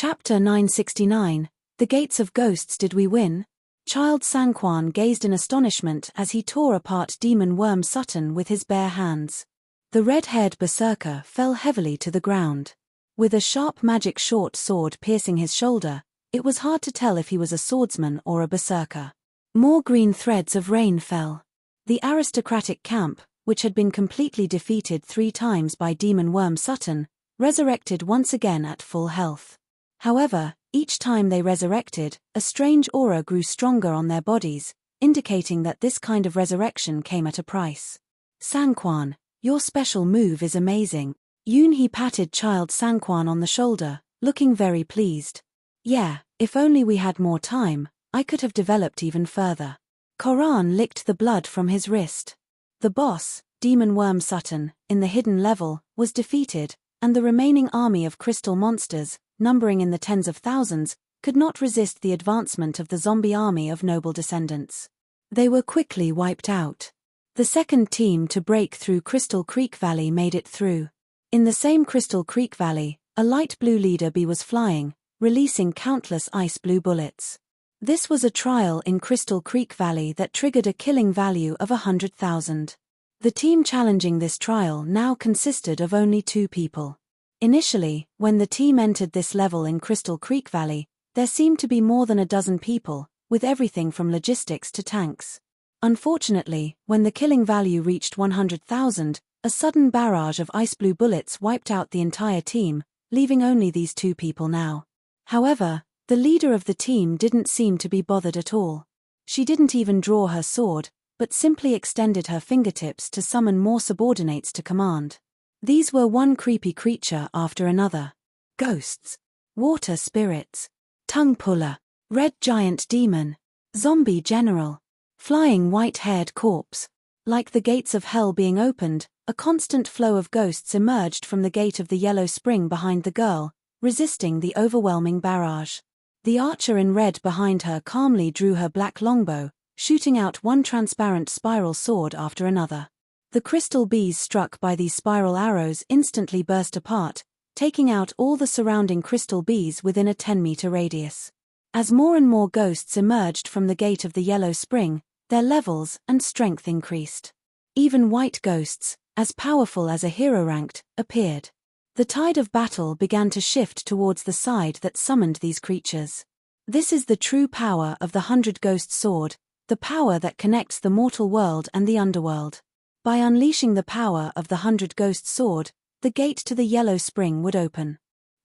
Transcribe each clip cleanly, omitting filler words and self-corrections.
Chapter 969, The Gates of Ghosts. Did we win? Child Sanquan gazed in astonishment as he tore apart Demon Worm Sutton with his bare hands. The red-haired berserker fell heavily to the ground. With a sharp magic short sword piercing his shoulder, it was hard to tell if he was a swordsman or a berserker. More green threads of rain fell. The aristocratic camp, which had been completely defeated 3 times by Demon Worm Sutton, resurrected once again at full health. However, each time they resurrected, a strange aura grew stronger on their bodies, indicating that this kind of resurrection came at a price. Sanquan, your special move is amazing. Yunhe patted Child Sanquan on the shoulder, looking very pleased. Yeah, if only we had more time, I could have developed even further. Koran licked the blood from his wrist. The boss, Demon Worm Sutton, in the hidden level, was defeated, and the remaining army of crystal monsters, numbering in the tens of thousands, could not resist the advancement of the zombie army of noble descendants. They were quickly wiped out. The second team to break through Crystal Creek Valley made it through. In the same Crystal Creek Valley, a light blue leader bee was flying, releasing countless ice blue bullets. This was a trial in Crystal Creek Valley that triggered a killing value of 100,000. The team challenging this trial now consisted of only 2 people. Initially, when the team entered this level in Crystal Creek Valley, there seemed to be more than a dozen people, with everything from logistics to tanks. Unfortunately, when the killing value reached 100,000, a sudden barrage of ice blue bullets wiped out the entire team, leaving only these 2 people now. However, the leader of the team didn't seem to be bothered at all. She didn't even draw her sword, but simply extended her fingertips to summon more subordinates to command. These were one creepy creature after another. Ghosts, water spirits, tongue puller, red giant demon, zombie general, flying white-haired corpse. Like the gates of hell being opened, a constant flow of ghosts emerged from the gate of the yellow spring behind the girl, resisting the overwhelming barrage. The archer in red behind her calmly drew her black longbow, shooting out one transparent spiral sword after another. The crystal bees struck by these spiral arrows instantly burst apart, taking out all the surrounding crystal bees within a 10-meter radius. As more and more ghosts emerged from the gate of the yellow spring, their levels and strength increased. Even white ghosts, as powerful as a hero ranked, appeared. The tide of battle began to shift towards the side that summoned these creatures. This is the true power of the 100-Ghost Sword, the power that connects the mortal world and the underworld. By unleashing the power of the 100-Ghost Sword, the gate to the yellow spring would open.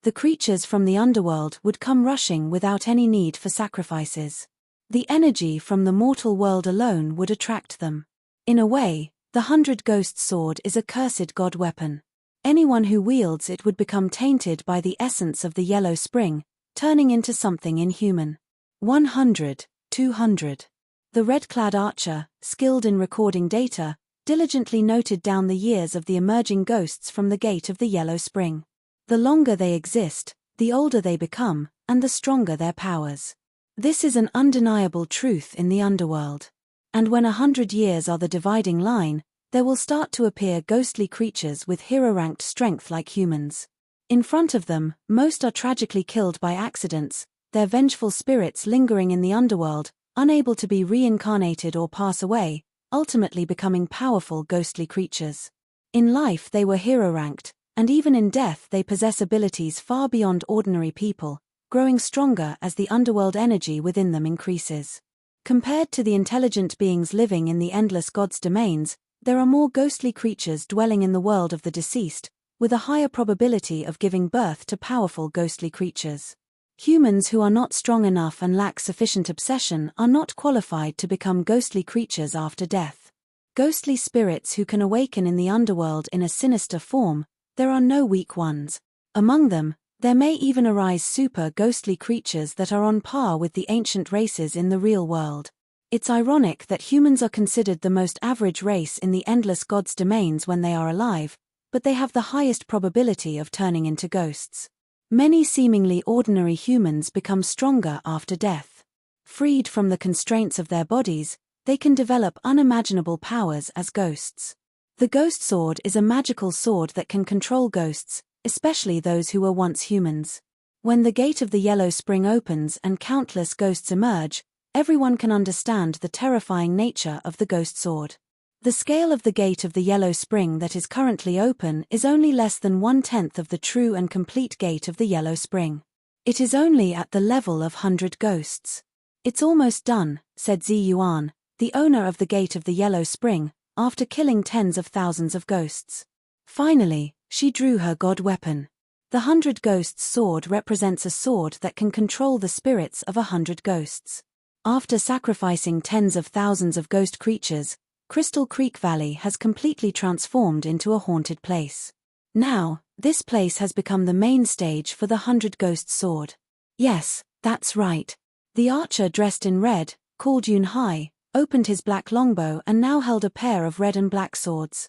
The creatures from the underworld would come rushing without any need for sacrifices. The energy from the mortal world alone would attract them. In a way, the 100-Ghost Sword is a cursed god weapon. Anyone who wields it would become tainted by the essence of the yellow spring, turning into something inhuman. 100, 200. The red-clad archer, skilled in recording data, diligently noted down the years of the emerging ghosts from the gate of the yellow spring. The longer they exist, the older they become, and the stronger their powers. This is an undeniable truth in the underworld. And when 100 years are the dividing line, there will start to appear ghostly creatures with hero-ranked strength like humans. In front of them, most are tragically killed by accidents, their vengeful spirits lingering in the underworld, unable to be reincarnated or pass away, ultimately becoming powerful ghostly creatures. In life they were hero-ranked, and even in death they possess abilities far beyond ordinary people, growing stronger as the underworld energy within them increases. Compared to the intelligent beings living in the endless gods' domains, there are more ghostly creatures dwelling in the world of the deceased, with a higher probability of giving birth to powerful ghostly creatures. Humans who are not strong enough and lack sufficient obsession are not qualified to become ghostly creatures after death. Ghostly spirits who can awaken in the underworld in a sinister form, there are no weak ones. Among them, there may even arise super ghostly creatures that are on par with the ancient races in the real world. It's ironic that humans are considered the most average race in the endless gods' domains when they are alive, but they have the highest probability of turning into ghosts. Many seemingly ordinary humans become stronger after death. Freed from the constraints of their bodies, they can develop unimaginable powers as ghosts. The Ghost Sword is a magical sword that can control ghosts, especially those who were once humans. When the gate of the Yellow Spring opens and countless ghosts emerge, everyone can understand the terrifying nature of the ghost sword. The scale of the gate of the Yellow Spring that is currently open is only less than 1/10 of the true and complete gate of the Yellow Spring. It is only at the level of 100 ghosts. It's almost done, said Ziyuan, the owner of the gate of the Yellow Spring, after killing tens of thousands of ghosts. Finally, she drew her god weapon. The 100 Ghosts sword represents a sword that can control the spirits of 100 ghosts. After sacrificing tens of thousands of ghost creatures, Crystal Creek Valley has completely transformed into a haunted place. Now, this place has become the main stage for the 100 Ghosts sword. Yes, that's right. The archer dressed in red, called Yunhai, opened his black longbow and now held a pair of red and black swords.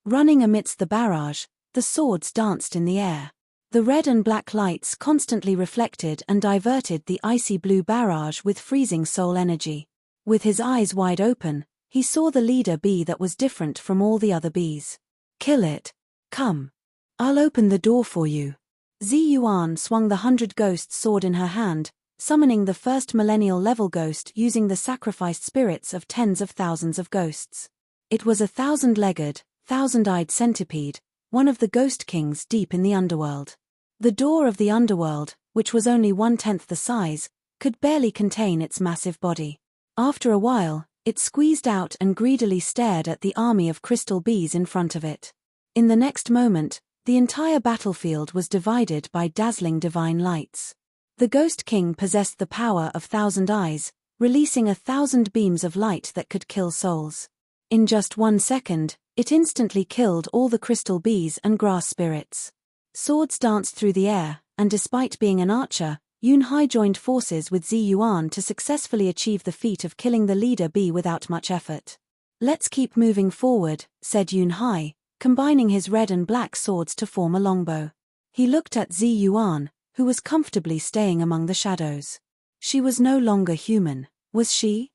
Running amidst the barrage, the swords danced in the air. The red and black lights constantly reflected and diverted the icy blue barrage with freezing soul energy. With his eyes wide open, he saw the leader bee that was different from all the other bees. Kill it. Come. I'll open the door for you. Ziyuan swung the 100 Ghosts sword in her hand, summoning the first millennial level ghost using the sacrificed spirits of tens of thousands of ghosts. It was a 1,000-legged, 1,000-eyed centipede, one of the ghost kings deep in the underworld. The door of the underworld, which was only 1/10 the size, could barely contain its massive body. After a while, it squeezed out and greedily stared at the army of crystal bees in front of it. In the next moment, the entire battlefield was divided by dazzling divine lights. The Ghost King possessed the power of 1,000 eyes, releasing 1,000 beams of light that could kill souls. In just 1 second, it instantly killed all the crystal bees and grass spirits. Swords danced through the air, and despite being an archer, Yunhai joined forces with Ziyuan to successfully achieve the feat of killing the leader bee without much effort. Let's keep moving forward, said Yunhai, combining his red and black swords to form a longbow. He looked at Ziyuan, who was comfortably staying among the shadows. She was no longer human, was she?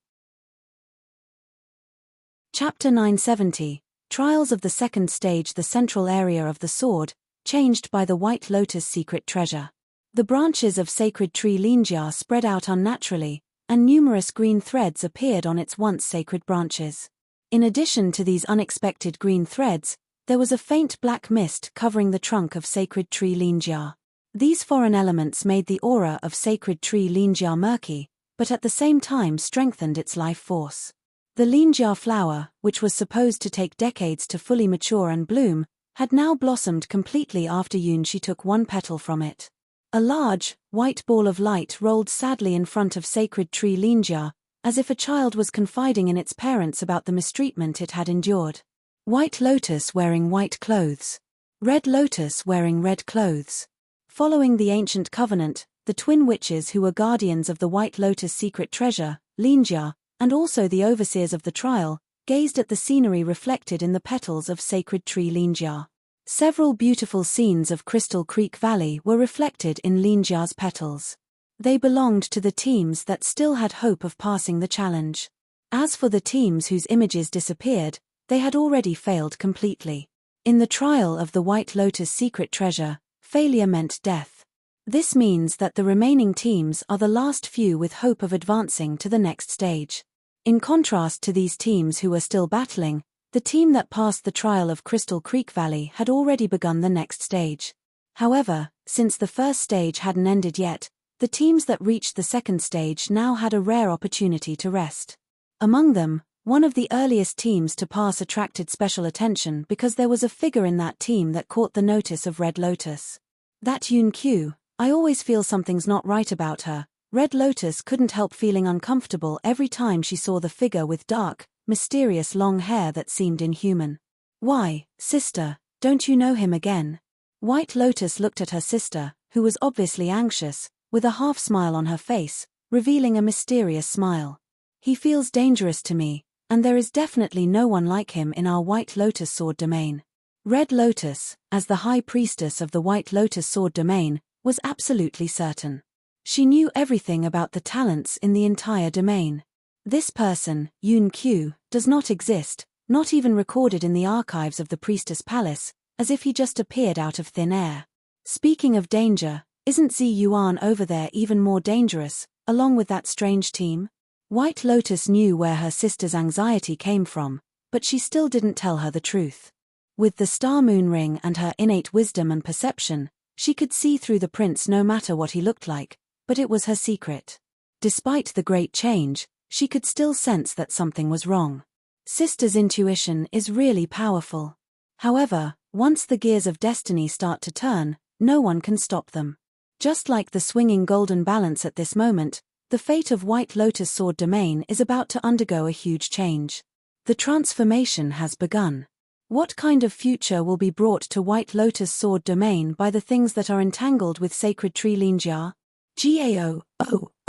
Chapter 970, Trials of the Second Stage. The central area of the sword, changed by the White Lotus secret treasure. The branches of sacred tree Linjia spread out unnaturally, and numerous green threads appeared on its once sacred branches. In addition to these unexpected green threads, there was a faint black mist covering the trunk of sacred tree Linjia. These foreign elements made the aura of sacred tree Linjia murky, but at the same time strengthened its life force. The Linjia flower, which was supposed to take decades to fully mature and bloom, had now blossomed completely after Yunshi took one petal from it. A large, white ball of light rolled sadly in front of sacred tree Linjia, as if a child was confiding in its parents about the mistreatment it had endured. White lotus wearing white clothes. Red lotus wearing red clothes. Following the ancient covenant, the twin witches who were guardians of the White Lotus secret treasure, Linjia, and also the overseers of the trial, gazed at the scenery reflected in the petals of sacred tree Linjia. Several beautiful scenes of Crystal Creek Valley were reflected in Linjia's petals. They belonged to the teams that still had hope of passing the challenge. As for the teams whose images disappeared, they had already failed completely. In the trial of the White Lotus secret treasure, failure meant death. This means that the remaining teams are the last few with hope of advancing to the next stage. In contrast to these teams who were still battling, the team that passed the trial of Crystal Creek Valley had already begun the next stage. However, since the first stage hadn't ended yet, the teams that reached the second stage now had a rare opportunity to rest. Among them, one of the earliest teams to pass attracted special attention because there was a figure in that team that caught the notice of Red Lotus. That Yun Q, I always feel something's not right about her. Red Lotus couldn't help feeling uncomfortable every time she saw the figure with dark, mysterious long hair that seemed inhuman. Why, sister, don't you know him again? White Lotus looked at her sister, who was obviously anxious, with a half-smile on her face, revealing a mysterious smile. He feels dangerous to me, and there is definitely no one like him in our White Lotus sword domain. Red Lotus, as the high priestess of the White Lotus sword domain, was absolutely certain. She knew everything about the talents in the entire domain. This person, Yun Q, does not exist, not even recorded in the archives of the Priestess Palace, as if he just appeared out of thin air. Speaking of danger, Isn't Zi Yuan over there even more dangerous, along with that strange team? White Lotus knew where her sister's anxiety came from, but she still didn't tell her the truth. With the star moon ring and her innate wisdom and perception, she could see through the prince no matter what he looked like, but it was her secret. Despite the great change, she could still sense that something was wrong. Sister's intuition is really powerful. However, once the gears of destiny start to turn, no one can stop them. Just like the swinging golden balance at this moment, the fate of White Lotus Sword Domain is about to undergo a huge change. The transformation has begun. What kind of future will be brought to White Lotus Sword Domain by the things that are entangled with Sacred Tree Linjia? Gao,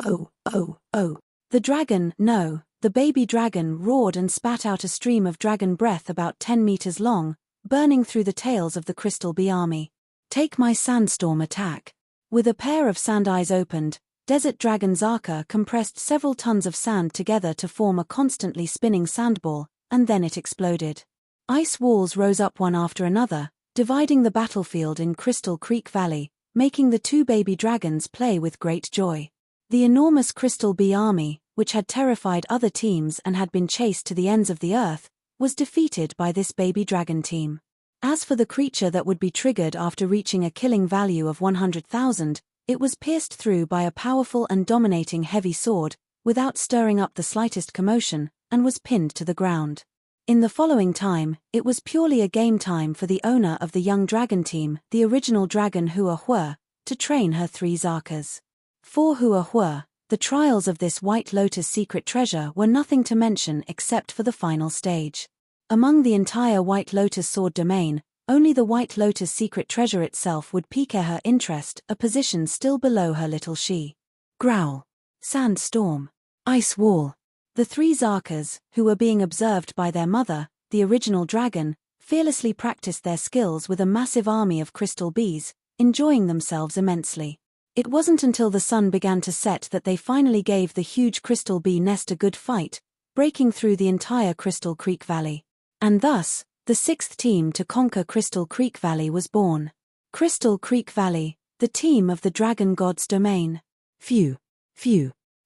oh. The dragon, no, the baby dragon roared and spat out a stream of dragon breath about 10 meters long, burning through the tails of the Crystal Bee army. Take my sandstorm attack. With a pair of sand eyes opened, Desert Dragon Zaka compressed several tons of sand together to form a constantly spinning sandball, and then it exploded. Ice walls rose up one after another, dividing the battlefield in Crystal Creek Valley, making the two baby dragons play with great joy. The enormous Crystal Bee army, which had terrified other teams and had been chased to the ends of the earth, was defeated by this baby dragon team. As for the creature that would be triggered after reaching a killing value of 100,000, it was pierced through by a powerful and dominating heavy sword, without stirring up the slightest commotion, and was pinned to the ground. In the following time, it was purely a game time for the owner of the young dragon team, the original dragon Hua Hua, to train her 3 Zakas. For Hua Hua, the trials of this White Lotus secret treasure were nothing to mention except for the final stage. Among the entire White Lotus Sword Domain, only the White Lotus secret treasure itself would pique her interest, a position still below her little she. Growl. Sandstorm. Ice wall. The 3 Zakas, who were being observed by their mother, the original dragon, fearlessly practiced their skills with a massive army of crystal bees, enjoying themselves immensely. It wasn't until the sun began to set that they finally gave the huge crystal bee nest a good fight, breaking through the entire Crystal Creek Valley. And thus, the 6th team to conquer Crystal Creek Valley was born. Crystal Creek Valley, the team of the Dragon God's domain. Phew.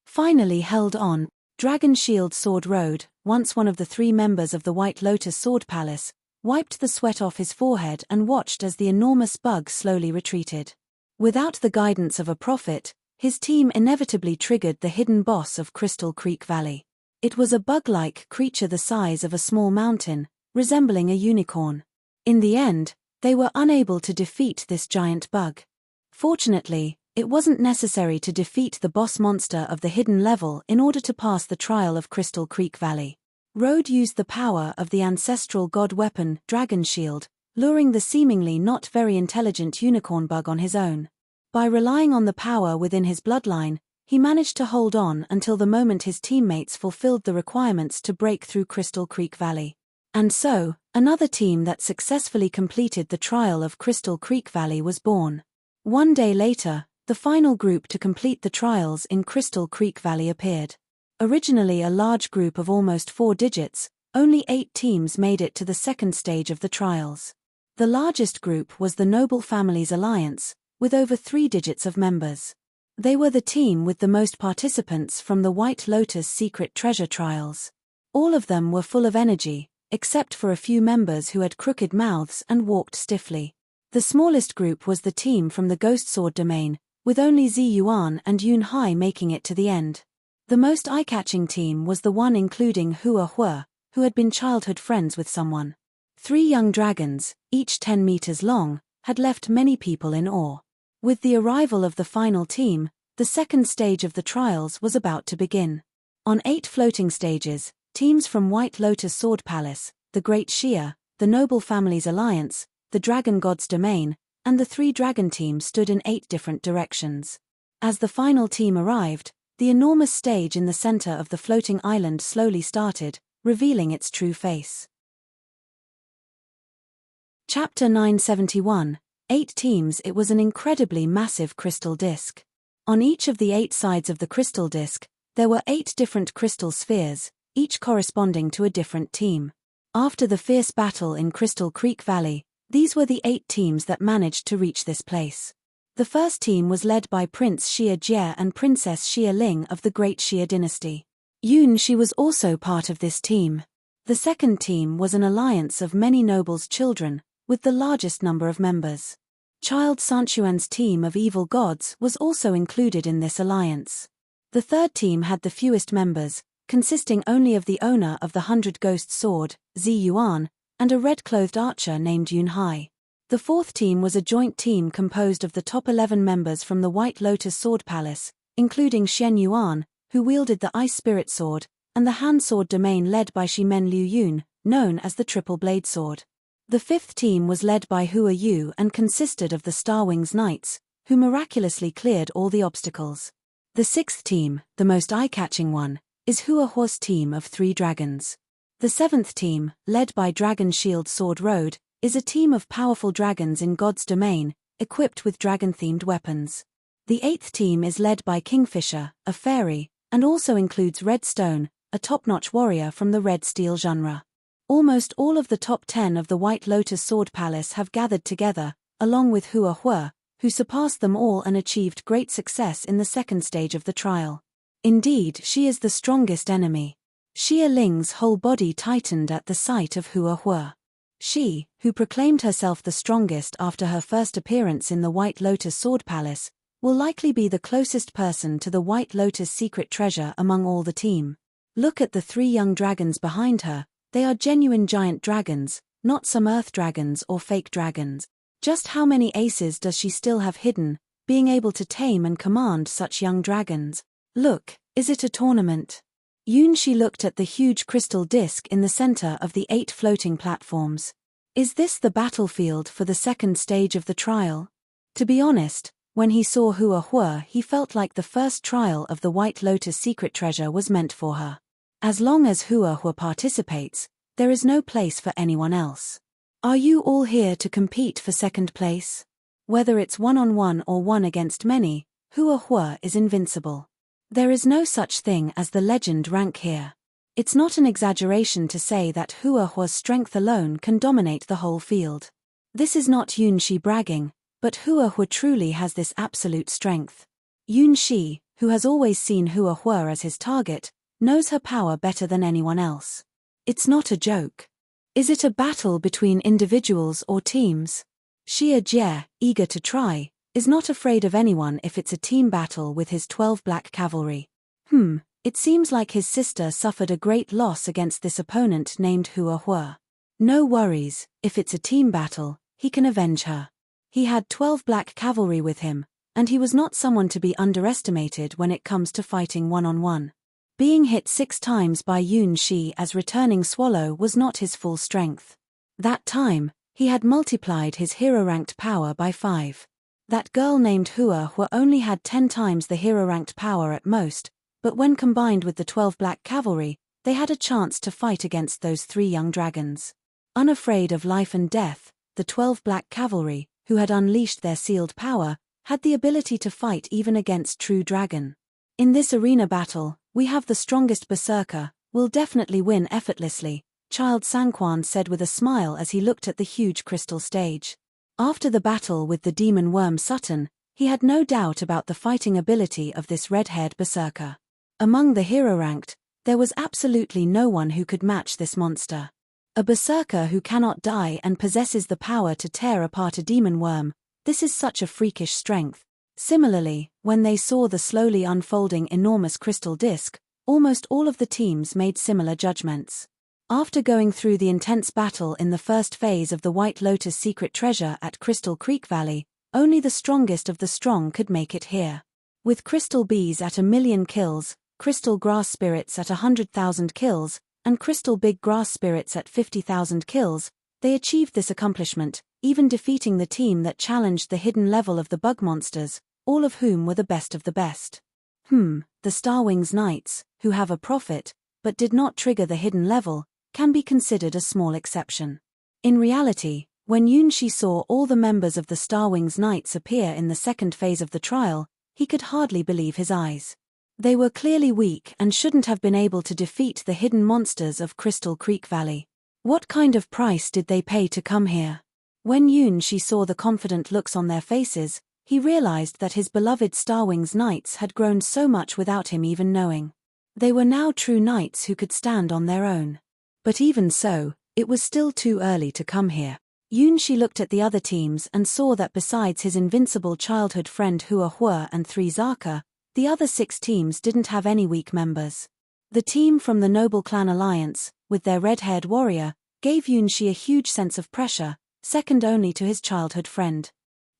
Finally held on. Dragon Shield Sword Road, once one of the 3 members of the White Lotus Sword Palace, wiped the sweat off his forehead and watched as the enormous bug slowly retreated. Without the guidance of a prophet, his team inevitably triggered the hidden boss of Crystal Creek Valley. It was a bug-like creature the size of a small mountain, resembling a unicorn. In the end, they were unable to defeat this giant bug. Fortunately, it wasn't necessary to defeat the boss monster of the hidden level in order to pass the trial of Crystal Creek Valley. Road used the power of the ancestral god weapon, Dragon Shield, luring the seemingly not very intelligent unicorn bug on his own. By relying on the power within his bloodline, he managed to hold on until the moment his teammates fulfilled the requirements to break through Crystal Creek Valley. And so, another team that successfully completed the trial of Crystal Creek Valley was born. One day later, the final group to complete the trials in Crystal Creek Valley appeared. Originally a large group of almost 4 digits, only 8 teams made it to the 2nd stage of the trials. The largest group was the Noble Families Alliance, with over 3 digits of members. They were the team with the most participants from the White Lotus Secret Treasure Trials. All of them were full of energy, except for a few members who had crooked mouths and walked stiffly. The smallest group was the team from the Ghost Sword Domain, with only Zi Yuan and Yun Hai making it to the end. The most eye-catching team was the one including Hua Hua, who had been childhood friends with someone. 3 young dragons, each 10 meters long, had left many people in awe. With the arrival of the final team, the 2nd stage of the trials was about to begin. On 8 floating stages, teams from White Lotus Sword Palace, the Great Xia, the Noble Families Alliance, the Dragon God's Domain, and the 3 dragon teams stood in 8 different directions. As the final team arrived, the enormous stage in the center of the floating island slowly started, revealing its true face. Chapter 971, 8 teams. It was an incredibly massive crystal disc. On each of the 8 sides of the crystal disc, there were 8 different crystal spheres, each corresponding to a different team. After the fierce battle in Crystal Creek Valley, these were the 8 teams that managed to reach this place. The first team was led by Prince Xia Jie and Princess Xia Ling of the Great Xia dynasty. Yun Shi was also part of this team. The second team was an alliance of many nobles' children, with the largest number of members. Child Sanchuan's team of evil gods was also included in this alliance. The third team had the fewest members, consisting only of the owner of the 100 Ghost Sword, Zi Yuan, and a red-clothed archer named Yun Hai. The fourth team was a joint team composed of the top 11 members from the White Lotus Sword Palace, including Shen Yuan, who wielded the Ice Spirit Sword, and the Hand Sword domain led by Shimen Liu Yun, known as the Triple Blade Sword. The fifth team was led by Hua Yu and consisted of the Starwings Knights, who miraculously cleared all the obstacles. The sixth team, the most eye-catching one, is Hua Hua's team of 3 dragons. The seventh team, led by Dragon Shield Sword Road, is a team of powerful dragons in God's domain, equipped with dragon-themed weapons. The eighth team is led by Kingfisher, a fairy, and also includes Red Stone, a top-notch warrior from the Red Steel genre. Almost all of the top 10 of the White Lotus Sword Palace have gathered together, along with Hua Hua, who surpassed them all and achieved great success in the second stage of the trial. Indeed, she is the strongest enemy. Xia Ling's whole body tightened at the sight of Hua Hua. She, who proclaimed herself the strongest after her first appearance in the White Lotus Sword Palace, will likely be the closest person to the White Lotus secret treasure among all the team. Look at the 3 young dragons behind her, they are genuine giant dragons, not some earth dragons or fake dragons. Just how many aces does she still have hidden, being able to tame and command such young dragons? Look, is it a tournament? Yun Shi looked at the huge crystal disc in the center of the 8 floating platforms. Is this the battlefield for the second stage of the trial? To be honest, when he saw Hua Hua he felt like the first trial of the White Lotus secret treasure was meant for her. As long as Hua Hua participates, there is no place for anyone else. Are you all here to compete for second place? Whether it's one-on-one or one against many, Hua Hua is invincible. There is no such thing as the legend rank here. It's not an exaggeration to say that Hua Hua's strength alone can dominate the whole field. This is not Yun Shi bragging, but Hua Hua truly has this absolute strength. Yun Shi, who has always seen Hua Hua as his target, knows her power better than anyone else. It's not a joke. Is it a battle between individuals or teams? Xia Jie, eager to try, is not afraid of anyone if it's a team battle with his 12 black cavalry. It seems like his sister suffered a great loss against this opponent named Hua Hua. No worries, if it's a team battle, he can avenge her. He had 12 black cavalry with him, and he was not someone to be underestimated when it comes to fighting one-on-one. Being hit 6 times by Yun Shi as returning Swallow was not his full strength. That time, he had multiplied his hero-ranked power by 5. That girl named Hua Hua only had 10 times the hero-ranked power at most, but when combined with the 12 black cavalry, they had a chance to fight against those 3 young dragons. Unafraid of life and death, the 12 black cavalry, who had unleashed their sealed power, had the ability to fight even against true dragon. In this arena battle, we have the strongest berserker, will definitely win effortlessly, Child Sanquan said with a smile as he looked at the huge crystal stage. After the battle with the demon worm Sutton, he had no doubt about the fighting ability of this red-haired berserker. Among the hero-ranked, there was absolutely no one who could match this monster. A berserker who cannot die and possesses the power to tear apart a demon worm, this is such a freakish strength. Similarly, when they saw the slowly unfolding enormous crystal disc, almost all of the teams made similar judgments. After going through the intense battle in the first phase of the White Lotus secret treasure at Crystal Creek Valley, only the strongest of the strong could make it here. With Crystal Bees at 1,000,000 kills, Crystal Grass Spirits at 100,000 kills, and Crystal Big Grass Spirits at 50,000 kills, they achieved this accomplishment, even defeating the team that challenged the hidden level of the bug monsters, all of whom were the best of the best. The Starwings Knights, who have a profit, but did not trigger the hidden level, can be considered a small exception. In reality, when Yun Shi saw all the members of the Starwings Knights appear in the second phase of the trial, he could hardly believe his eyes. They were clearly weak and shouldn't have been able to defeat the hidden monsters of Crystal Creek Valley. What kind of price did they pay to come here? When Yun Shi saw the confident looks on their faces, he realized that his beloved Starwings knights had grown so much without him even knowing. They were now true knights who could stand on their own. But even so, it was still too early to come here. Yunxi looked at the other teams and saw that besides his invincible childhood friend Hua Hua and 3 Zaka, the other 6 teams didn't have any weak members. The team from the Noble Clan Alliance, with their red-haired warrior, gave Yunxi a huge sense of pressure, second only to his childhood friend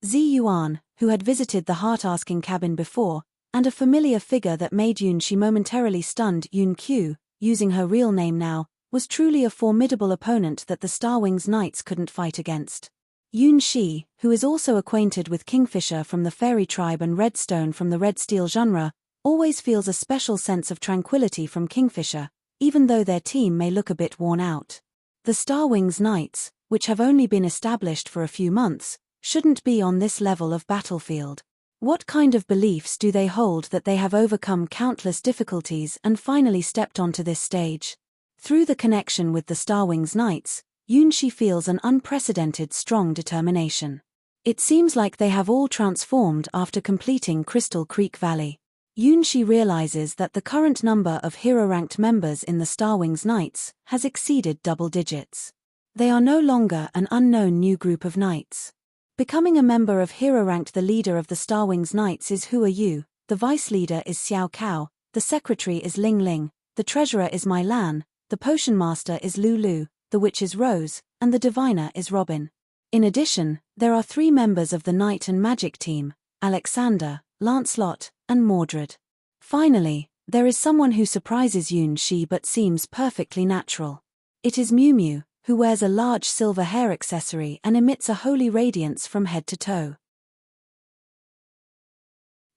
Zi Yuan, who had visited the heart-asking cabin before, and a familiar figure that made Yunxi momentarily stunned. Yun Q, using her real name now, was truly a formidable opponent that the Starwings Knights couldn't fight against. Yun Shi, who is also acquainted with Kingfisher from the Fairy Tribe and Redstone from the Red Steel genre, always feels a special sense of tranquility from Kingfisher, even though their team may look a bit worn out. The Starwings Knights, which have only been established for a few months, shouldn't be on this level of battlefield. What kind of beliefs do they hold that they have overcome countless difficulties and finally stepped onto this stage? Through the connection with the Starwings Knights, Yunxi feels an unprecedented strong determination. It seems like they have all transformed after completing Crystal Creek Valley. Yunxi realizes that the current number of hero-ranked members in the Starwings Knights has exceeded double digits. They are no longer an unknown new group of knights. Becoming a member of hero-ranked, the leader of the Starwings Knights is Hua Yu, the vice leader is Xiao Cao, the secretary is Ling Ling, the treasurer is Mai Lan, the potion master is Lu Lu, the witch is Rose, and the diviner is Robin. In addition, there are 3 members of the Knight and Magic team, Alexander, Lancelot, and Mordred. Finally, there is someone who surprises Yunxi but seems perfectly natural. It is Mumu, who wears a large silver hair accessory and emits a holy radiance from head to toe.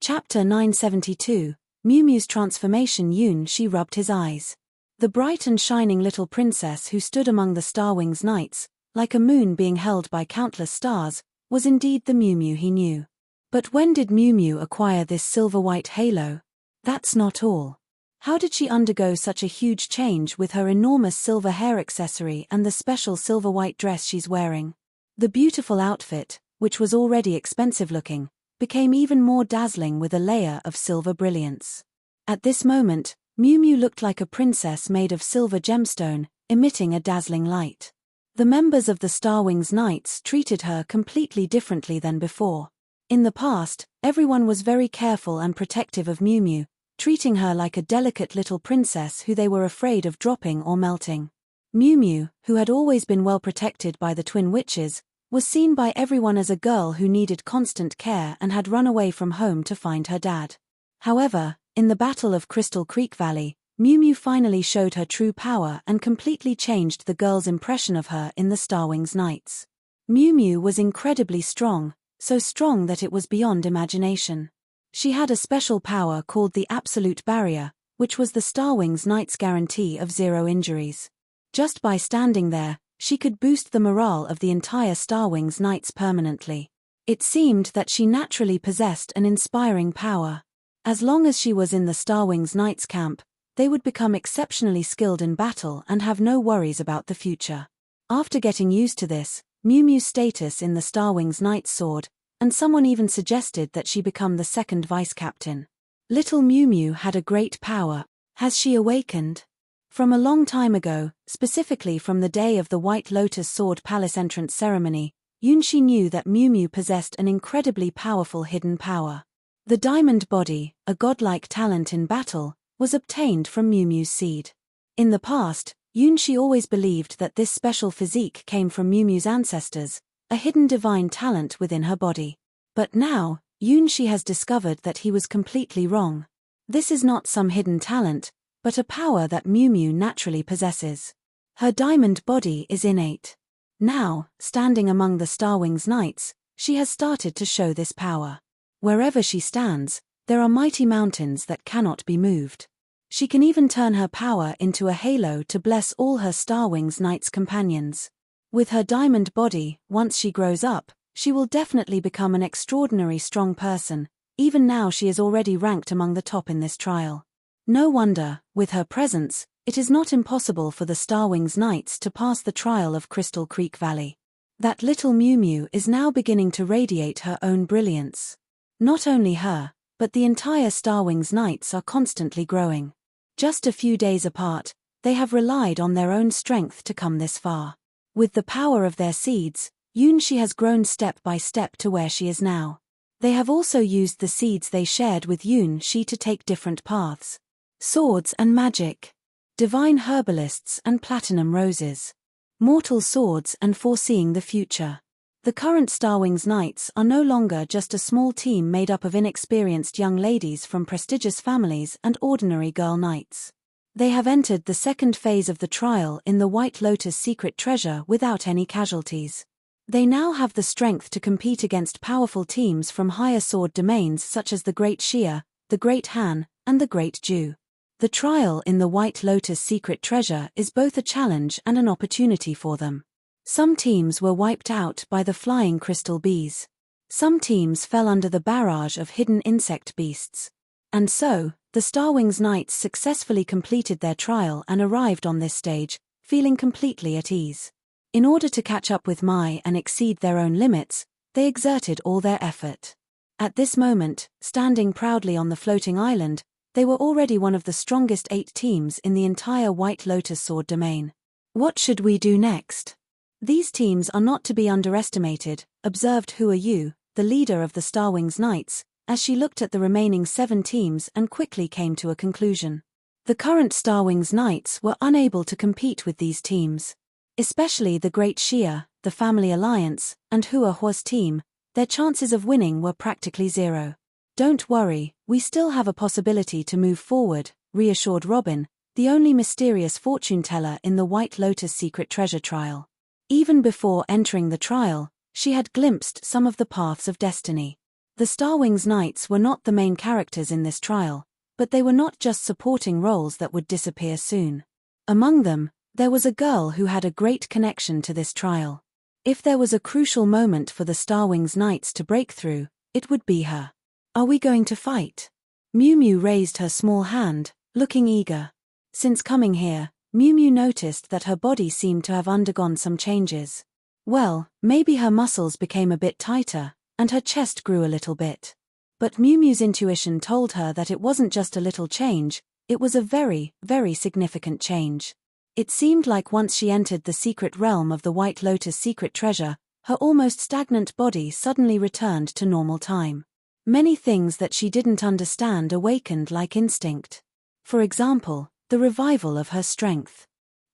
Chapter 972, Mumu's Transformation. Yunxi rubbed his eyes. The bright and shining little princess who stood among the Starwings Knights, like a moon being held by countless stars, was indeed the Mumu he knew. But when did Mumu acquire this silver-white halo? That's not all. How did she undergo such a huge change with her enormous silver hair accessory and the special silver-white dress she's wearing? The beautiful outfit, which was already expensive-looking, became even more dazzling with a layer of silver brilliance. At this moment, Mumu looked like a princess made of silver gemstone, emitting a dazzling light. The members of the Starwings Knights treated her completely differently than before. In the past, everyone was very careful and protective of Mumu, treating her like a delicate little princess who they were afraid of dropping or melting. Mumu, who had always been well protected by the twin witches, was seen by everyone as a girl who needed constant care and had run away from home to find her dad. However, in the Battle of Crystal Creek Valley, Mumu finally showed her true power and completely changed the girls' impression of her in the Starwings Knights. Mumu was incredibly strong, so strong that it was beyond imagination. She had a special power called the Absolute Barrier, which was the Starwings Knights' guarantee of 0 injuries. Just by standing there, she could boost the morale of the entire Starwings Knights permanently. It seemed that she naturally possessed an inspiring power. As long as she was in the Starwings Knights camp, they would become exceptionally skilled in battle and have no worries about the future. After getting used to this, Mumu's status in the Starwings Knights soared, and someone even suggested that she become the second vice-captain. Little Mumu had a great power. Has she awakened? From a long time ago, specifically from the day of the White Lotus Sword Palace entrance ceremony, Yunxi knew that Mumu possessed an incredibly powerful hidden power. The Diamond Body, a godlike talent in battle, was obtained from Mumu's seed. In the past, Yunxi always believed that this special physique came from Mumu's ancestors, a hidden divine talent within her body. But now, Yunxi has discovered that he was completely wrong. This is not some hidden talent, but a power that Mumu naturally possesses. Her diamond body is innate. Now, standing among the Starwings Knights, she has started to show this power. Wherever she stands, there are mighty mountains that cannot be moved. She can even turn her power into a halo to bless all her Starwings Knights companions. With her diamond body, once she grows up, she will definitely become an extraordinary strong person. Even now she is already ranked among the top in this trial. No wonder, with her presence, it is not impossible for the Starwings Knights to pass the trial of Crystal Creek Valley. That little Mumu is now beginning to radiate her own brilliance. Not only her, but the entire Starwings Knights are constantly growing. Just a few days apart, they have relied on their own strength to come this far. With the power of their seeds, Yunxi has grown step by step to where she is now. They have also used the seeds they shared with Yunxi to take different paths. Swords and magic. Divine herbalists and platinum roses. Mortal swords and foreseeing the future. The current Starwings Knights are no longer just a small team made up of inexperienced young ladies from prestigious families and ordinary girl knights. They have entered the second phase of the trial in the White Lotus secret treasure without any casualties. They now have the strength to compete against powerful teams from higher sword domains such as the Great Xia, the Great Han, and the Great Ju. The trial in the White Lotus secret treasure is both a challenge and an opportunity for them. Some teams were wiped out by the flying crystal bees. Some teams fell under the barrage of hidden insect beasts. And so, the Starwings Knights successfully completed their trial and arrived on this stage, feeling completely at ease. In order to catch up with Mai and exceed their own limits, they exerted all their effort. At this moment, standing proudly on the floating island, they were already one of the strongest 8 teams in the entire White Lotus sword domain. What should we do next? These teams are not to be underestimated, observed Hua Yu, the leader of the Starwings Knights, as she looked at the remaining 7 teams and quickly came to a conclusion. The current Starwings Knights were unable to compete with these teams. Especially the Great Xia, the Family Alliance, and Hua Hua's team, their chances of winning were practically zero. Don't worry, we still have a possibility to move forward, reassured Robin, the only mysterious fortune teller in the White Lotus secret treasure trial. Even before entering the trial, she had glimpsed some of the paths of destiny. The Starwings Knights were not the main characters in this trial, but they were not just supporting roles that would disappear soon. Among them, there was a girl who had a great connection to this trial. If there was a crucial moment for the Starwings Knights to break through, it would be her. Are we going to fight? Mumu raised her small hand, looking eager. Since coming here, Mumu noticed that her body seemed to have undergone some changes. Well, maybe her muscles became a bit tighter, and her chest grew a little bit. But Mumu's intuition told her that it wasn't just a little change, it was a very, very significant change. It seemed like once she entered the secret realm of the White Lotus secret treasure, her almost stagnant body suddenly returned to normal time. Many things that she didn't understand awakened like instinct. For example, the revival of her strength.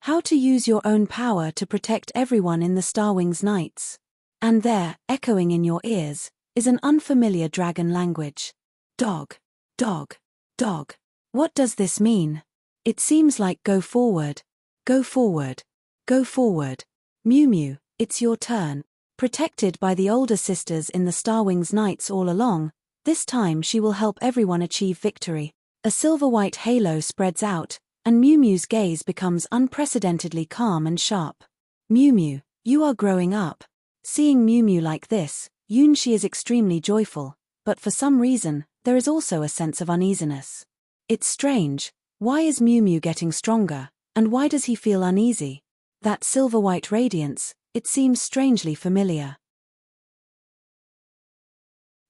How to use your own power to protect everyone in the Starwings Knights. And there, echoing in your ears, is an unfamiliar dragon language. Dog. Dog. Dog. What does this mean? It seems like go forward. Go forward. Go forward. Mumu, it's your turn. Protected by the older sisters in the Starwings Knights all along, this time she will help everyone achieve victory. A silver-white halo spreads out, and Mumu's gaze becomes unprecedentedly calm and sharp. Mumu, you are growing up. Seeing Mumu like this, Yunxi is extremely joyful, but for some reason, there is also a sense of uneasiness. It's strange, why is Mumu getting stronger, and why does he feel uneasy? That silver-white radiance, it seems strangely familiar.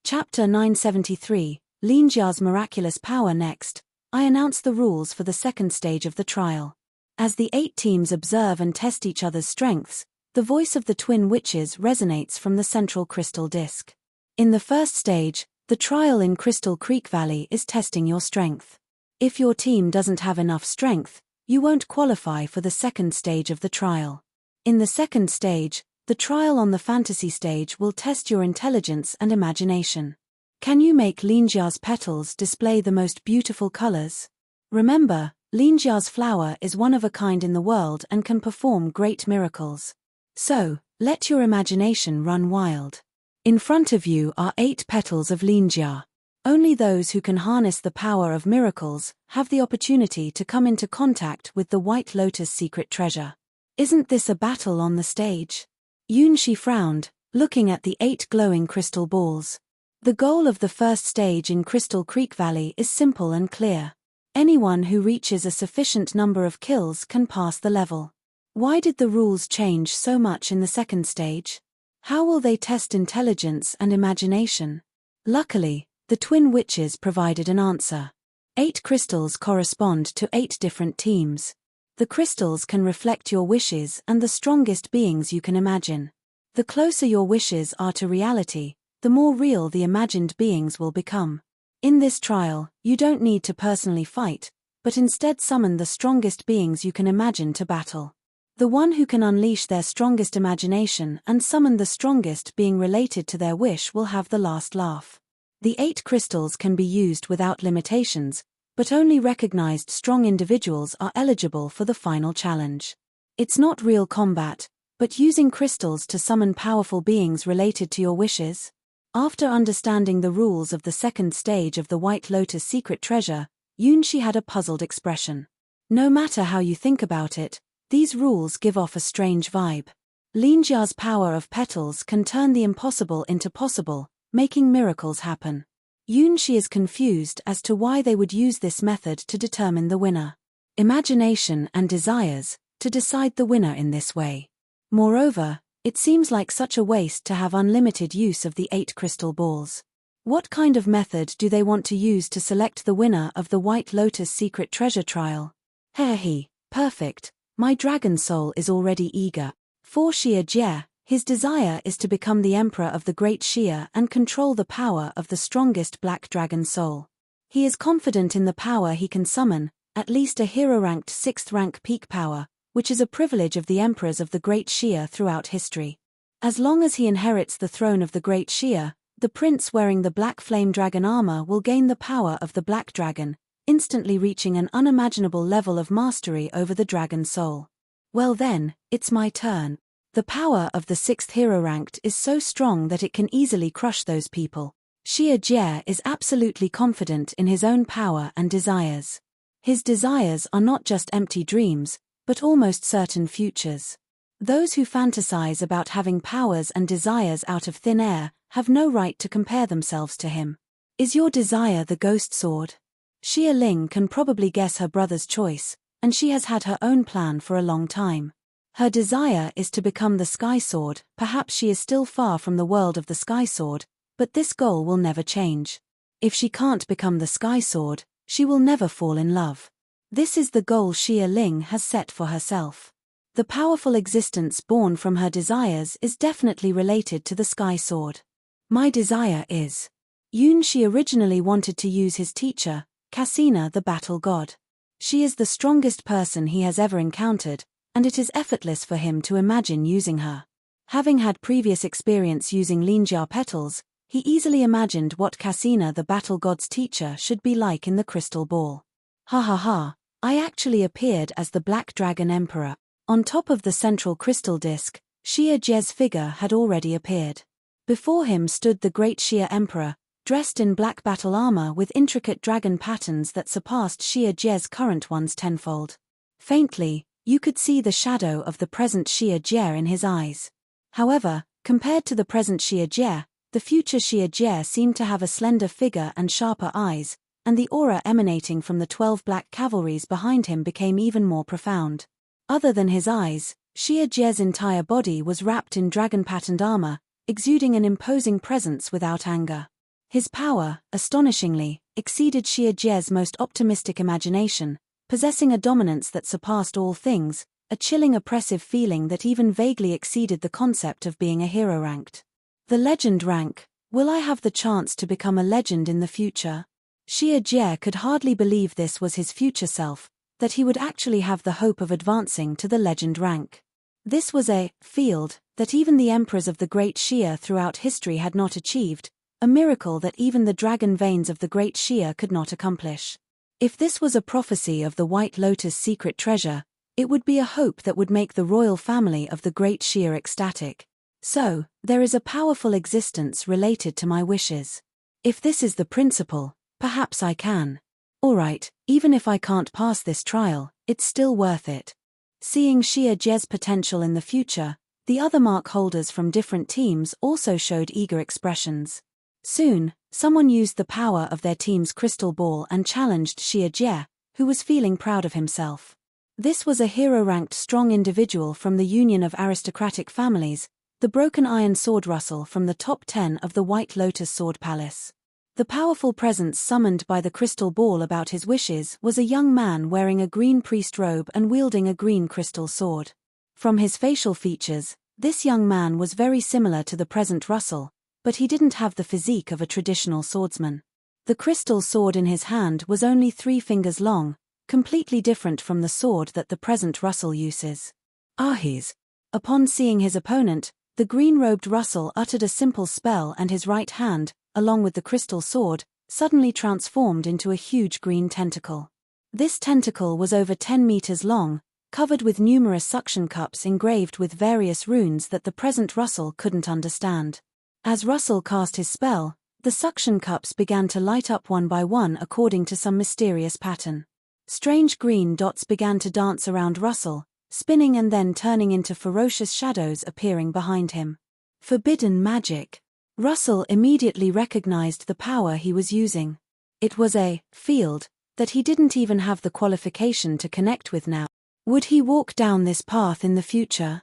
Chapter 973, Linjia's Miraculous Power. Next, I announce the rules for the second stage of the trial. As the 8 teams observe and test each other's strengths, the voice of the twin witches resonates from the central crystal disk. In the first stage, the trial in Crystal Creek Valley is testing your strength. If your team doesn't have enough strength, you won't qualify for the second stage of the trial. In the second stage, the trial on the fantasy stage will test your intelligence and imagination. Can you make Linjia's petals display the most beautiful colors? Remember, Linjia's flower is one of a kind in the world and can perform great miracles. So, let your imagination run wild. In front of you are 8 petals of Linjia. Only those who can harness the power of miracles have the opportunity to come into contact with the White Lotus secret treasure. Isn't this a battle on the stage? Yunxi frowned, looking at the 8 glowing crystal balls. The goal of the first stage in Crystal Creek Valley is simple and clear. Anyone who reaches a sufficient number of kills can pass the level. Why did the rules change so much in the second stage? How will they test intelligence and imagination? Luckily, the twin witches provided an answer. 8 crystals correspond to 8 different teams. The crystals can reflect your wishes and the strongest beings you can imagine. The closer your wishes are to reality, the more real the imagined beings will become. In this trial, you don't need to personally fight, but instead summon the strongest beings you can imagine to battle. The one who can unleash their strongest imagination and summon the strongest being related to their wish will have the last laugh. The 8 crystals can be used without limitations, but only recognized strong individuals are eligible for the final challenge. It's not real combat, but using crystals to summon powerful beings related to your wishes. After understanding the rules of the second stage of the White Lotus secret treasure, Yunxi had a puzzled expression. No matter how you think about it, these rules give off a strange vibe. Linjia's power of petals can turn the impossible into possible, making miracles happen. Yunxi is confused as to why they would use this method to determine the winner. Imagination and desires, to decide the winner in this way. Moreover, it seems like such a waste to have unlimited use of the 8 crystal balls. What kind of method do they want to use to select the winner of the White Lotus secret treasure trial? Hehe, perfect. My dragon soul is already eager. For Xiao, his desire is to become the emperor of the great Xiao and control the power of the strongest black dragon soul. He is confident in the power he can summon, at least a hero-ranked 6th rank peak power, which is a privilege of the emperors of the great Xiao throughout history. As long as he inherits the throne of the great Xiao, the prince wearing the black flame dragon armor will gain the power of the black dragon, instantly reaching an unimaginable level of mastery over the dragon soul. Well then, it's my turn. The power of the 6th hero ranked is so strong that it can easily crush those people. Xiao is absolutely confident in his own power and desires. His desires are not just empty dreams, but almost certain futures. Those who fantasize about having powers and desires out of thin air have no right to compare themselves to him. Is your desire the ghost sword? Xia Ling can probably guess her brother's choice, and she has had her own plan for a long time. Her desire is to become the Sky Sword. Perhaps she is still far from the world of the Sky Sword, but this goal will never change. If she can't become the Sky Sword, she will never fall in love. This is the goal Xia Ling has set for herself. The powerful existence born from her desires is definitely related to the Sky Sword. My desire is. Yunxi originally wanted to use his teacher, Cassina the battle god. She is the strongest person he has ever encountered, and it is effortless for him to imagine using her. Having had previous experience using Linjia petals, he easily imagined what Cassina the battle god's teacher should be like in the crystal ball. Ha ha ha, I actually appeared as the Black Dragon Emperor. On top of the central crystal disc, Xiao's figure had already appeared. Before him stood the great Xiao Emperor, dressed in black battle armor with intricate dragon patterns that surpassed Xiao's current ones tenfold. Faintly, you could see the shadow of the present Xiao in his eyes. However, compared to the present Xiao, the future Xiao seemed to have a slender figure and sharper eyes, and the aura emanating from the 12 black cavalries behind him became even more profound. Other than his eyes, Xiao's entire body was wrapped in dragon-patterned armor, exuding an imposing presence without anger. His power, astonishingly, exceeded Xiao's most optimistic imagination, possessing a dominance that surpassed all things, a chilling oppressive feeling that even vaguely exceeded the concept of being a hero ranked. The legend rank, will I have the chance to become a legend in the future? Xiao could hardly believe this was his future self, that he would actually have the hope of advancing to the legend rank. This was a field that even the emperors of the great Xiao throughout history had not achieved, a miracle that even the dragon veins of the great Xiao could not accomplish. If this was a prophecy of the White Lotus secret treasure, it would be a hope that would make the royal family of the great Xiao ecstatic. So, there is a powerful existence related to my wishes. If this is the principle, perhaps I can. Alright, even if I can't pass this trial, it's still worth it. Seeing Xiao's potential in the future, the other mark holders from different teams also showed eager expressions. Soon, someone used the power of their team's crystal ball and challenged Xiao, who was feeling proud of himself. This was a hero-ranked strong individual from the union of aristocratic families, The broken iron sword Russell from the top 10 of the White Lotus Sword Palace. The powerful presence summoned by the crystal ball about his wishes was a young man wearing a green priest robe and wielding a green crystal sword. From his facial features, this young man was very similar to the present Russell, but he didn't have the physique of a traditional swordsman. The crystal sword in his hand was only 3 fingers long, completely different from the sword that the present Russell uses. Ahis. Upon seeing his opponent, the green-robed Russell uttered a simple spell and his right hand, along with the crystal sword, suddenly transformed into a huge green tentacle. This tentacle was over 10 meters long, covered with numerous suction cups engraved with various runes that the present Russell couldn't understand. As Russell cast his spell, the suction cups began to light up one by one according to some mysterious pattern. Strange green dots began to dance around Russell, spinning and then turning into ferocious shadows appearing behind him. Forbidden magic. Russell immediately recognized the power he was using. It was a field that he didn't even have the qualification to connect with now. Would he walk down this path in the future?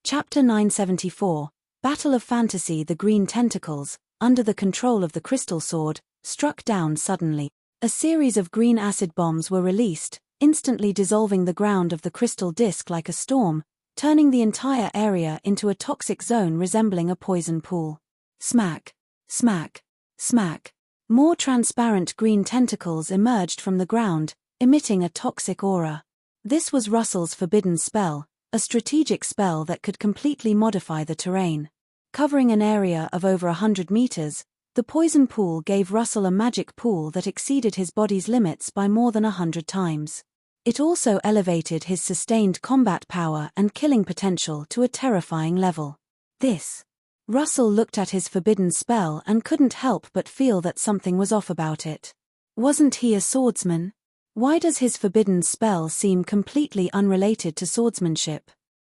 Chapter 974, Battle of Fantasy. The green tentacles, under the control of the crystal sword, struck down suddenly. A series of green acid bombs were released, instantly dissolving the ground of the crystal disc like a storm, turning the entire area into a toxic zone resembling a poison pool. Smack, smack, smack. More transparent green tentacles emerged from the ground, emitting a toxic aura. This was Russell's forbidden spell, a strategic spell that could completely modify the terrain. Covering an area of over 100 meters, the poison pool gave Russell a magic pool that exceeded his body's limits by more than 100 times. It also elevated his sustained combat power and killing potential to a terrifying level. Russell looked at his forbidden spell and couldn't help but feel that something was off about it. Wasn't he a swordsman? Why does his forbidden spell seem completely unrelated to swordsmanship?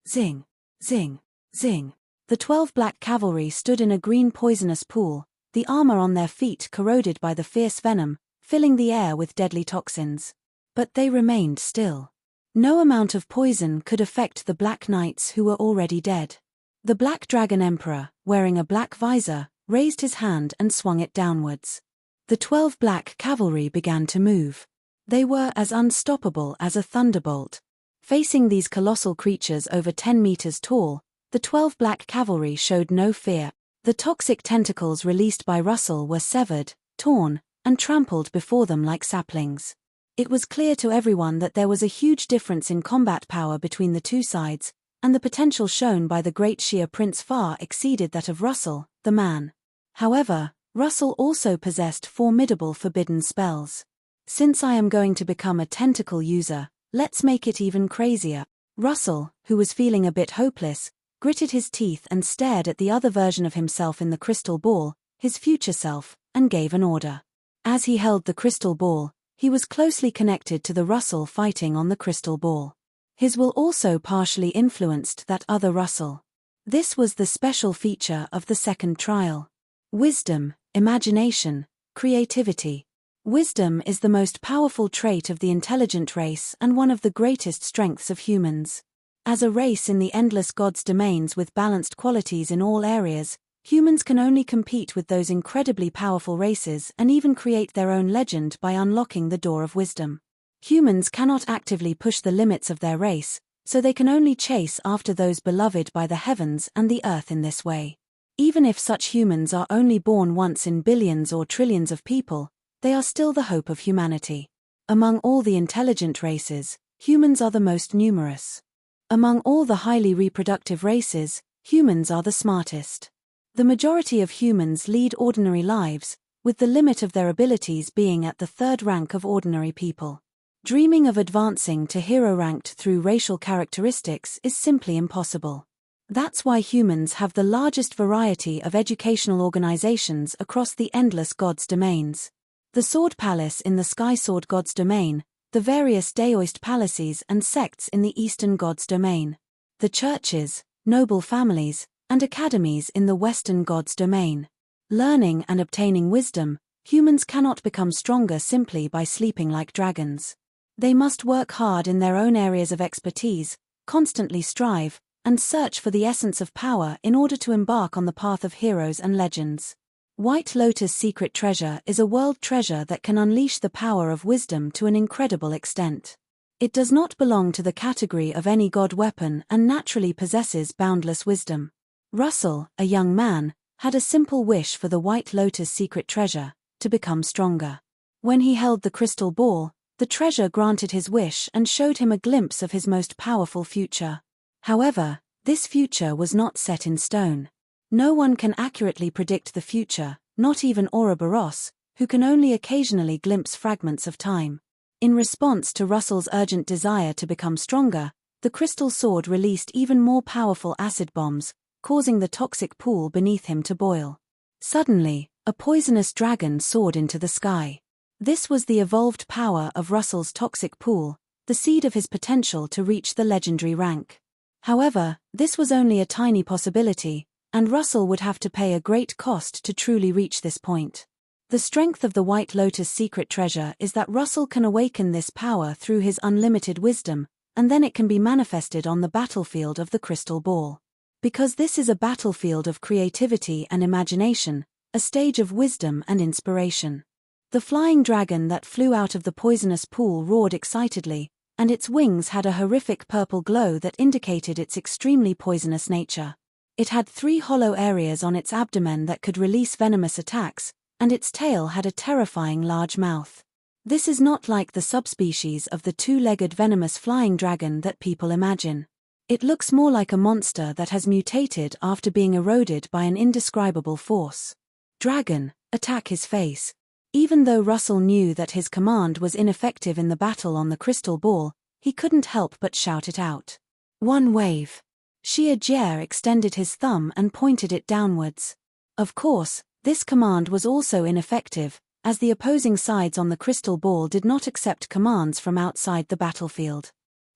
Zing, zing, zing. The 12 black cavalry stood in a green poisonous pool, the armor on their feet corroded by the fierce venom, filling the air with deadly toxins. But they remained still. No amount of poison could affect the Black Knights who were already dead. The Black Dragon Emperor, wearing a black visor, raised his hand and swung it downwards. The 12 black cavalry began to move. They were as unstoppable as a thunderbolt. Facing these colossal creatures over 10 meters tall, the 12 black cavalry showed no fear. The toxic tentacles released by Russell were severed, torn, and trampled before them like saplings. It was clear to everyone that there was a huge difference in combat power between the two sides, and the potential shown by the great Xia prince far exceeded that of Russell, the man. However, Russell also possessed formidable forbidden spells. Since I am going to become a tentacle user, let's make it even crazier. Russell, who was feeling a bit hopeless, gritted his teeth and stared at the other version of himself in the crystal ball, his future self, and gave an order. As he held the crystal ball, he was closely connected to the Russell fighting on the crystal ball. His will also partially influenced that other Russell. This was the special feature of the second trial. Wisdom, imagination, creativity. Wisdom is the most powerful trait of the intelligent race and one of the greatest strengths of humans. As a race in the endless gods' domains with balanced qualities in all areas, humans can only compete with those incredibly powerful races and even create their own legend by unlocking the door of wisdom. Humans cannot actively push the limits of their race, so they can only chase after those beloved by the heavens and the earth in this way. Even if such humans are only born once in billions or trillions of people, they are still the hope of humanity. Among all the intelligent races, humans are the most numerous. Among all the highly reproductive races, humans are the smartest. The majority of humans lead ordinary lives, with the limit of their abilities being at the third rank of ordinary people. Dreaming of advancing to hero ranked through racial characteristics is simply impossible. That's why humans have the largest variety of educational organizations across the endless gods' domains. The Sword Palace in the Sky Sword God's domain, the various Daoist palaces and sects in the Eastern God's domain, the churches, noble families, and academies in the Western God's domain. Learning and obtaining wisdom, humans cannot become stronger simply by sleeping like dragons. They must work hard in their own areas of expertise, constantly strive, and search for the essence of power in order to embark on the path of heroes and legends. White Lotus' secret treasure is a world treasure that can unleash the power of wisdom to an incredible extent. It does not belong to the category of any god weapon and naturally possesses boundless wisdom. Russell, a young man, had a simple wish for the White Lotus' secret treasure: to become stronger. When he held the crystal ball, the treasure granted his wish and showed him a glimpse of his most powerful future. However, this future was not set in stone. No one can accurately predict the future, not even Ouroboros, who can only occasionally glimpse fragments of time. In response to Russell's urgent desire to become stronger, the crystal sword released even more powerful acid bombs, causing the toxic pool beneath him to boil. Suddenly, a poisonous dragon soared into the sky. This was the evolved power of Russell's toxic pool, the seed of his potential to reach the legendary rank. However, this was only a tiny possibility, and Russell would have to pay a great cost to truly reach this point. The strength of the White Lotus' secret treasure is that Russell can awaken this power through his unlimited wisdom, and then it can be manifested on the battlefield of the crystal ball. Because this is a battlefield of creativity and imagination, a stage of wisdom and inspiration. The flying dragon that flew out of the poisonous pool roared excitedly, and its wings had a horrific purple glow that indicated its extremely poisonous nature. It had 3 hollow areas on its abdomen that could release venomous attacks, and its tail had a terrifying large mouth. This is not like the subspecies of the 2-legged venomous flying dragon that people imagine. It looks more like a monster that has mutated after being eroded by an indescribable force. Dragon, attack his face. Even though Russell knew that his command was ineffective in the battle on the crystal ball, he couldn't help but shout it out. One wave. Xiao extended his thumb and pointed it downwards. Of course, this command was also ineffective, as the opposing sides on the crystal ball did not accept commands from outside the battlefield.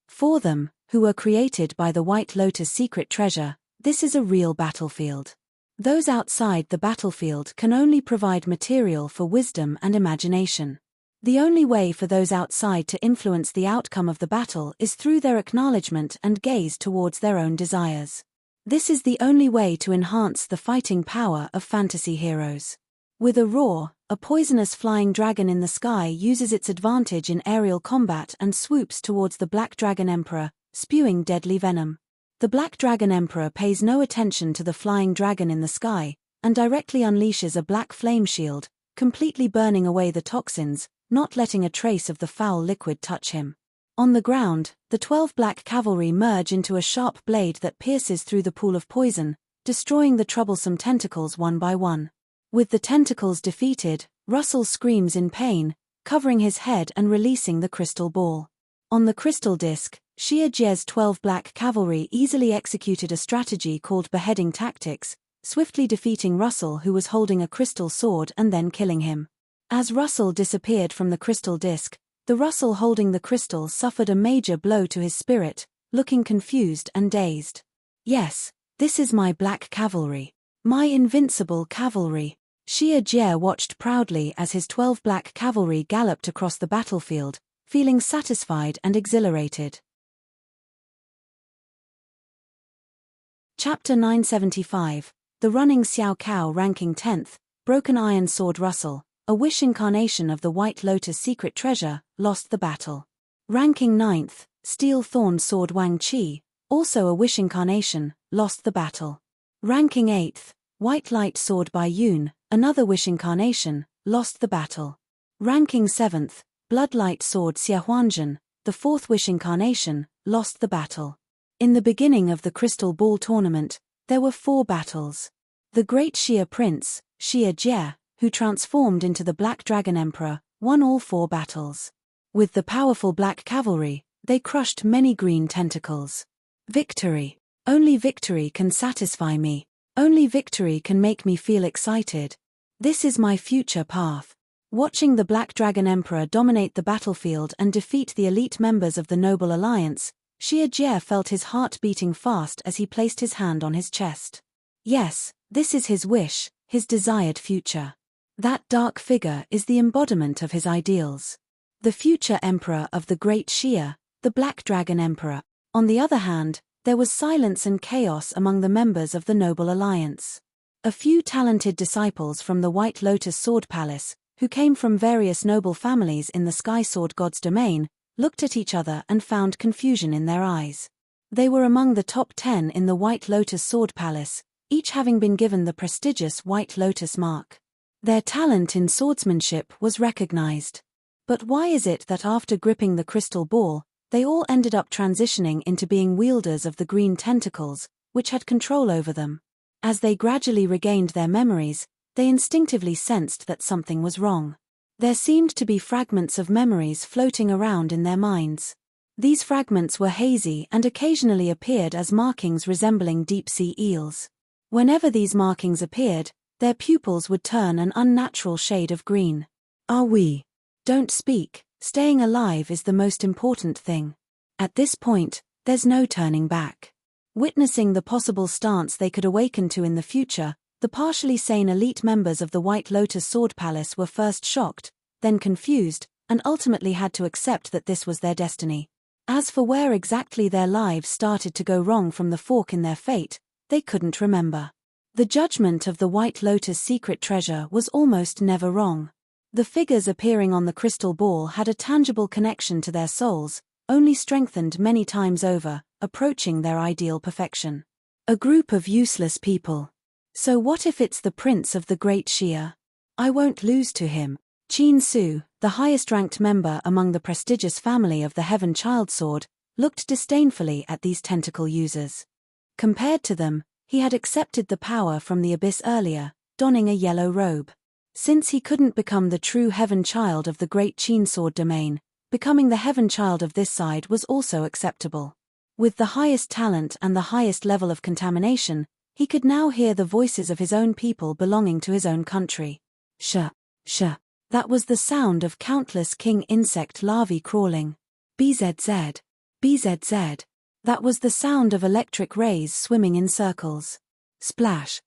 For them, who were created by the White Lotus' secret treasure, this is a real battlefield. Those outside the battlefield can only provide material for wisdom and imagination. The only way for those outside to influence the outcome of the battle is through their acknowledgement and gaze towards their own desires. This is the only way to enhance the fighting power of fantasy heroes. With a roar, a poisonous flying dragon in the sky uses its advantage in aerial combat and swoops towards the Black Dragon Emperor, spewing deadly venom. The Black Dragon Emperor pays no attention to the flying dragon in the sky, and directly unleashes a black flame shield, completely burning away the toxins, not letting a trace of the foul liquid touch him. On the ground, the 12 black cavalry merge into a sharp blade that pierces through the pool of poison, destroying the troublesome tentacles one by one. With the tentacles defeated, Russell screams in pain, covering his head and releasing the crystal ball. On the crystal disc, Xiao's 12 black cavalry easily executed a strategy called beheading tactics, swiftly defeating Russell, who was holding a crystal sword, and then killing him. As Russell disappeared from the crystal disc, the Russell holding the crystal suffered a major blow to his spirit, looking confused and dazed. Yes, this is my black cavalry. My invincible cavalry. Xiao watched proudly as his 12 black cavalry galloped across the battlefield, feeling satisfied and exhilarated. Chapter 975, The Running Xiao Cao ranking 10th, Broken Iron Sword Russell, a wish incarnation of the White Lotus secret treasure, lost the battle. Ranking 9th, Steel Thorn Sword Wang Qi, also a wish incarnation, lost the battle. Ranking 8th, White Light Sword Bai Yun, another wish incarnation, lost the battle. Ranking 7th, Bloodlight Sword Xia Huanzhen, the 4th wish incarnation, lost the battle. In the beginning of the Crystal Ball tournament, there were 4 battles. The Great Xia Prince, Xia Jie, who transformed into the Black Dragon Emperor, won all 4 battles. With the powerful Black Cavalry, they crushed many green tentacles. Victory. Only victory can satisfy me. Only victory can make me feel excited. This is my future path. Watching the Black Dragon Emperor dominate the battlefield and defeat the elite members of the Noble Alliance, Xia Jie felt his heart beating fast as he placed his hand on his chest. Yes, this is his wish, his desired future. That dark figure is the embodiment of his ideals. The future emperor of the Great Xia, the Black Dragon Emperor. On the other hand, there was silence and chaos among the members of the Noble Alliance. A few talented disciples from the White Lotus Sword Palace, who came from various noble families in the Sky Sword God's domain, looked at each other and found confusion in their eyes. They were among the top 10 in the White Lotus Sword Palace, each having been given the prestigious White Lotus mark. Their talent in swordsmanship was recognized. But why is it that after gripping the crystal ball, they all ended up transitioning into being wielders of the green tentacles, which had control over them? As they gradually regained their memories, they instinctively sensed that something was wrong. There seemed to be fragments of memories floating around in their minds. These fragments were hazy and occasionally appeared as markings resembling deep-sea eels. Whenever these markings appeared, their pupils would turn an unnatural shade of green. Are we? Don't speak, staying alive is the most important thing. At this point, there's no turning back. Witnessing the possible stance they could awaken to in the future, the partially sane elite members of the White Lotus Sword Palace were first shocked, then confused, and ultimately had to accept that this was their destiny. As for where exactly their lives started to go wrong from the fork in their fate, they couldn't remember. The judgment of the White Lotus secret treasure was almost never wrong. The figures appearing on the crystal ball had a tangible connection to their souls, only strengthened many times over, approaching their ideal perfection. A group of useless people. So what if it's the prince of the great Xia? I won't lose to him. Qin Su, the highest-ranked member among the prestigious family of the Heaven Child Sword, looked disdainfully at these tentacle users. Compared to them, he had accepted the power from the abyss earlier, donning a yellow robe. Since he couldn't become the true Heaven Child of the great Qin Sword domain, becoming the Heaven Child of this side was also acceptable. With the highest talent and the highest level of contamination, he could now hear the voices of his own people belonging to his own country. Sh. That was the sound of countless king insect larvae crawling. BZZ. That was the sound of electric rays swimming in circles. Splash.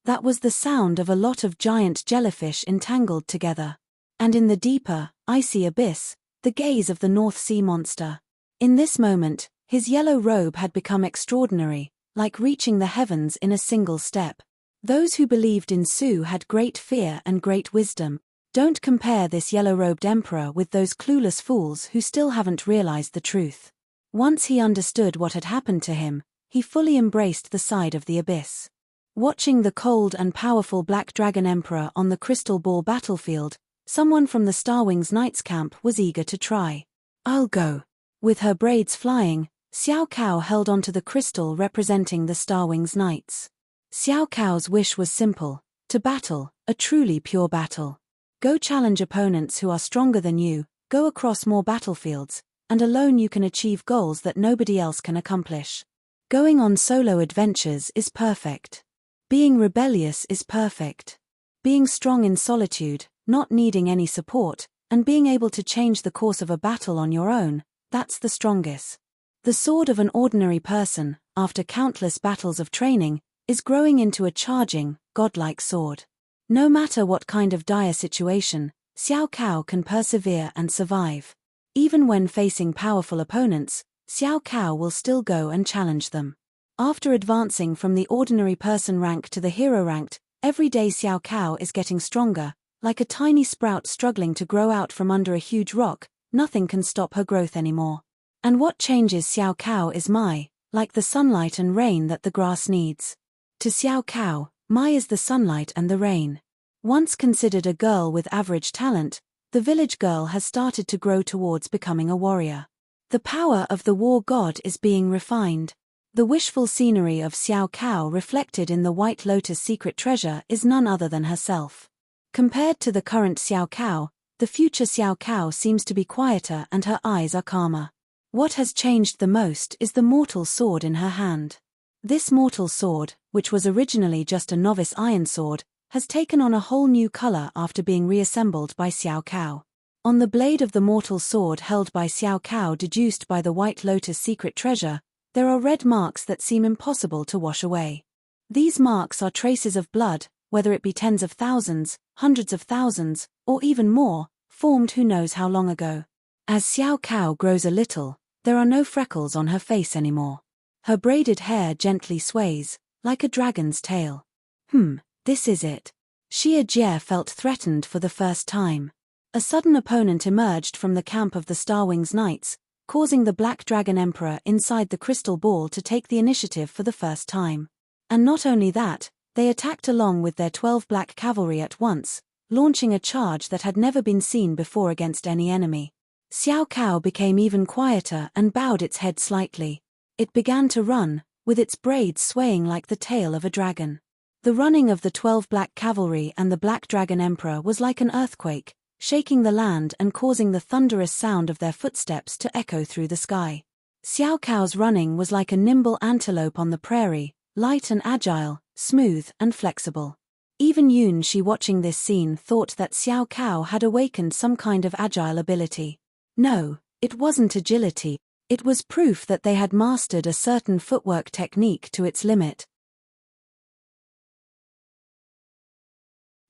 That was the sound of a lot of giant jellyfish entangled together. And in the deeper, icy abyss, the gaze of the North Sea monster. In this moment, his yellow robe had become extraordinary, like reaching the heavens in a single step. Those who believed in Su had great fear and great wisdom. Don't compare this yellow-robed emperor with those clueless fools who still haven't realized the truth. Once he understood what had happened to him, he fully embraced the side of the abyss. Watching the cold and powerful Black Dragon Emperor on the crystal ball battlefield, someone from the Starwings Knights camp was eager to try. I'll go. With her braids flying, Xiao Cao held onto the crystal representing the Starwings Knights. Xiao Cao's wish was simple: to battle, a truly pure battle. Go challenge opponents who are stronger than you, go across more battlefields, and alone you can achieve goals that nobody else can accomplish. Going on solo adventures is perfect. Being rebellious is perfect. Being strong in solitude, not needing any support, and being able to change the course of a battle on your own, that's the strongest. The sword of an ordinary person, after countless battles of training, is growing into a charging, godlike sword. No matter what kind of dire situation, Xiao Cao can persevere and survive. Even when facing powerful opponents, Xiao Cao will still go and challenge them. After advancing from the ordinary person rank to the hero ranked, every day Xiao Cao is getting stronger, like a tiny sprout struggling to grow out from under a huge rock. Nothing can stop her growth anymore. And what changes Xiao Cao is Mai, like the sunlight and rain that the grass needs. To Xiao Cao, Mai is the sunlight and the rain. Once considered a girl with average talent, the village girl has started to grow towards becoming a warrior. The power of the war god is being refined. The wishful scenery of Xiao Cao reflected in the White Lotus secret treasure is none other than herself. Compared to the current Xiao Cao, the future Xiao Cao seems to be quieter and her eyes are calmer. What has changed the most is the mortal sword in her hand. This mortal sword, which was originally just a novice iron sword, has taken on a whole new color after being reassembled by Xiao Cao. On the blade of the mortal sword held by Xiao Cao deduced by the White Lotus secret treasure, there are red marks that seem impossible to wash away. These marks are traces of blood, whether it be tens of thousands, hundreds of thousands, or even more, formed who knows how long ago. As Xiao Cao grows a little, There are no freckles on her face anymore. Her braided hair gently sways, like a dragon's tail. This is it. Xiao felt threatened for the first time. A sudden opponent emerged from the camp of the Starwings Knights, causing the Black Dragon Emperor inside the crystal ball to take the initiative for the first time. And not only that, they attacked along with their 12 black cavalry at once, launching a charge that had never been seen before against any enemy. Xiao became even quieter and bowed its head slightly. It began to run, with its braids swaying like the tail of a dragon. The running of the 12 black cavalry and the Black Dragon Emperor was like an earthquake, shaking the land and causing the thunderous sound of their footsteps to echo through the sky. Xiao's running was like a nimble antelope on the prairie, light and agile, smooth and flexible. Even Yunxi watching this scene thought that Xiao had awakened some kind of agile ability. No, it wasn't agility, it was proof that they had mastered a certain footwork technique to its limit.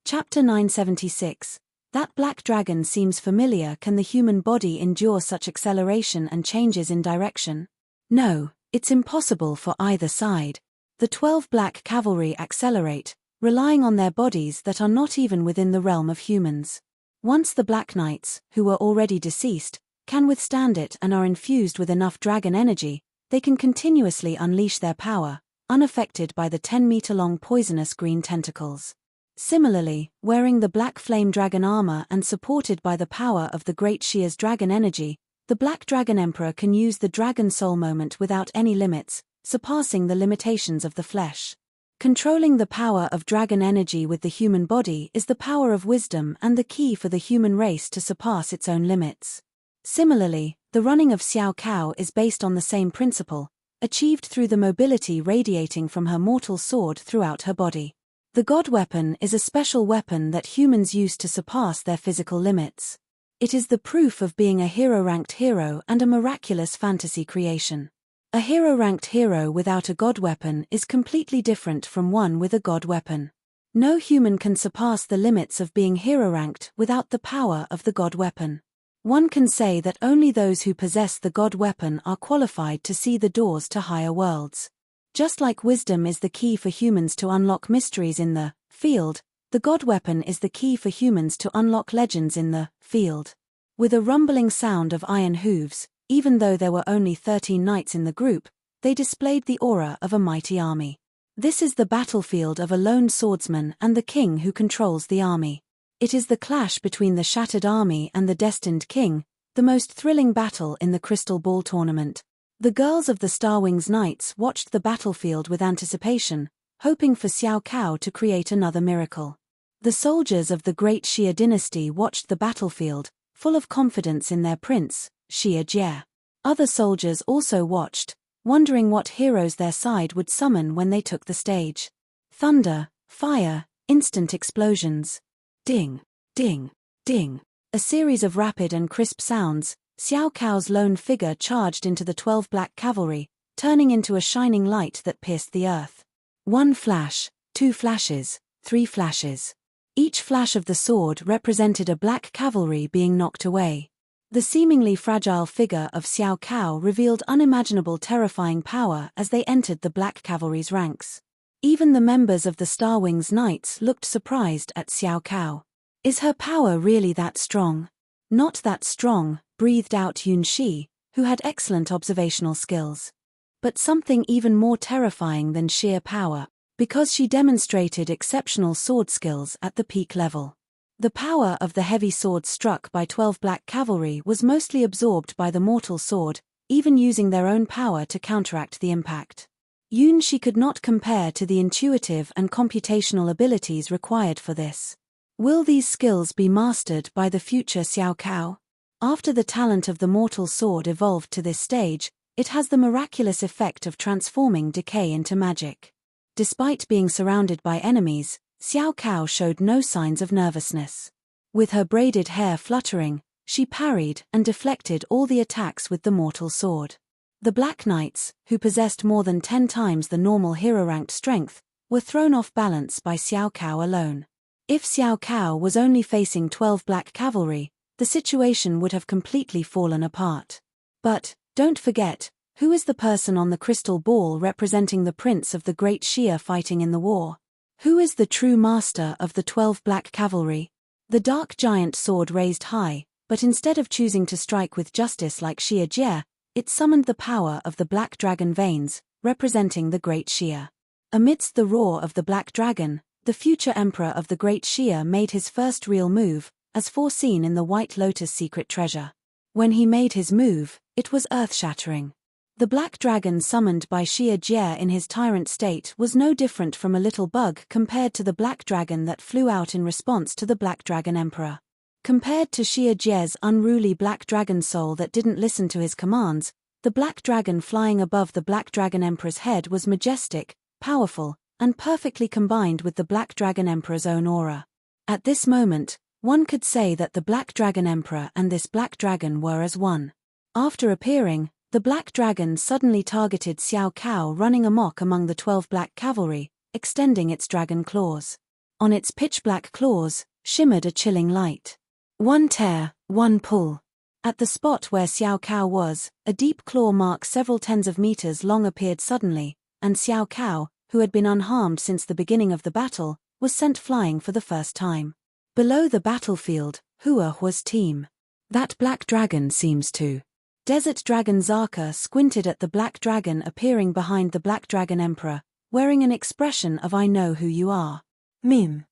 Chapter 976. That black dragon seems familiar. Can the human body endure such acceleration and changes in direction? No, it's impossible for either side. The 12 black cavalry accelerate, relying on their bodies that are not even within the realm of humans. Once the Black Knights, who were already deceased, can withstand it and are infused with enough dragon energy, they can continuously unleash their power, unaffected by the 10-meter-long poisonous green tentacles. Similarly, wearing the black flame dragon armor and supported by the power of the Great Xia's dragon energy, the Black Dragon Emperor can use the Dragon Soul moment without any limits, surpassing the limitations of the flesh. Controlling the power of dragon energy with the human body is the power of wisdom and the key for the human race to surpass its own limits. Similarly, the running of Xiao is based on the same principle, achieved through the mobility radiating from her mortal sword throughout her body. The God Weapon is a special weapon that humans use to surpass their physical limits. It is the proof of being a hero-ranked hero and a miraculous fantasy creation. A hero-ranked hero without a God Weapon is completely different from one with a God Weapon. No human can surpass the limits of being hero-ranked without the power of the God Weapon. One can say that only those who possess the God Weapon are qualified to see the doors to higher worlds. Just like wisdom is the key for humans to unlock mysteries in the field, the God Weapon is the key for humans to unlock legends in the field. With a rumbling sound of iron hooves, even though there were only 13 knights in the group, they displayed the aura of a mighty army. This is the battlefield of a lone swordsman and the king who controls the army. It is the clash between the shattered army and the destined king, the most thrilling battle in the Crystal Ball tournament. The girls of the Starwings Knights watched the battlefield with anticipation, hoping for Xiao to create another miracle. The soldiers of the Great Xia dynasty watched the battlefield, full of confidence in their prince, Xia. Other soldiers also watched, wondering what heroes their side would summon when they took the stage. Thunder, fire, instant explosions. Ding, ding, ding. A series of rapid and crisp sounds. Xiao's lone figure charged into the 12 black cavalry, turning into a shining light that pierced the earth. 1 flash, 2 flashes, 3 flashes. Each flash of the sword represented a black cavalry being knocked away. The seemingly fragile figure of Xiao revealed unimaginable terrifying power as they entered the black cavalry's ranks. Even the members of the Starwings Knights looked surprised at Xiao. Is her power really that strong? Not that strong, breathed out Yunxi, who had excellent observational skills. But something even more terrifying than sheer power, because she demonstrated exceptional sword skills at the peak level. The power of the heavy sword struck by 12 black cavalry was mostly absorbed by the mortal sword, even using their own power to counteract the impact. Yunxi could not compare to the intuitive and computational abilities required for this. Will these skills be mastered by the future Xiao? After the talent of the mortal sword evolved to this stage, it has the miraculous effect of transforming decay into magic. Despite being surrounded by enemies, Xiao showed no signs of nervousness. With her braided hair fluttering, she parried and deflected all the attacks with the mortal sword. The Black Knights, who possessed more than 10 times the normal hero-ranked strength, were thrown off balance by Xiao alone. If Xiao was only facing 12 black cavalry, the situation would have completely fallen apart. But, Don't forget, who is the person on the crystal ball representing the prince of the great Xia fighting in the war? Who is the true master of the 12 black cavalry? The dark giant sword raised high, but instead of choosing to strike with justice like Xia Jie, it summoned the power of the black dragon veins, representing the great Xia. Amidst the roar of the black dragon, the future emperor of the great Xia made his first real move, as foreseen in the White Lotus secret treasure. When he made his move, it was earth-shattering. The black dragon summoned by Xia Jie in his tyrant state was no different from a little bug compared to the black dragon that flew out in response to the black dragon emperor. Compared to Xia Jie's unruly black dragon soul that didn't listen to his commands, the black dragon flying above the black dragon emperor's head was majestic, powerful, and perfectly combined with the black dragon emperor's own aura. At this moment, one could say that the black dragon emperor and this black dragon were as one. After appearing, the black dragon suddenly targeted Xiao Cao running amok among the 12 black cavalry, extending its dragon claws. On its pitch-black claws, shimmered a chilling light. One tear, one pull. At the spot where Xiao Cao was, a deep claw mark several tens of meters long appeared suddenly, and Xiao Cao, who had been unharmed since the beginning of the battle, was sent flying for the first time. Below the battlefield, Hua's team. That black dragon seems to. Desert Dragon Zaka squinted at the black dragon appearing behind the black dragon emperor, wearing an expression of "I know who you are." Mim.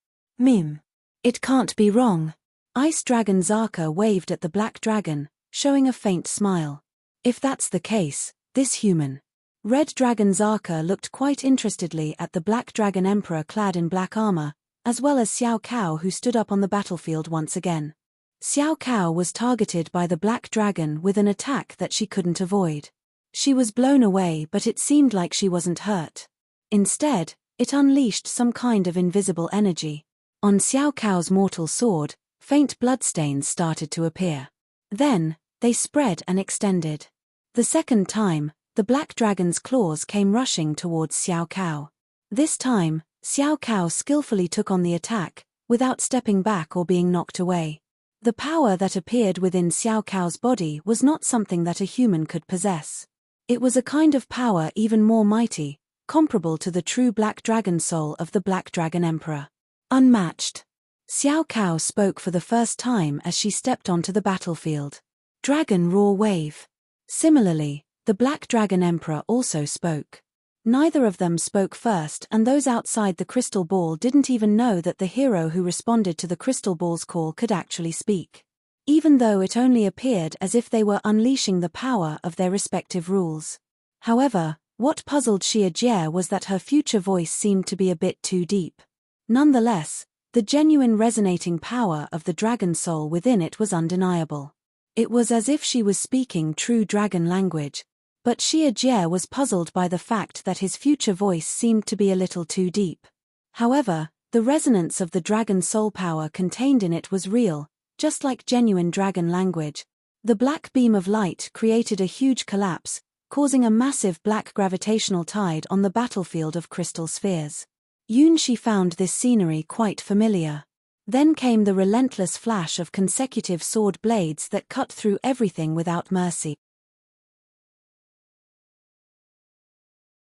It can't be wrong. Ice Dragon Zaka waved at the black dragon, showing a faint smile. If that's the case, this human. Red Dragon Zaka looked quite interestedly at the black dragon emperor clad in black armor, as well as Xiao Cao who stood up on the battlefield once again. Xiao Cao was targeted by the black dragon with an attack that she couldn't avoid. She was blown away, but it seemed like she wasn't hurt. Instead, it unleashed some kind of invisible energy. On Xiao Cao's mortal sword, faint bloodstains started to appear. Then, they spread and extended. The second time, the black dragon's claws came rushing towards Xiao Cao. This time, Xiao Cao skillfully took on the attack, without stepping back or being knocked away. The power that appeared within Xiao Cao's body was not something that a human could possess. It was a kind of power even more mighty, comparable to the true black dragon soul of the black dragon emperor. Unmatched. Xiao Cao spoke for the first time as she stepped onto the battlefield. Dragon Roar Wave. Similarly, the black dragon emperor also spoke. Neither of them spoke first, and those outside the crystal ball didn't even know that the hero who responded to the crystal ball's call could actually speak. Even though it only appeared as if they were unleashing the power of their respective rules. However, what puzzled Xia Jie was that her future voice seemed to be a bit too deep. Nonetheless, the genuine resonating power of the dragon soul within it was undeniable. It was as if she was speaking true dragon language. But Xia Jie was puzzled by the fact that his future voice seemed to be a little too deep. However, the resonance of the dragon soul power contained in it was real, just like genuine dragon language. The black beam of light created a huge collapse, causing a massive black gravitational tide on the battlefield of crystal spheres. Yunxi found this scenery quite familiar. Then came the relentless flash of consecutive sword blades that cut through everything without mercy.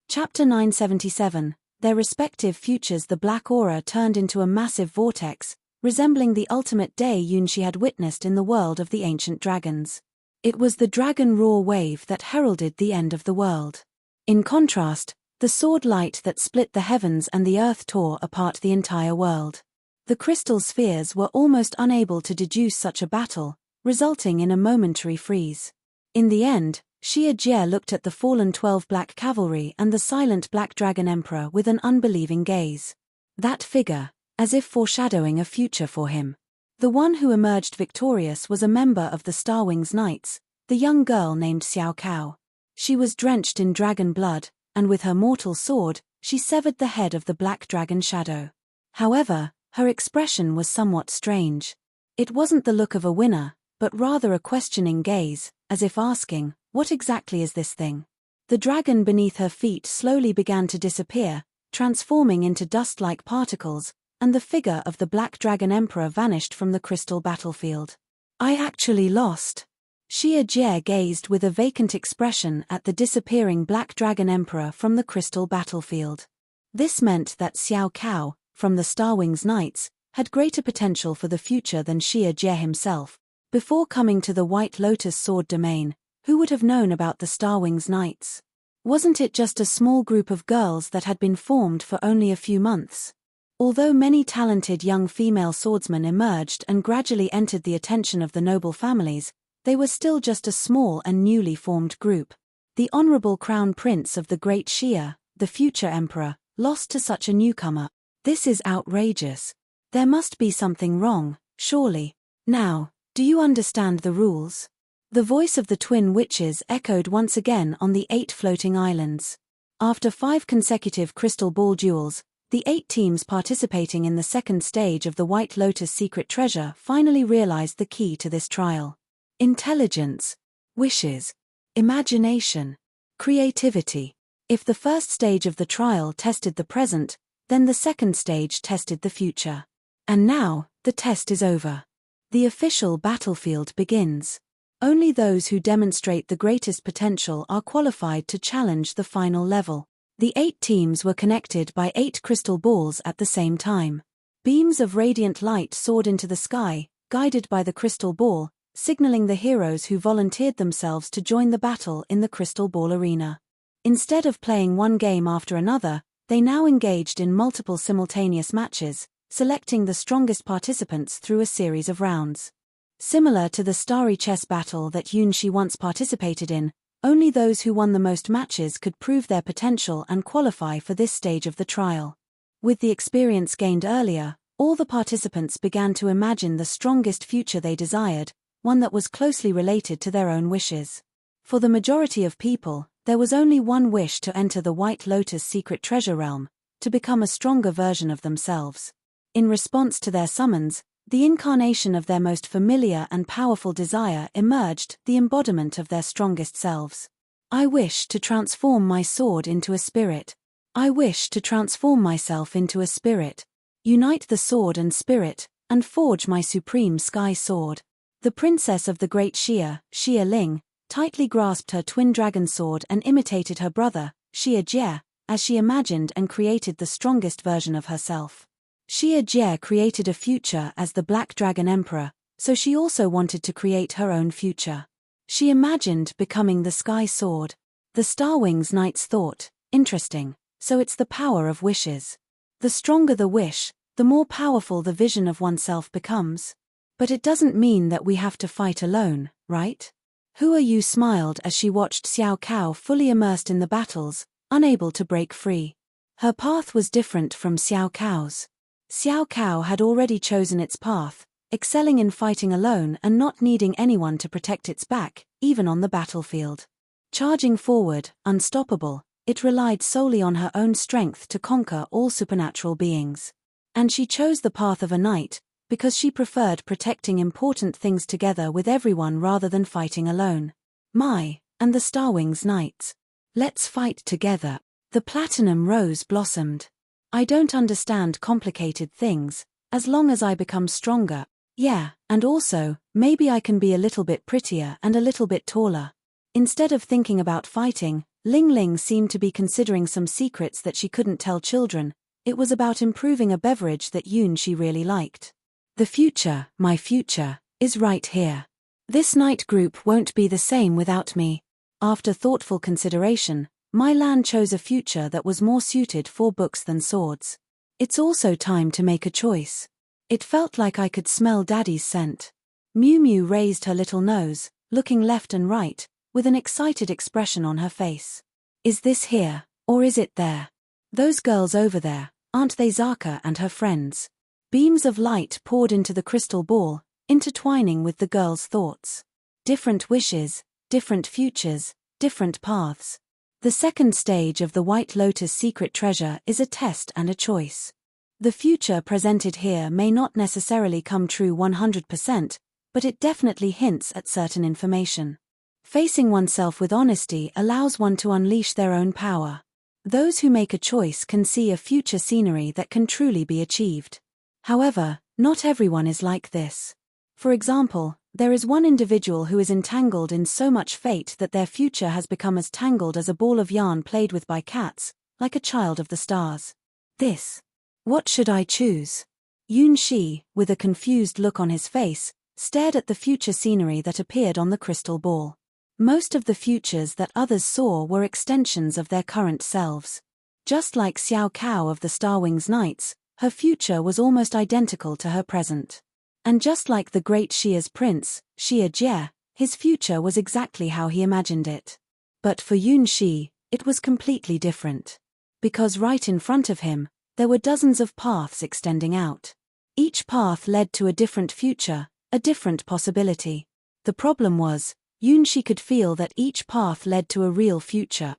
Chapter 977, Their respective futures. The black aura turned into a massive vortex, resembling the ultimate day Yunxi had witnessed in the world of the ancient dragons. It was the dragon roar wave that heralded the end of the world. In contrast, the sword light that split the heavens and the earth tore apart the entire world. The crystal spheres were almost unable to deduce such a battle, resulting in a momentary freeze. In the end, Xia Jie looked at the fallen 12 black cavalry and the silent black dragon emperor with an unbelieving gaze. That figure, as if foreshadowing a future for him. The one who emerged victorious was a member of the Starwings Knights, the young girl named Xiao Cao. She was drenched in dragon blood, and with her mortal sword, she severed the head of the black dragon shadow. However, her expression was somewhat strange. It wasn't the look of a winner, but rather a questioning gaze, as if asking, "What exactly is this thing?" The dragon beneath her feet slowly began to disappear, transforming into dust-like particles, and the figure of the black dragon emperor vanished from the crystal battlefield. "I actually lost," Jie gazed with a vacant expression at the disappearing Black Dragon Emperor from the crystal battlefield. This meant that Xiao Cao, from the Starwings Knights, had greater potential for the future than Jie himself. Before coming to the White Lotus Sword domain, who would have known about the Starwings Knights? Wasn't it just a small group of girls that had been formed for only a few months? Although many talented young female swordsmen emerged and gradually entered the attention of the noble families, they were still just a small and newly formed group. The honorable crown prince of the Great Xia, the future emperor, lost to such a newcomer. This is outrageous. There must be something wrong, surely. Now, do you understand the rules? The voice of the twin witches echoed once again on the 8 floating islands. After 5 consecutive crystal ball duels, the 8 teams participating in the second stage of the White Lotus Secret Treasure finally realized the key to this trial. Intelligence, wishes, imagination, creativity. If the first stage of the trial tested the present, then the second stage tested the future. And now, the test is over. The official battlefield begins. Only those who demonstrate the greatest potential are qualified to challenge the final level. The 8 teams were connected by 8 crystal balls at the same time. Beams of radiant light soared into the sky, guided by the crystal ball, signaling the heroes who volunteered themselves to join the battle in the crystal ball arena. Instead of playing one game after another, they now engaged in multiple simultaneous matches, selecting the strongest participants through a series of rounds. Similar to the starry chess battle that Yunxi once participated in, only those who won the most matches could prove their potential and qualify for this stage of the trial. With the experience gained earlier, all the participants began to imagine the strongest future they desired, one that was closely related to their own wishes. For the majority of people, there was only one wish to enter the White Lotus Secret Treasure realm, to become a stronger version of themselves. In response to their summons, the incarnation of their most familiar and powerful desire emerged, the embodiment of their strongest selves. I wish to transform my sword into a spirit. I wish to transform myself into a spirit. Unite the sword and spirit, and forge my supreme sky sword. The princess of the Great Xia, Xia Ling, tightly grasped her twin dragon sword and imitated her brother, Jie, as she imagined and created the strongest version of herself. Jie created a future as the Black Dragon Emperor, so she also wanted to create her own future. She imagined becoming the Sky Sword. The Starwings Knights thought, interesting, so it's the power of wishes. The stronger the wish, the more powerful the vision of oneself becomes. But it doesn't mean that we have to fight alone, right? Who are you? Smiled as she watched Xiao Cao fully immersed in the battles, unable to break free. Her path was different from Xiao Cao's. Xiao Cao had already chosen its path, excelling in fighting alone and not needing anyone to protect its back, even on the battlefield. Charging forward, unstoppable, it relied solely on her own strength to conquer all supernatural beings. And she chose the path of a knight, because she preferred protecting important things together with everyone rather than fighting alone. And the Starwings Knights. Let's fight together. The Platinum Rose blossomed. I don't understand complicated things, as long as I become stronger. Yeah, and also, maybe I can be a little bit prettier and a little bit taller. Instead of thinking about fighting, Ling Ling seemed to be considering some secrets that she couldn't tell children. It was about improving a beverage that Yunxi really liked. The future, my future, is right here. This knight group won't be the same without me. After thoughtful consideration, My Lan chose a future that was more suited for books than swords. It's also time to make a choice. It felt like I could smell Daddy's scent. Mumu raised her little nose, looking left and right, with an excited expression on her face. Is this here, or is it there? Those girls over there, aren't they Zaka and her friends? Beams of light poured into the crystal ball, intertwining with the girls' thoughts. Different wishes, different futures, different paths. The second stage of the White Lotus Secret Treasure is a test and a choice. The future presented here may not necessarily come true 100%, but it definitely hints at certain information. Facing oneself with honesty allows one to unleash their own power. Those who make a choice can see a future scenery that can truly be achieved. However, not everyone is like this. For example, There is one individual who is entangled in so much fate that their future has become as tangled as a ball of yarn played with by cats, like a child of the stars. This. What should I choose? Yunxi, with a confused look on his face, stared at the future scenery that appeared on the crystal ball. Most of the futures that others saw were extensions of their current selves. Just like Xiao Cao of the Starwings Knights, her future was almost identical to her present. And just like the great Xia's prince, Xia Jie, his future was exactly how he imagined it. But for Yunxi, it was completely different. Because right in front of him, there were dozens of paths extending out. Each path led to a different future, a different possibility. The problem was, Yunxi could feel that each path led to a real future.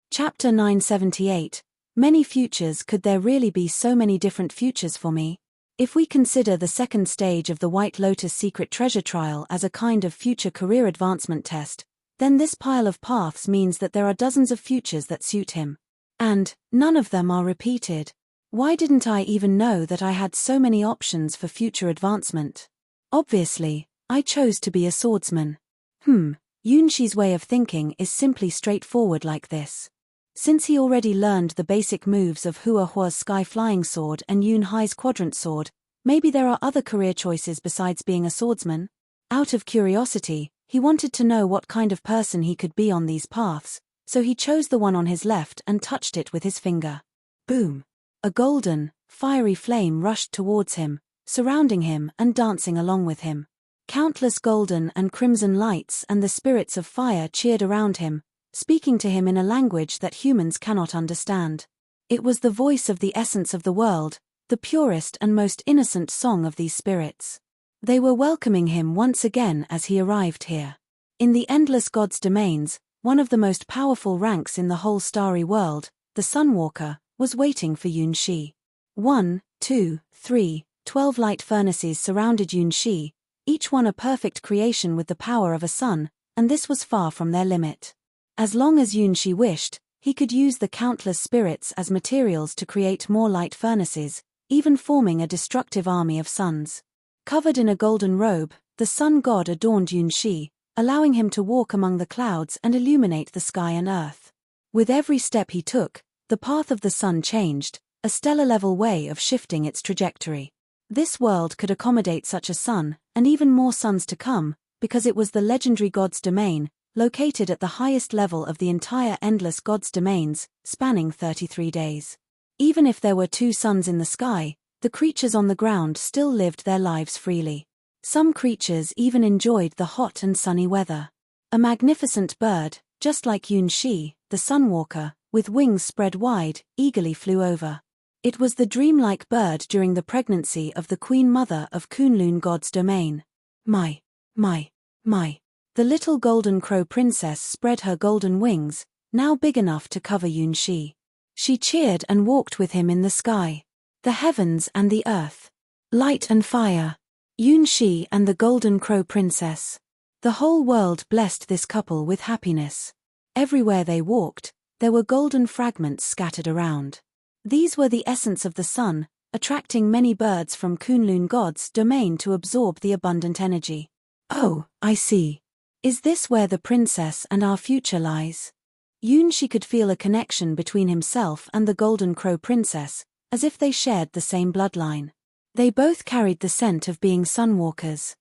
Chapter 978. Many futures. Could there really be so many different futures for me? If we consider the second stage of the White Lotus secret treasure trial as a kind of future career advancement test, then this pile of paths means that there are dozens of futures that suit him. And none of them are repeated. Why didn't I even know that I had so many options for future advancement? Obviously, I chose to be a swordsman. Yunxi's way of thinking is simply straightforward like this. Since he already learned the basic moves of Hua Hua's sky-flying sword and Yun Hai's quadrant sword, maybe there are other career choices besides being a swordsman? Out of curiosity, he wanted to know what kind of person he could be on these paths, so he chose the one on his left and touched it with his finger. Boom! A golden, fiery flame rushed towards him, surrounding him and dancing along with him. Countless golden and crimson lights and the spirits of fire cheered around him, speaking to him in a language that humans cannot understand. It was the voice of the essence of the world, the purest and most innocent song of these spirits. They were welcoming him once again as he arrived here. In the endless gods' domains, one of the most powerful ranks in the whole starry world, the Sunwalker, was waiting for Yunxi. 1, 2, 3, 12 light furnaces surrounded Yunxi, each one a perfect creation with the power of a sun, and this was far from their limit. As long as Yunxi wished, he could use the countless spirits as materials to create more light furnaces, even forming a destructive army of suns. Covered in a golden robe, the sun god adorned Yunxi, allowing him to walk among the clouds and illuminate the sky and earth. With every step he took, the path of the sun changed, a stellar-level way of shifting its trajectory. This world could accommodate such a sun, and even more suns to come, because it was the legendary god's domain, located at the highest level of the entire endless gods' domains, spanning 33 days. Even if there were 2 suns in the sky, the creatures on the ground still lived their lives freely. Some creatures even enjoyed the hot and sunny weather. A magnificent bird, just like Yunxi, the Sunwalker, with wings spread wide, eagerly flew over. It was the dreamlike bird during the pregnancy of the Queen Mother of Kunlun God's domain. My. The little golden crow princess spread her golden wings, now big enough to cover Yunxi. She cheered and walked with him in the sky. The heavens and the earth. Light and fire. Yunxi and the golden crow princess. The whole world blessed this couple with happiness. Everywhere they walked, there were golden fragments scattered around. These were the essence of the sun, attracting many birds from Kunlun God's domain to absorb the abundant energy. Oh, I see. Is this where the princess and our future lies? Yunxi could feel a connection between himself and the Golden Crow Princess, as if they shared the same bloodline. They both carried the scent of being sunwalkers.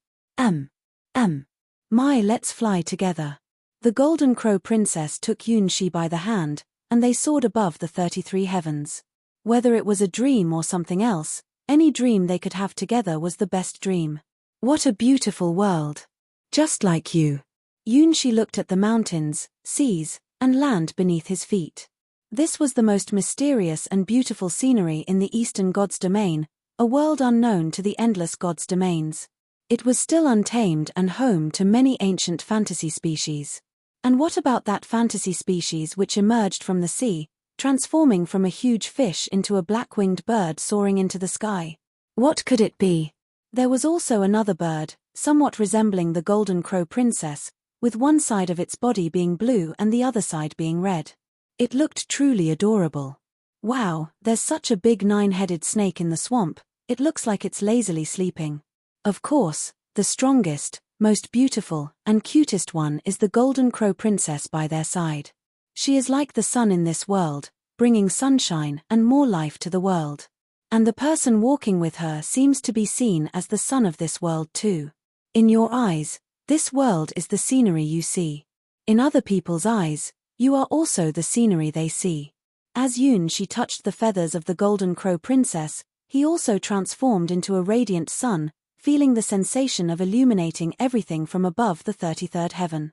My, let's fly together. The Golden Crow Princess took Yunxi by the hand, and they soared above the 33 heavens. Whether it was a dream or something else, any dream they could have together was the best dream. What a beautiful world. Just like you. Yunxi looked at the mountains, seas, and land beneath his feet. This was the most mysterious and beautiful scenery in the Eastern God's domain, a world unknown to the endless God's domains. It was still untamed and home to many ancient fantasy species. And what about that fantasy species which emerged from the sea, transforming from a huge fish into a black-winged bird soaring into the sky? What could it be? There was also another bird, somewhat resembling the Golden Crow Princess, with one side of its body being blue and the other side being red. It looked truly adorable. Wow, there's such a big 9-headed snake in the swamp, It looks like it's lazily sleeping. Of course, the strongest, most beautiful, and cutest one is the Golden Crow Princess by their side. She is like the sun in this world, bringing sunshine and more life to the world. And the person walking with her seems to be seen as the sun of this world too. In your eyes, this world is the scenery you see. In other people's eyes, you are also the scenery they see. As She touched the feathers of the Golden Crow Princess, he also transformed into a radiant sun, feeling the sensation of illuminating everything from above the 33rd heaven.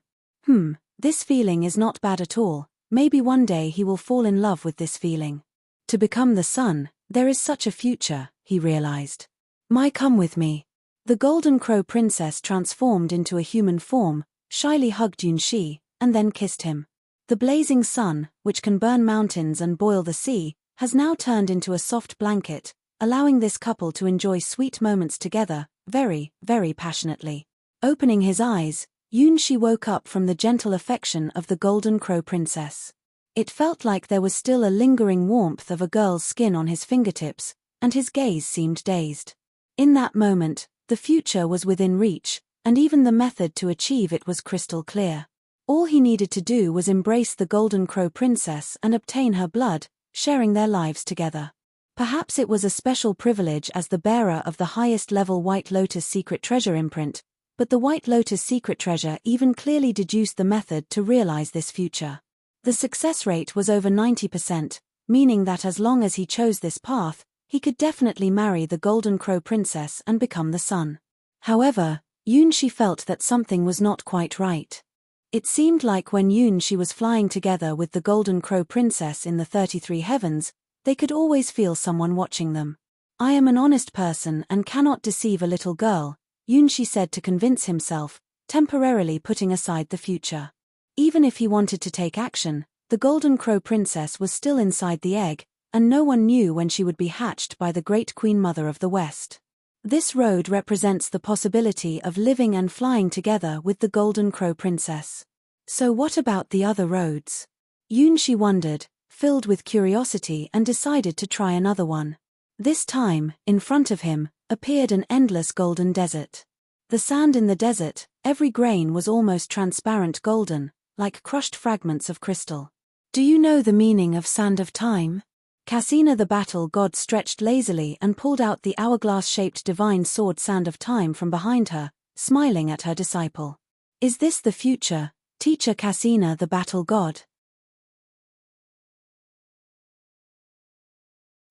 This feeling is not bad at all. Maybe one day he will fall in love with this feeling. To become the sun, there is such a future, he realized. Come with me. The Golden Crow Princess transformed into a human form, shyly hugged Yunxi, and then kissed him. The blazing sun, which can burn mountains and boil the sea, has now turned into a soft blanket, allowing this couple to enjoy sweet moments together, very, very passionately. Opening his eyes, Yunxi woke up from the gentle affection of the Golden Crow Princess. It felt like there was still a lingering warmth of a girl's skin on his fingertips, and his gaze seemed dazed. In that moment, the future was within reach, and even the method to achieve it was crystal clear. All he needed to do was embrace the Golden Crow Princess and obtain her blood, sharing their lives together. Perhaps it was a special privilege as the bearer of the highest-level White Lotus secret treasure imprint, but the White Lotus secret treasure even clearly deduced the method to realize this future. The success rate was over 90%, meaning that as long as he chose this path, he could definitely marry the Golden Crow Princess and become the sun. However, Yunxi felt that something was not quite right. It seemed like when Yunxi was flying together with the Golden Crow Princess in the 33 heavens, they could always feel someone watching them. I am an honest person and cannot deceive a little girl, Yunxi said to convince himself, temporarily putting aside the future. Even if he wanted to take action, the Golden Crow Princess was still inside the egg, and no one knew when she would be hatched by the Great Queen Mother of the West. This road represents the possibility of living and flying together with the Golden Crow Princess. So what about the other roads? Yunxi wondered, filled with curiosity, and decided to try another one. This time, in front of him, appeared an endless golden desert. The sand in the desert, every grain was almost transparent golden, like crushed fragments of crystal. Do you know the meaning of Sand of Time? Cassina the battle god stretched lazily and pulled out the hourglass-shaped divine sword Sand of Time from behind her, smiling at her disciple. Is this the future, teacher Cassina the battle god?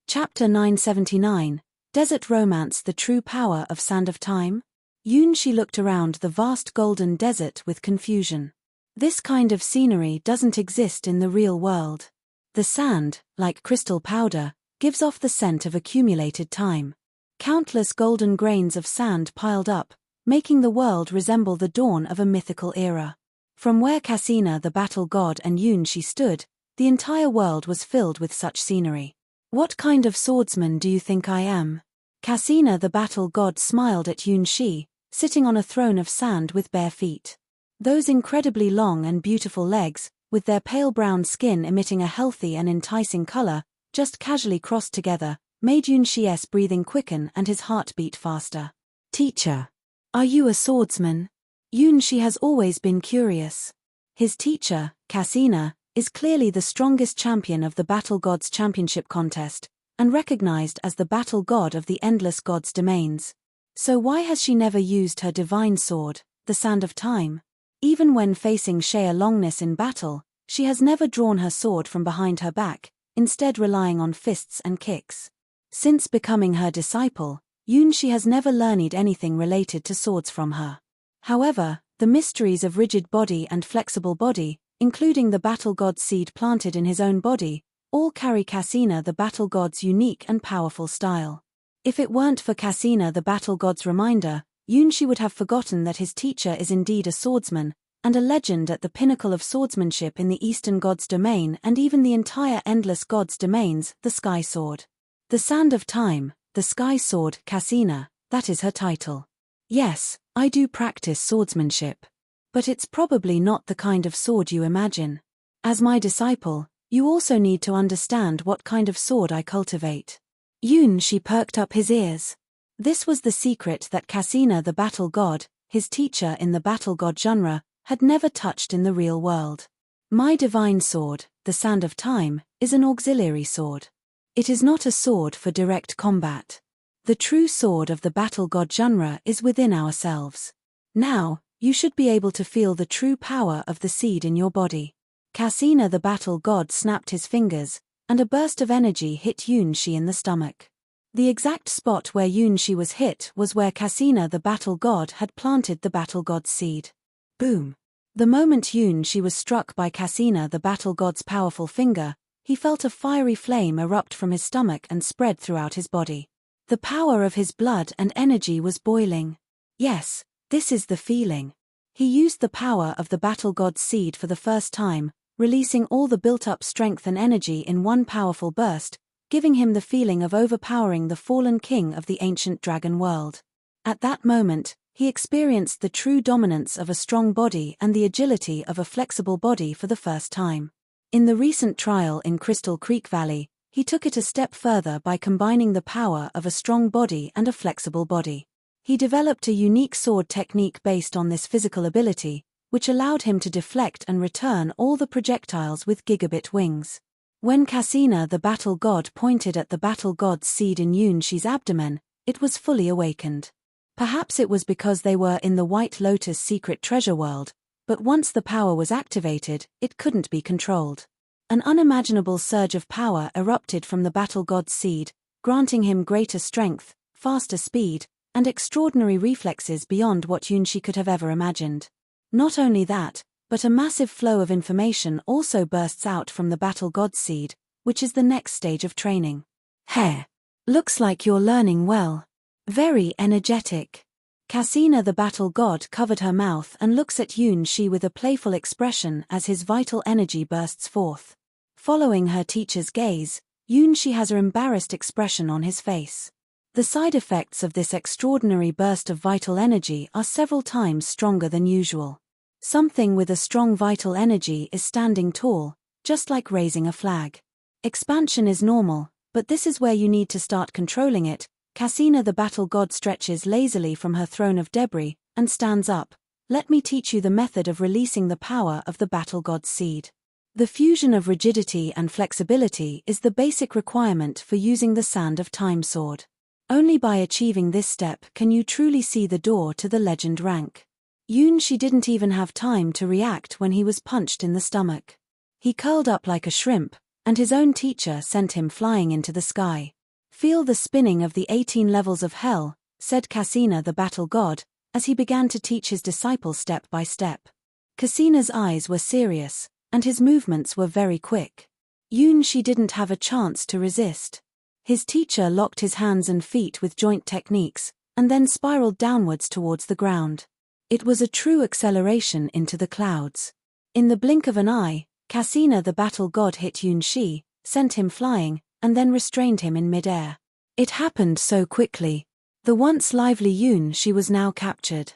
Chapter 979, Desert Romance: The True Power of Sand of Time? Yunxi looked around the vast golden desert with confusion. This kind of scenery doesn't exist in the real world. The sand, like crystal powder, gives off the scent of accumulated time. Countless golden grains of sand piled up, making the world resemble the dawn of a mythical era. From where Cassina the battle god and Yunxi stood, the entire world was filled with such scenery. What kind of swordsman do you think I am? Cassina the battle god smiled at Yunxi, sitting on a throne of sand with bare feet. Those incredibly long and beautiful legs, with their pale brown skin emitting a healthy and enticing color, just casually crossed together, made Yunxi's breathing quicken and his heart beat faster. Teacher, are you a swordsman? Yunxi has always been curious. His teacher, Cassina, is clearly the strongest champion of the Battle Gods Championship contest, and recognized as the battle god of the endless gods' domains. So why has she never used her divine sword, the Sand of Time? Even when facing Xiao Longness in battle, she has never drawn her sword from behind her back, instead relying on fists and kicks. Since becoming her disciple, Yunxi has never learned anything related to swords from her. However, the mysteries of rigid body and flexible body, including the battle god's seed planted in his own body, all carry Cassina the battle god's unique and powerful style. If it weren't for Cassina the battle god's reminder, Yunxi would have forgotten that his teacher is indeed a swordsman, and a legend at the pinnacle of swordsmanship in the Eastern God's domain and even the entire Endless God's domains, the Sky Sword. The Sand of Time, the Sky Sword, Cassina, that is her title. Yes, I do practice swordsmanship. But it's probably not the kind of sword you imagine. As my disciple, you also need to understand what kind of sword I cultivate. She perked up his ears. This was the secret that Cassina the battle god, his teacher in the battle god genre, had never touched in the real world. My divine sword, the Sand of Time, is an auxiliary sword. It is not a sword for direct combat. The true sword of the battle god genre is within ourselves. Now, you should be able to feel the true power of the seed in your body. Cassina the battle god snapped his fingers, and a burst of energy hit Shi in the stomach. The exact spot where Shi was hit was where Cassina the battle god had planted the battle god's seed. Boom! The moment Shi was struck by Cassina the battle god's powerful finger, he felt a fiery flame erupt from his stomach and spread throughout his body. The power of his blood and energy was boiling. Yes, this is the feeling. He used the power of the battle god's seed for the first time, releasing all the built-up strength and energy in one powerful burst, giving him the feeling of overpowering the fallen king of the ancient dragon world. At that moment, he experienced the true dominance of a strong body and the agility of a flexible body for the first time. In the recent trial in Crystal Creek Valley, he took it a step further by combining the power of a strong body and a flexible body. He developed a unique sword technique based on this physical ability, which allowed him to deflect and return all the projectiles with gigabit wings. When Cassina the battle god pointed at the battle god's seed in Shi's abdomen, it was fully awakened. Perhaps it was because they were in the White Lotus secret treasure world, but once the power was activated, it couldn't be controlled. An unimaginable surge of power erupted from the battle god's seed, granting him greater strength, faster speed, and extraordinary reflexes beyond what Shi could have ever imagined. Not only that, but a massive flow of information also bursts out from the battle god's seed, which is the next stage of training. Hey! Looks like you're learning well. Very energetic. Cassina the battle god covered her mouth and looks at Shi with a playful expression as his vital energy bursts forth. Following her teacher's gaze, Shi has an embarrassed expression on his face. The side effects of this extraordinary burst of vital energy are several times stronger than usual. Something with a strong vital energy is standing tall, just like raising a flag. Expansion is normal, but this is where you need to start controlling it. Cassina the battle god stretches lazily from her throne of debris, and stands up. Let me teach you the method of releasing the power of the battle god's seed. The fusion of rigidity and flexibility is the basic requirement for using the Sand of Time sword. Only by achieving this step can you truly see the door to the legend rank. Shi didn't even have time to react when he was punched in the stomach. He curled up like a shrimp, and his own teacher sent him flying into the sky. Feel the spinning of the 18 levels of hell, said Cassina the battle god, as he began to teach his disciple step by step. Cassina's eyes were serious, and his movements were very quick. Shi didn't have a chance to resist. His teacher locked his hands and feet with joint techniques, and then spiraled downwards towards the ground. It was a true acceleration into the clouds. In the blink of an eye, Cassina the battle god hit Shi, sent him flying, and then restrained him in mid-air. It happened so quickly. The once lively Shi was now captured.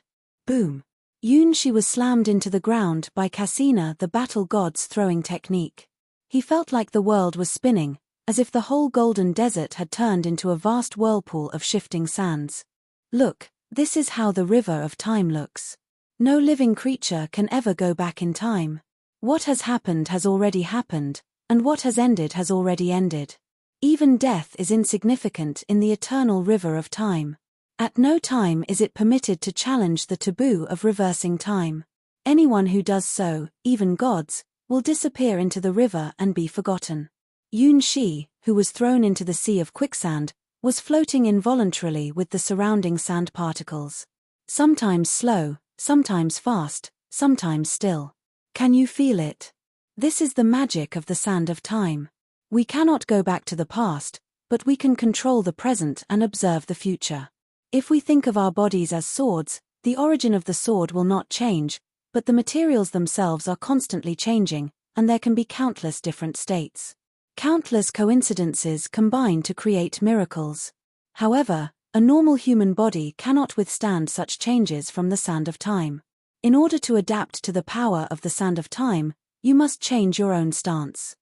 Boom! Shi was slammed into the ground by Cassina the battle god's throwing technique. He felt like the world was spinning, as if the whole golden desert had turned into a vast whirlpool of shifting sands. Look, this is how the river of time looks. No living creature can ever go back in time. What has happened has already happened, and what has ended has already ended. Even death is insignificant in the eternal river of time. At no time is it permitted to challenge the taboo of reversing time. Anyone who does so, even gods, will disappear into the river and be forgotten. Shi, who was thrown into the sea of quicksand, was floating involuntarily with the surrounding sand particles. Sometimes slow, sometimes fast, sometimes still. Can you feel it? This is the magic of the Sand of Time. We cannot go back to the past, but we can control the present and observe the future. If we think of our bodies as swords, the origin of the sword will not change, but the materials themselves are constantly changing, and there can be countless different states. Countless coincidences combine to create miracles. However, a normal human body cannot withstand such changes from the Sand of Time. In order to adapt to the power of the Sand of Time, you must change your own stance.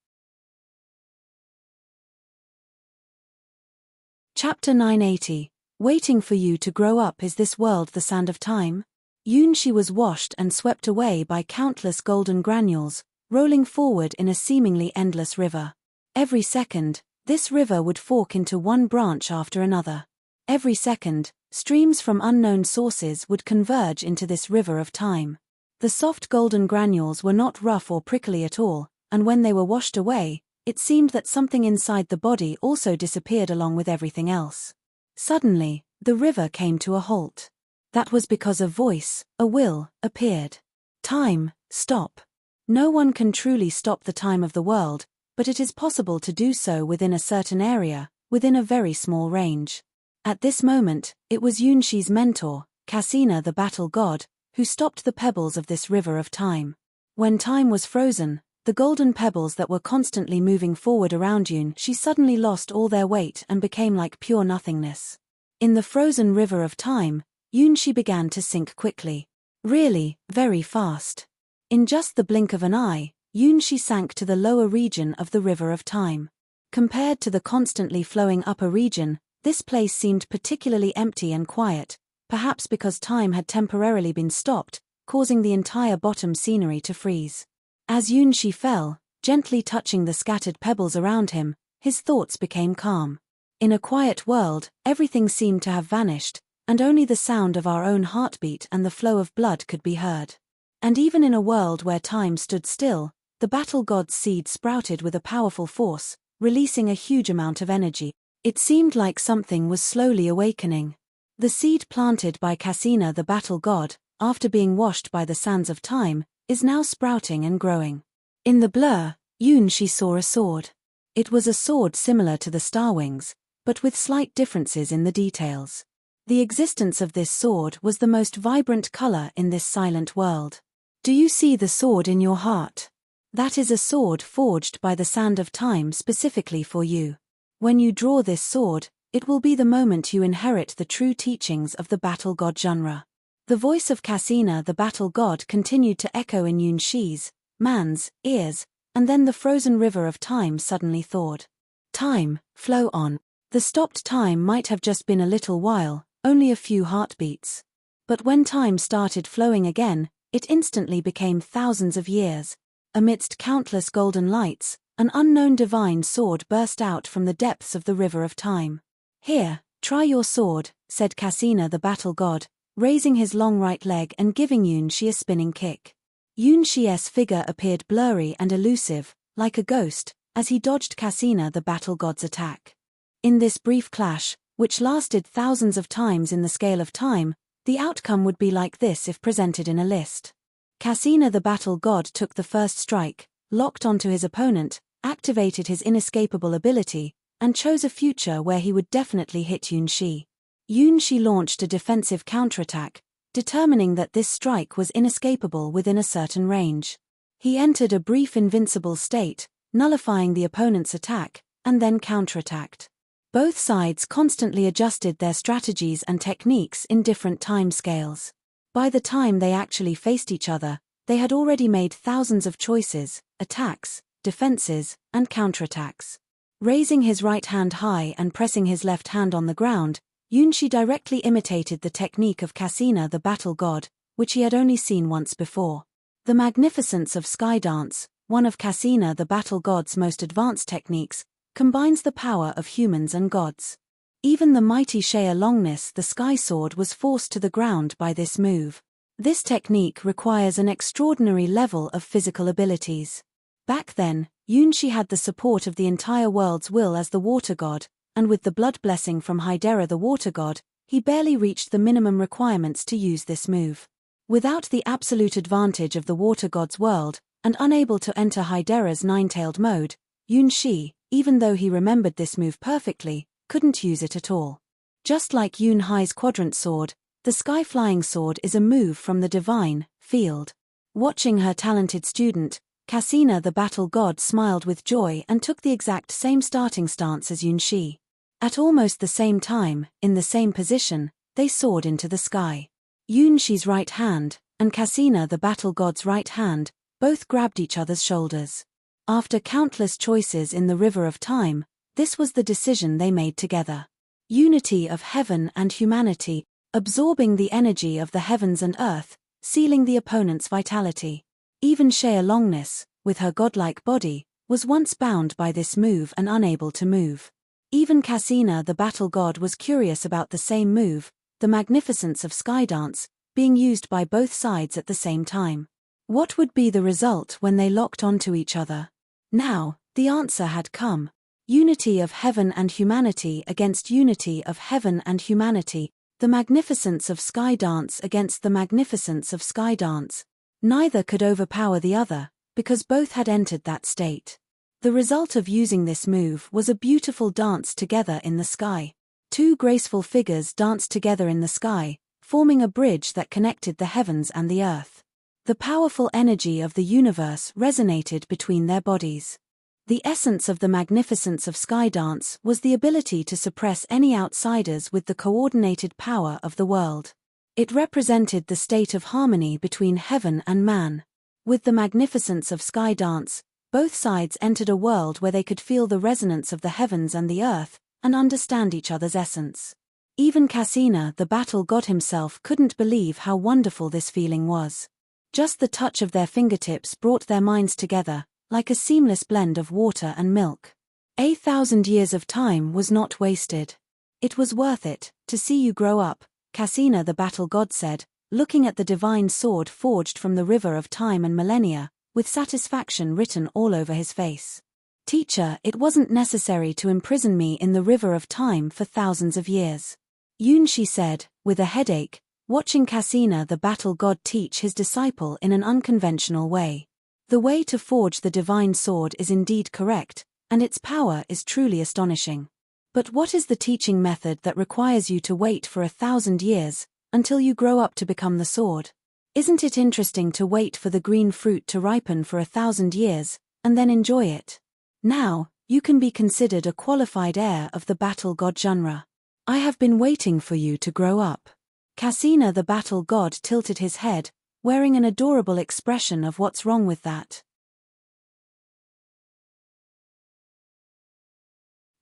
Chapter 980. Waiting for you to grow up. Is this world the sand of time? Yunxi was washed and swept away by countless golden granules, rolling forward in a seemingly endless river. Every second, this river would fork into one branch after another. Every second, streams from unknown sources would converge into this river of time. The soft golden granules were not rough or prickly at all, and when they were washed away, it seemed that something inside the body also disappeared along with everything else. Suddenly, the river came to a halt. That was because a voice, a will, appeared. Time, stop. No one can truly stop the time of the world, but it is possible to do so within a certain area, within a very small range. At this moment, it was Yunxi's mentor, Cassina the battle god, who stopped the pebbles of this river of time. When time was frozen, the golden pebbles that were constantly moving forward around Yunxi suddenly lost all their weight and became like pure nothingness. In the frozen river of time, Yunxi began to sink quickly. Really, very fast. In just the blink of an eye, Yunxi sank to the lower region of the river of time. Compared to the constantly flowing upper region, this place seemed particularly empty and quiet, perhaps because time had temporarily been stopped, causing the entire bottom scenery to freeze. As Yunxi fell, gently touching the scattered pebbles around him, his thoughts became calm. In a quiet world, everything seemed to have vanished, and only the sound of our own heartbeat and the flow of blood could be heard. And even in a world where time stood still, the battle god's seed sprouted with a powerful force, releasing a huge amount of energy. It seemed like something was slowly awakening. The seed planted by Cassina the battle god, after being washed by the sands of time, is now sprouting and growing. In the blur, Yunxi saw a sword. It was a sword similar to the Starwings, but with slight differences in the details. The existence of this sword was the most vibrant color in this silent world. Do you see the sword in your heart? That is a sword forged by the sand of time specifically for you. When you draw this sword, it will be the moment you inherit the true teachings of the battle god genre. The voice of Cassina the battle god continued to echo in Yunxi's, man's, ears, and then the frozen river of time suddenly thawed. Time, flow on. The stopped time might have just been a little while, only a few heartbeats. But when time started flowing again, it instantly became thousands of years. Amidst countless golden lights, an unknown divine sword burst out from the depths of the river of time. Here, try your sword, said Cassina the battle god, raising his long right leg and giving Yunxi a spinning kick. Yunxi's figure appeared blurry and elusive, like a ghost, as he dodged Cassina the battle god's attack. In this brief clash, which lasted thousands of times in the scale of time, the outcome would be like this if presented in a list. Cassina the battle god took the first strike, locked onto his opponent, activated his inescapable ability, and chose a future where he would definitely hit Yunxi. Yunxi launched a defensive counterattack, determining that this strike was inescapable within a certain range. He entered a brief invincible state, nullifying the opponent's attack, and then counterattacked. Both sides constantly adjusted their strategies and techniques in different timescales. By the time they actually faced each other, they had already made thousands of choices, attacks, defenses, and counterattacks. Raising his right hand high and pressing his left hand on the ground, Yunxi directly imitated the technique of Cassina the battle god, which he had only seen once before. The magnificence of sky dance, one of Cassina the battle god's most advanced techniques, combines the power of humans and gods. Even the mighty Xiao Longness the sky sword was forced to the ground by this move. This technique requires an extraordinary level of physical abilities. Back then, Yunxi had the support of the entire world's will as the water god, and with the blood blessing from Hydera the water god, he barely reached the minimum requirements to use this move. Without the absolute advantage of the water god's world, and unable to enter Hydera's nine-tailed mode, Yunxi, even though he remembered this move perfectly, couldn't use it at all. Just like Yun Hai's quadrant sword, the sky-flying sword is a move from the divine field. Watching her talented student, Cassina the battle god smiled with joy and took the exact same starting stance as Yunxi. At almost the same time, in the same position, they soared into the sky. Yunxi's right hand, and Cassina the battle god's right hand, both grabbed each other's shoulders. After countless choices in the river of time, this was the decision they made together. Unity of heaven and humanity, absorbing the energy of the heavens and earth, sealing the opponent's vitality. Even Xiao Longness, with her godlike body, was once bound by this move and unable to move. Even Cassina the battle god was curious about the same move, the magnificence of Skydance, being used by both sides at the same time. What would be the result when they locked onto each other? Now, the answer had come. Unity of heaven and humanity against unity of heaven and humanity, the magnificence of Skydance against the magnificence of Skydance. Neither could overpower the other, because both had entered that state. The result of using this move was a beautiful dance together in the sky. Two graceful figures danced together in the sky, forming a bridge that connected the heavens and the earth. The powerful energy of the universe resonated between their bodies. The essence of the magnificence of Skydance was the ability to suppress any outsiders with the coordinated power of the world. It represented the state of harmony between heaven and man. With the magnificence of Skydance, both sides entered a world where they could feel the resonance of the heavens and the earth, and understand each other's essence. Even Cassina the battle god himself couldn't believe how wonderful this feeling was. Just the touch of their fingertips brought their minds together, like a seamless blend of water and milk. 1,000 years of time was not wasted. It was worth it, to see you grow up, Cassina the battle god said, looking at the divine sword forged from the river of time and millennia, with satisfaction written all over his face. Teacher, it wasn't necessary to imprison me in the river of time for thousands of years. Yunshi said, with a headache, watching Cassina the battle god teach his disciple in an unconventional way. The way to forge the divine sword is indeed correct, and its power is truly astonishing. But what is the teaching method that requires you to wait for 1,000 years, until you grow up to become the sword? Isn't it interesting to wait for the green fruit to ripen for 1,000 years, and then enjoy it? Now, you can be considered a qualified heir of the battle god genre. I have been waiting for you to grow up. Cassina the battle god tilted his head, wearing an adorable expression of what's wrong with that.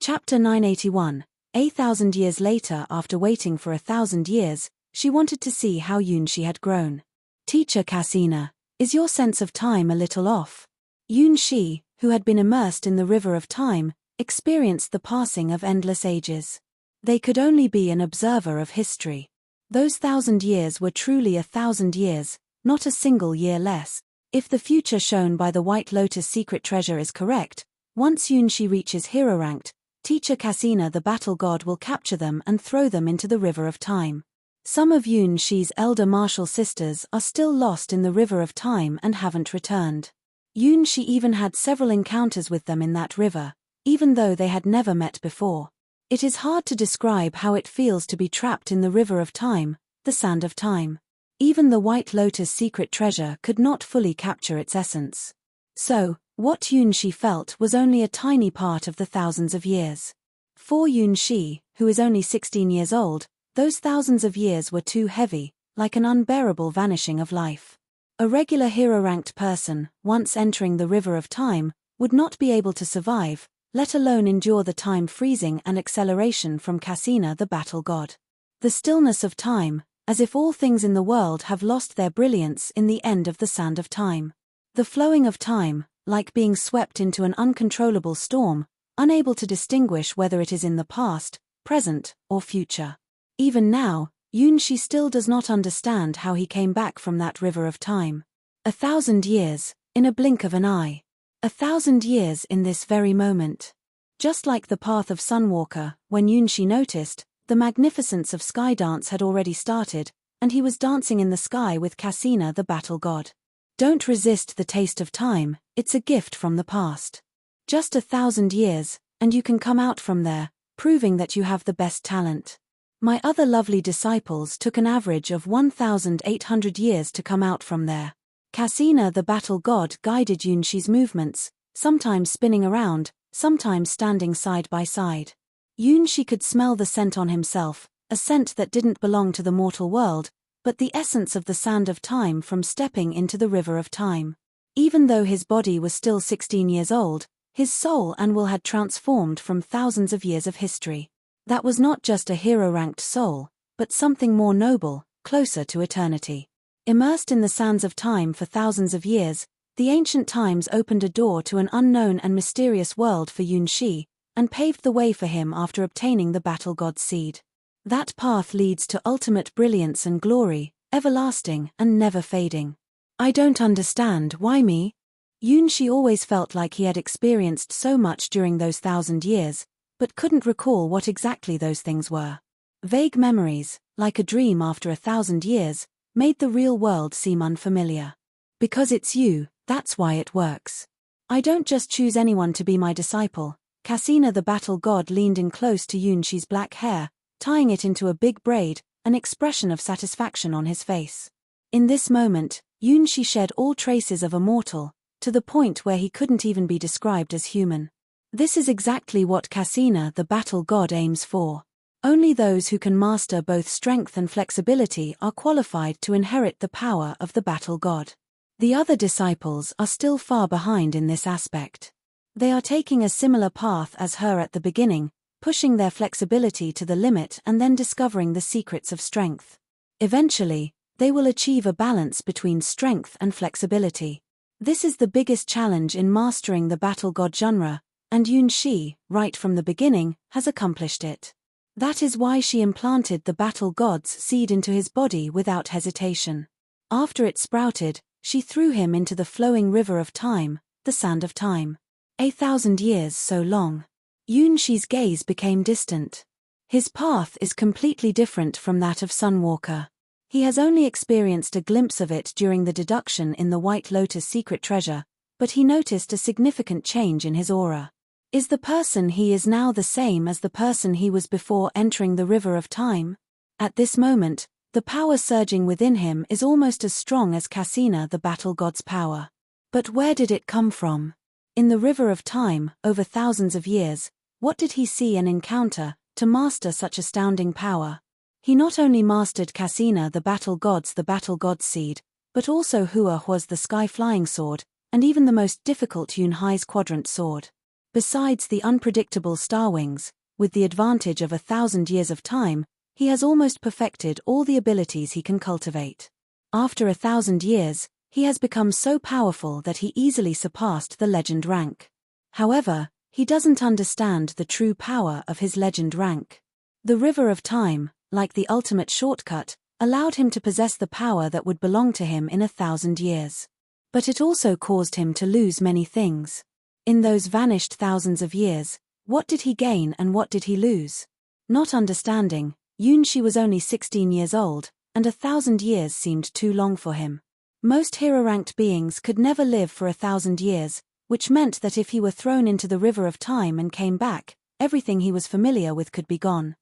Chapter 981. 1,000 years later, after waiting for 1,000 years, she wanted to see how Yunshi had grown. Teacher Cassina, is your sense of time a little off? Yunshi, who had been immersed in the river of time, experienced the passing of endless ages. They could only be an observer of history. Those 1,000 years were truly 1,000 years, not a single year less. If the future shown by the White Lotus secret treasure is correct, once Yunshi reaches hero ranked, Teacher Cassina the battle god will capture them and throw them into the river of time. Some of Yunshi's elder martial sisters are still lost in the river of time and haven't returned. Yunshi even had several encounters with them in that river, even though they had never met before. It is hard to describe how it feels to be trapped in the river of time, the sand of time. Even the White Lotus secret treasure could not fully capture its essence. So, what Yunshi felt was only a tiny part of the thousands of years. For Yunshi, who is only 16 years old, those thousands of years were too heavy, like an unbearable vanishing of life. A regular hero-ranked person, once entering the river of time, would not be able to survive, let alone endure the time freezing and acceleration from Cassina the battle god. The stillness of time, as if all things in the world have lost their brilliance in the end of the sand of time. The flowing of time, like being swept into an uncontrollable storm, unable to distinguish whether it is in the past, present, or future. Even now, Yunshi still does not understand how he came back from that river of time. 1,000 years, in a blink of an eye. 1,000 years in this very moment. Just like the path of Sunwalker, when Yunshi noticed, the magnificence of Skydance had already started, and he was dancing in the sky with Cassina the battle god. Don't resist the taste of time, it's a gift from the past. Just 1,000 years, and you can come out from there, proving that you have the best talent. My other lovely disciples took an average of 1,800 years to come out from there. Cassina the battle god guided Yunshi's movements, sometimes spinning around, sometimes standing side by side. Yunshi could smell the scent on himself, a scent that didn't belong to the mortal world, but the essence of the sand of time from stepping into the river of time. Even though his body was still 16 years old, his soul and will had transformed from thousands of years of history. That was not just a hero-ranked soul, but something more noble, closer to eternity. Immersed in the sands of time for thousands of years, the ancient times opened a door to an unknown and mysterious world for Yunxi, and paved the way for him after obtaining the battle god's seed. That path leads to ultimate brilliance and glory, everlasting and never fading. I don't understand, why me? Yunxi always felt like he had experienced so much during those 1,000 years, but couldn't recall what exactly those things were. Vague memories, like a dream after 1,000 years, made the real world seem unfamiliar. Because it's you, that's why it works. I don't just choose anyone to be my disciple. Cassina the battle god leaned in close to Yunxi's black hair, tying it into a big braid, an expression of satisfaction on his face. In this moment, Yunxi shed all traces of a mortal, to the point where he couldn't even be described as human. This is exactly what Cassina the battle god aims for. Only those who can master both strength and flexibility are qualified to inherit the power of the battle god. The other disciples are still far behind in this aspect. They are taking a similar path as her at the beginning, pushing their flexibility to the limit and then discovering the secrets of strength. Eventually, they will achieve a balance between strength and flexibility. This is the biggest challenge in mastering the battle god genre, and Yunxi, right from the beginning, has accomplished it. That is why she implanted the battle god's seed into his body without hesitation. After it sprouted, she threw him into the flowing river of time, the sand of time. 1,000 years so long. Yunxi's gaze became distant. His path is completely different from that of Sunwalker. He has only experienced a glimpse of it during the deduction in the White Lotus secret treasure, but he noticed a significant change in his aura. Is the person he is now the same as the person he was before entering the river of time? At this moment, the power surging within him is almost as strong as Cassina the battle god's power. But where did it come from? In the river of time, over thousands of years, what did he see and encounter to master such astounding power? He not only mastered Cassina the battle god's seed, but also Hua Hua's the sky-flying sword, and even the most difficult Yunhai's quadrant sword. Besides the unpredictable Starwings, with the advantage of 1,000 years of time, he has almost perfected all the abilities he can cultivate. After 1,000 years, he has become so powerful that he easily surpassed the legend rank. However, he doesn't understand the true power of his legend rank. The river of time, like the ultimate shortcut, allowed him to possess the power that would belong to him in 1,000 years. But it also caused him to lose many things. In those vanished thousands of years, what did he gain and what did he lose? Not understanding, Yunxi was only 16 years old, and 1,000 years seemed too long for him. Most hero-ranked beings could never live for 1,000 years, which meant that if he were thrown into the river of time and came back, everything he was familiar with could be gone.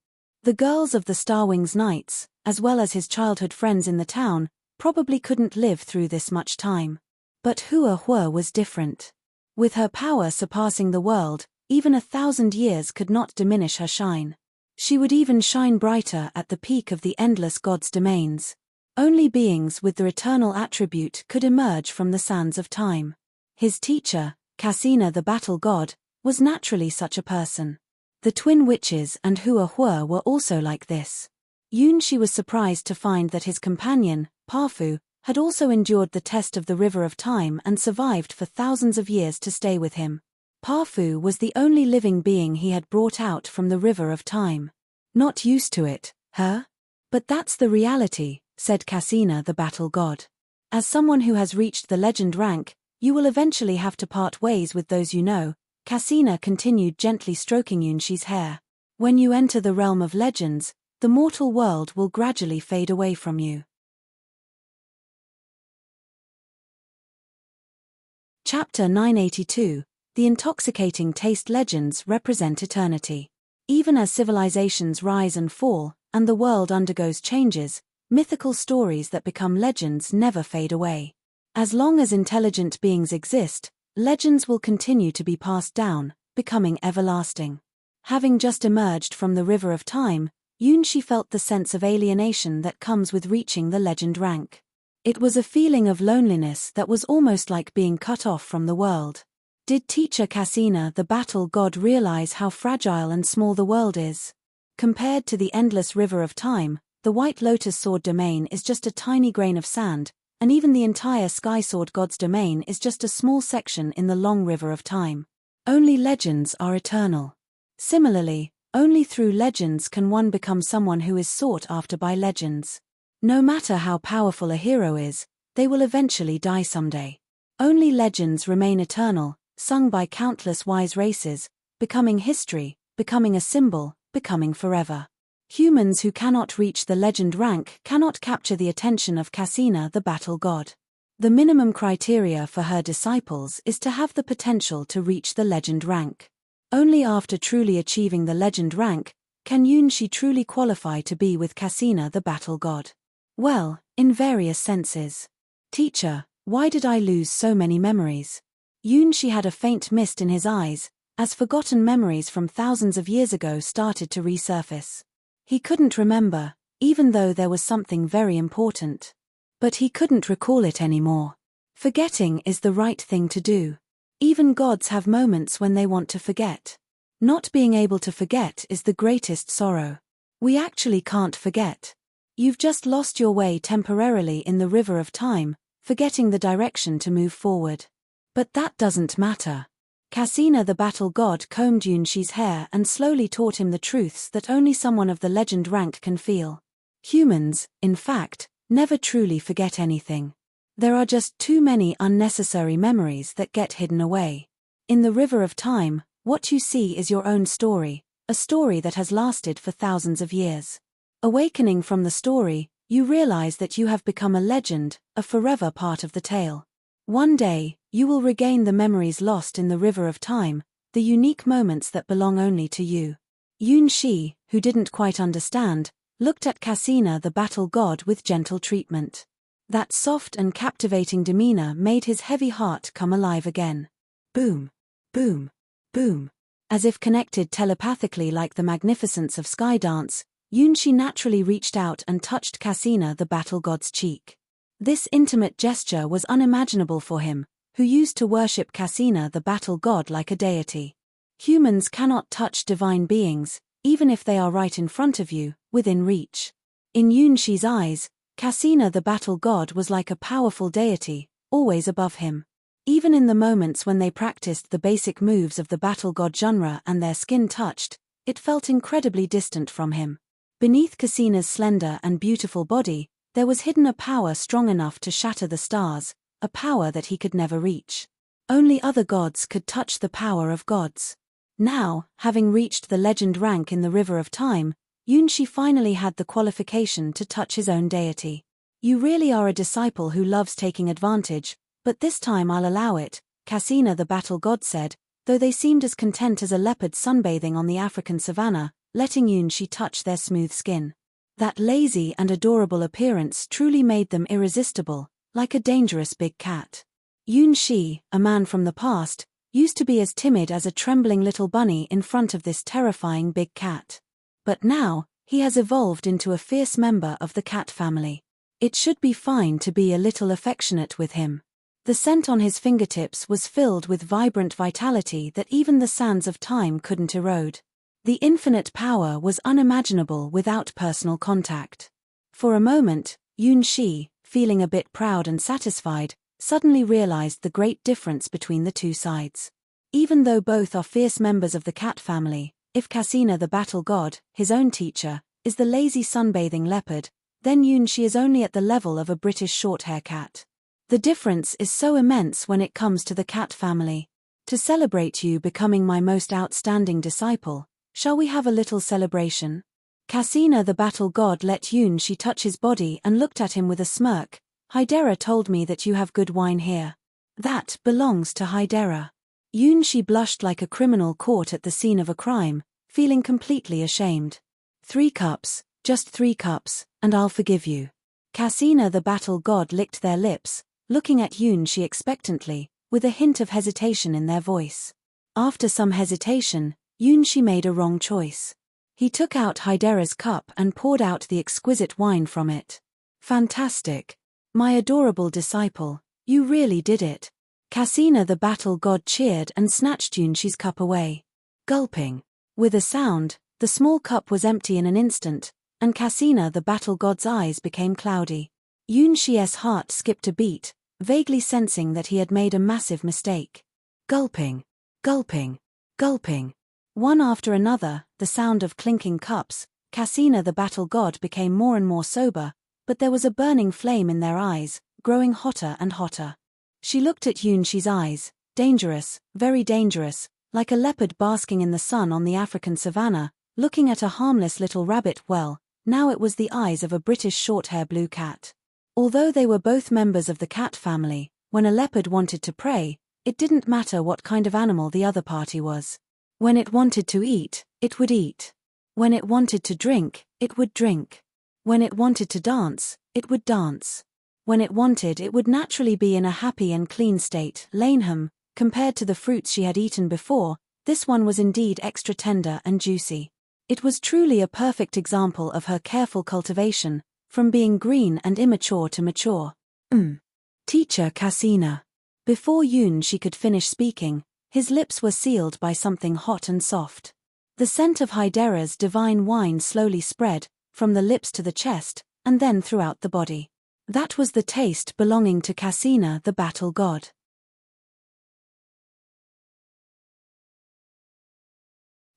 The girls of the Starwings Knights, as well as his childhood friends in the town, probably couldn't live through this much time. But Hua Hua was different. With her power surpassing the world, even 1,000 years could not diminish her shine. She would even shine brighter at the peak of the endless god's domains. Only beings with the eternal attribute could emerge from the sands of time. His teacher, Cassina the battle god, was naturally such a person. The twin witches and Hua Hua were also like this. Yunxi was surprised to find that his companion, Pafu, had also endured the test of the river of time and survived for thousands of years to stay with him. Pafu was the only living being he had brought out from the river of time. Not used to it, huh? But that's the reality, said Cassina the battle god. As someone who has reached the legend rank, you will eventually have to part ways with those you know. Cassina continued gently stroking Yunxi's hair. When you enter the realm of legends, the mortal world will gradually fade away from you. Chapter 982, The Intoxicating Taste Legends represent eternity. Even as civilizations rise and fall, and the world undergoes changes, mythical stories that become legends never fade away. As long as intelligent beings exist, legends will continue to be passed down, becoming everlasting. Having just emerged from the river of time, Yunxi felt the sense of alienation that comes with reaching the legend rank. It was a feeling of loneliness that was almost like being cut off from the world. Did teacher Cassina the battle god realize how fragile and small the world is? Compared to the endless river of time, the White Lotus Sword domain is just a tiny grain of sand, and even the entire Sky Sword God's domain is just a small section in the long river of time. Only legends are eternal. Similarly, only through legends can one become someone who is sought after by legends. No matter how powerful a hero is, they will eventually die someday. Only legends remain eternal, sung by countless wise races, becoming history, becoming a symbol, becoming forever. Humans who cannot reach the legend rank cannot capture the attention of Cassina the battle god. The minimum criteria for her disciples is to have the potential to reach the legend rank. Only after truly achieving the legend rank can Yunxi truly qualify to be with Cassina the battle god. Well, in various senses. Teacher, why did I lose so many memories? Yunxi had a faint mist in his eyes, as forgotten memories from thousands of years ago started to resurface. He couldn't remember, even though there was something very important. But he couldn't recall it anymore. Forgetting is the right thing to do. Even gods have moments when they want to forget. Not being able to forget is the greatest sorrow. We actually can't forget. You've just lost your way temporarily in the river of time, forgetting the direction to move forward. But that doesn't matter. Cassina the battle god combed Yunxi's hair and slowly taught him the truths that only someone of the legend rank can feel. Humans, in fact, never truly forget anything. There are just too many unnecessary memories that get hidden away. In the river of time, what you see is your own story, a story that has lasted for thousands of years. Awakening from the story, you realize that you have become a legend, a forever part of the tale. One day, you will regain the memories lost in the river of time, the unique moments that belong only to you. Yunxi, who didn't quite understand, looked at Cassina the battle god with gentle treatment. That soft and captivating demeanor made his heavy heart come alive again. Boom, boom, boom. As if connected telepathically like the magnificence of Skydance, Yunxi naturally reached out and touched Cassina the battle god's cheek. This intimate gesture was unimaginable for him, who used to worship Cassina the battle god like a deity. Humans cannot touch divine beings, even if they are right in front of you, within reach. In Yunxi's eyes, Cassina the battle god was like a powerful deity, always above him. Even in the moments when they practiced the basic moves of the battle god genre and their skin touched, it felt incredibly distant from him. Beneath Cassina's slender and beautiful body, there was hidden a power strong enough to shatter the stars, a power that he could never reach. Only other gods could touch the power of gods. Now, having reached the legend rank in the river of time, Yunxi finally had the qualification to touch his own deity. You really are a disciple who loves taking advantage, but this time I'll allow it, Cassina the battle god said, though they seemed as content as a leopard sunbathing on the African savanna, letting Yunxi touch their smooth skin. That lazy and adorable appearance truly made them irresistible, like a dangerous big cat. Yunxi, a man from the past, used to be as timid as a trembling little bunny in front of this terrifying big cat. But now, he has evolved into a fierce member of the cat family. It should be fine to be a little affectionate with him. The scent on his fingertips was filled with vibrant vitality that even the sands of time couldn't erode. The infinite power was unimaginable without personal contact. For a moment, Yunxi, feeling a bit proud and satisfied, suddenly realized the great difference between the two sides. Even though both are fierce members of the cat family, if Cassina the battle god, his own teacher, is the lazy sunbathing leopard, then Yunxi is only at the level of a British shorthair cat. The difference is so immense when it comes to the cat family. To celebrate you becoming my most outstanding disciple, shall we have a little celebration? Cassina the battle god let Yunxi touch his body and looked at him with a smirk. Hydera told me that you have good wine here. That belongs to Hydera. Yunxi blushed like a criminal caught at the scene of a crime, feeling completely ashamed. 3 cups, just 3 cups, and I'll forgive you. Cassina the battle god licked their lips, looking at Yunxi expectantly, with a hint of hesitation in their voice. After some hesitation, Yunxi made a wrong choice. He took out Hydera's cup and poured out the exquisite wine from it. Fantastic. My adorable disciple, you really did it. Cassina the battle god cheered and snatched Yunxi's cup away. Gulping. With a sound, The small cup was empty in an instant, and Cassina the battle god's eyes became cloudy. Yunxi's heart skipped a beat, vaguely sensing that he had made a massive mistake. Gulping, gulping, gulping. One after another, the sound of clinking cups, Cassina the battle god became more and more sober, but there was a burning flame in their eyes, growing hotter and hotter. She looked at Yunxi's eyes, dangerous, very dangerous, like a leopard basking in the sun on the African savannah, looking at a harmless little rabbit. Well, now it was the eyes of a British short-hair blue cat. Although they were both members of the cat family, when a leopard wanted to prey, it didn't matter what kind of animal the other party was. When it wanted to eat, it would eat. When it wanted to drink, it would drink. When it wanted to dance, it would dance. When it wanted, it would naturally be in a happy and clean state. Laneham, compared to the fruits she had eaten before, this one was indeed extra tender and juicy. It was truly a perfect example of her careful cultivation, from being green and immature to mature. Teacher Cassina. Before Yunxi could finish speaking, his lips were sealed by something hot and soft. The scent of Hydera's divine wine slowly spread, from the lips to the chest, and then throughout the body. That was the taste belonging to Cassina the battle god.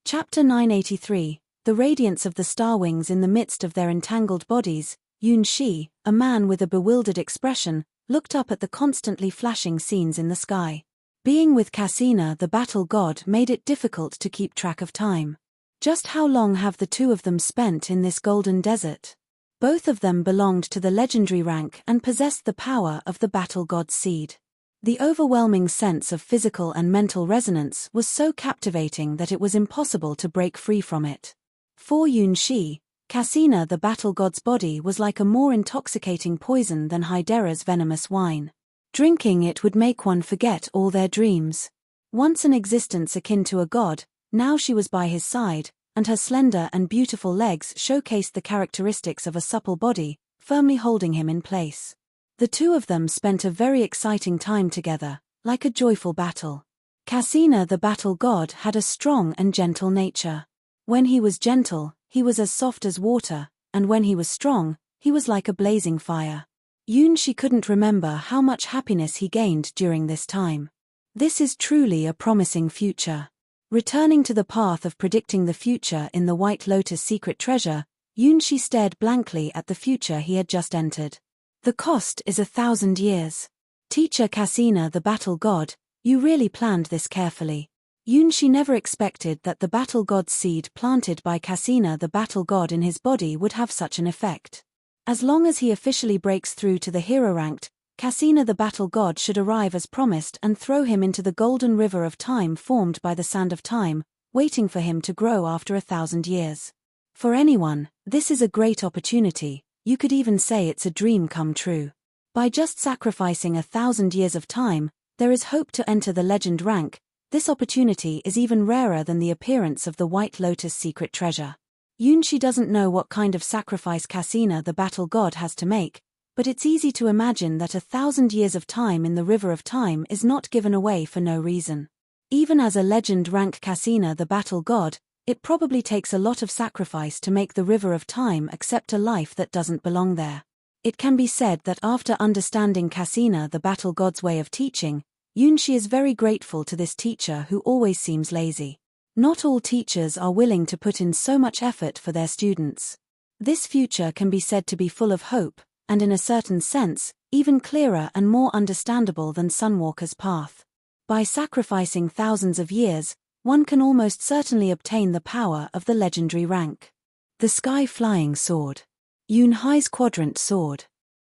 Chapter 983, The Radiance of the Starwings. In the midst of their entangled bodies, Yunxi, a man with a bewildered expression, looked up at the constantly flashing scenes in the sky. Being with Cassina the battle god made it difficult to keep track of time. Just how long have the two of them spent in this golden desert? Both of them belonged to the legendary rank and possessed the power of the battle god's seed. The overwhelming sense of physical and mental resonance was so captivating that it was impossible to break free from it. For Yunxi, Cassina the battle god's body was like a more intoxicating poison than Hydera's venomous wine. Drinking it would make one forget all their dreams. Once an existence akin to a god, now she was by his side, and her slender and beautiful legs showcased the characteristics of a supple body, firmly holding him in place. The two of them spent a very exciting time together, like a joyful battle. Cassina the battle god had a strong and gentle nature. When he was gentle, he was as soft as water, and when he was strong, he was like a blazing fire. Yunxi couldn't remember how much happiness he gained during this time. This is truly a promising future. Returning to the path of predicting the future in the White Lotus secret treasure, Yunxi stared blankly at the future he had just entered. The cost is 1,000 years. Teacher Cassina the battle god, you really planned this carefully. Yunxi never expected that the battle god's seed planted by Cassina the battle god in his body would have such an effect. As long as he officially breaks through to the hero ranked, Cassina the battle god should arrive as promised and throw him into the golden river of time formed by the sand of time, waiting for him to grow after 1,000 years. For anyone, this is a great opportunity. You could even say it's a dream come true. By just sacrificing 1,000 years of time, there is hope to enter the legend rank. This opportunity is even rarer than the appearance of the White Lotus secret treasure. Yunxi doesn't know what kind of sacrifice Cassina the battle god has to make, but it's easy to imagine that 1,000 years of time in the river of time is not given away for no reason. Even as a legend rank Cassina the battle god, it probably takes a lot of sacrifice to make the river of time accept a life that doesn't belong there. It can be said that after understanding Cassina the battle god's way of teaching, Yunxi is very grateful to this teacher who always seems lazy. Not all teachers are willing to put in so much effort for their students. This future can be said to be full of hope, and in a certain sense, even clearer and more understandable than Sunwalker's path. By sacrificing thousands of years, one can almost certainly obtain the power of the legendary rank. The Sky-Flying Sword. Yunxi's Quadrant Sword.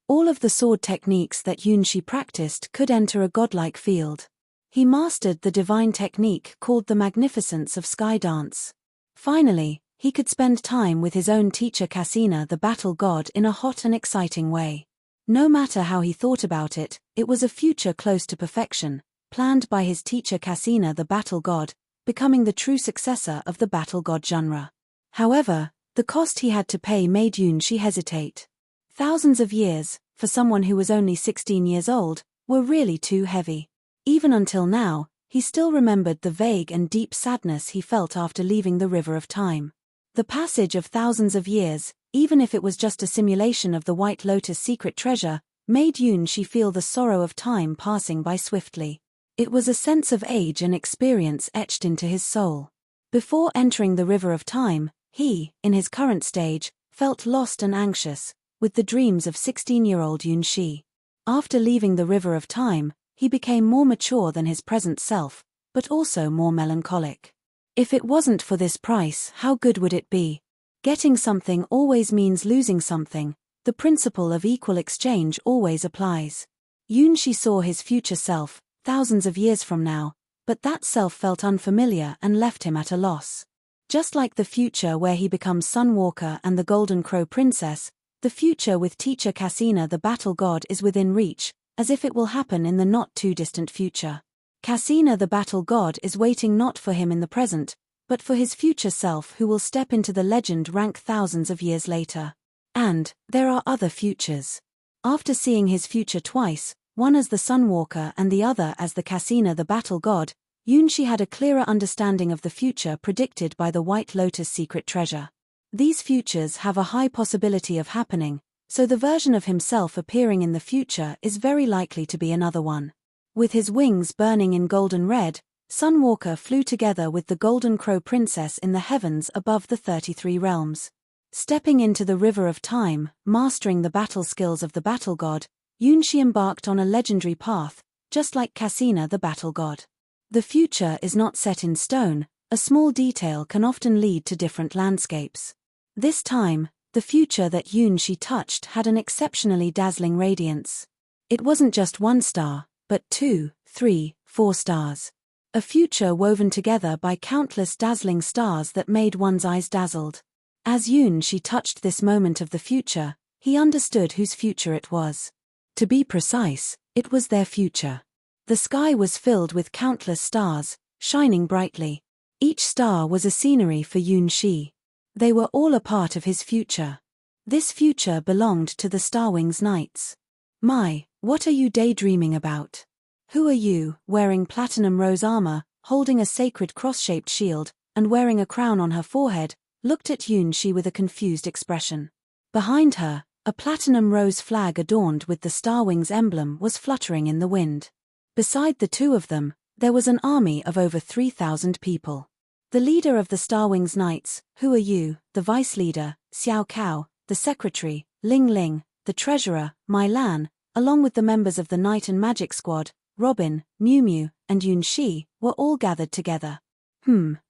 All of the sword techniques that Yunxi practiced could enter a godlike field. He mastered the divine technique called the Magnificence of Sky Dance. Finally, he could spend time with his own teacher Cassina the battle god in a hot and exciting way. No matter how he thought about it, it was a future close to perfection, planned by his teacher Cassina the battle god, becoming the true successor of the battle god genre. However, the cost he had to pay made Yunxi hesitate. Thousands of years, for someone who was only 16 years old, were really too heavy. Even until now, he still remembered the vague and deep sadness he felt after leaving the river of time. The passage of thousands of years, even if it was just a simulation of the White Lotus secret treasure, made Yunxi feel the sorrow of time passing by swiftly. It was a sense of age and experience etched into his soul. Before entering the river of time, he, in his current stage, felt lost and anxious, with the dreams of 16-year-old Yunxi. After leaving the river of time, he became more mature than his present self, but also more melancholic. If it wasn't for this price, how good would it be? Getting something always means losing something. The principle of equal exchange always applies. Yunxi saw his future self, thousands of years from now, but that self felt unfamiliar and left him at a loss. Just like the future where he becomes Sunwalker and the Golden Crow Princess, the future with teacher Cassina the Battle God is within reach, as if it will happen in the not-too-distant future. Cassina the Battle God is waiting not for him in the present, but for his future self who will step into the legend rank thousands of years later. And there are other futures. After seeing his future twice, one as the Sunwalker and the other as the Cassina the Battle God, Yunxi had a clearer understanding of the future predicted by the White Lotus secret treasure. These futures have a high possibility of happening, so the version of himself appearing in the future is very likely to be another one. With his wings burning in golden red, Sunwalker flew together with the Golden Crow Princess in the heavens above the 33 realms. Stepping into the river of time, mastering the battle skills of the battle god, Yunxi embarked on a legendary path, just like Cassina the battle god. The future is not set in stone, a small detail can often lead to different landscapes. This time, the future that Yunxi touched had an exceptionally dazzling radiance. It wasn't just one star, but 2, 3, 4 stars. A future woven together by countless dazzling stars that made one's eyes dazzled. As Yunxi touched this moment of the future, he understood whose future it was. To be precise, it was their future. The sky was filled with countless stars, shining brightly. Each star was a scenery for Yunxi. They were all a part of his future. This future belonged to the Starwings Knights. My, what are you daydreaming about? Who are you, wearing platinum rose armor, holding a sacred cross-shaped shield, and wearing a crown on her forehead, looked at Yunxi with a confused expression. Behind her, a platinum rose flag adorned with the Starwings emblem was fluttering in the wind. Beside the two of them, there was an army of over 3,000 people. The leader of the Starwings Knights, Who Are You, the vice leader, Xiao Cao, the secretary, Ling Ling, the treasurer, Mai Lan, along with the members of the Night and Magic Squad, Robin, Mumu, and Yunxi, were all gathered together.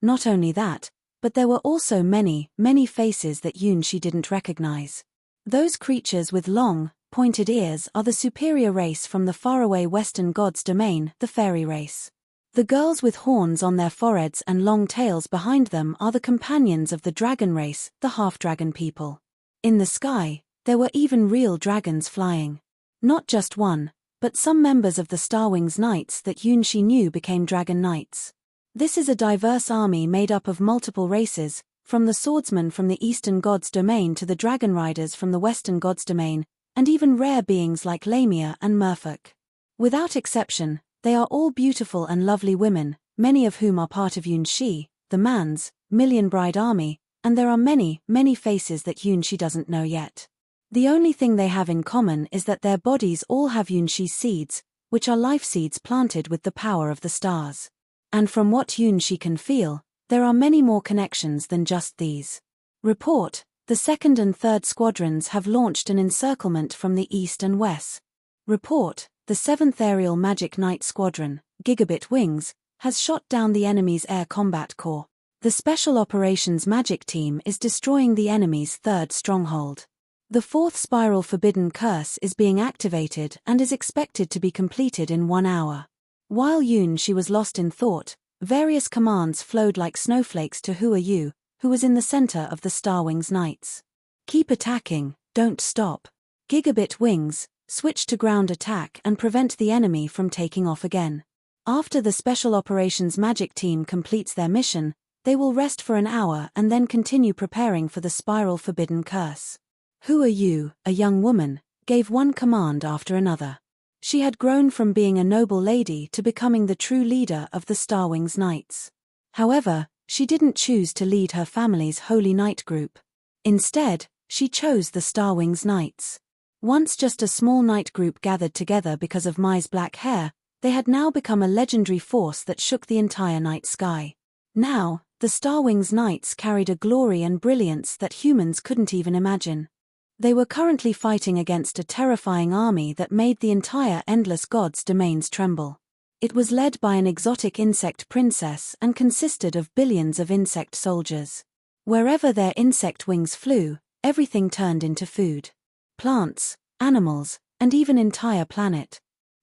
Not only that, but there were also many, many faces that Yunxi didn't recognize. Those creatures with long, pointed ears are the superior race from the faraway western god's domain, the fairy race. The girls with horns on their foreheads and long tails behind them are the companions of the dragon race, the half-dragon people. In the sky, there were even real dragons flying. Not just one, but some members of the Starwings Knights that Yunxi knew became Dragon Knights. This is a diverse army made up of multiple races, from the swordsmen from the eastern god's domain to the dragon riders from the western god's domain, and even rare beings like Lamia and Merfolk. Without exception, they are all beautiful and lovely women, many of whom are part of Yunxi, the man's, Million Bride army, and there are many, many faces that Yunxi doesn't know yet. The only thing they have in common is that their bodies all have Yunxi's seeds, which are life seeds planted with the power of the stars. And from what Yunxi can feel, there are many more connections than just these. Report, the 2nd and 3rd squadrons have launched an encirclement from the east and west. Report, the 7th Aerial Magic Knight Squadron, Gigabit Wings, has shot down the enemy's air combat corps. The Special Operations Magic Team is destroying the enemy's 3rd stronghold. The 4th Spiral Forbidden Curse is being activated and is expected to be completed in 1 hour. While Yunxi was lost in thought, various commands flowed like snowflakes to Who Are You, who was in the center of the Starwings Knights. Keep attacking, don't stop. Gigabit Wings, switch to ground attack and prevent the enemy from taking off again. After the Special Operations Magic Team completes their mission, they will rest for an hour and then continue preparing for the Spiral Forbidden Curse. Who Are You, a young woman, gave one command after another. She had grown from being a noble lady to becoming the true leader of the Starwings Knights. However, she didn't choose to lead her family's Holy Knight group. Instead, she chose the Starwings Knights. Once just a small knight group gathered together because of Mai's black hair, they had now become a legendary force that shook the entire night sky. Now, the Starwings Knights carried a glory and brilliance that humans couldn't even imagine. They were currently fighting against a terrifying army that made the entire Endless Gods domains tremble. It was led by an exotic insect princess and consisted of billions of insect soldiers. Wherever their insect wings flew, everything turned into food. Plants, animals, and even entire planet.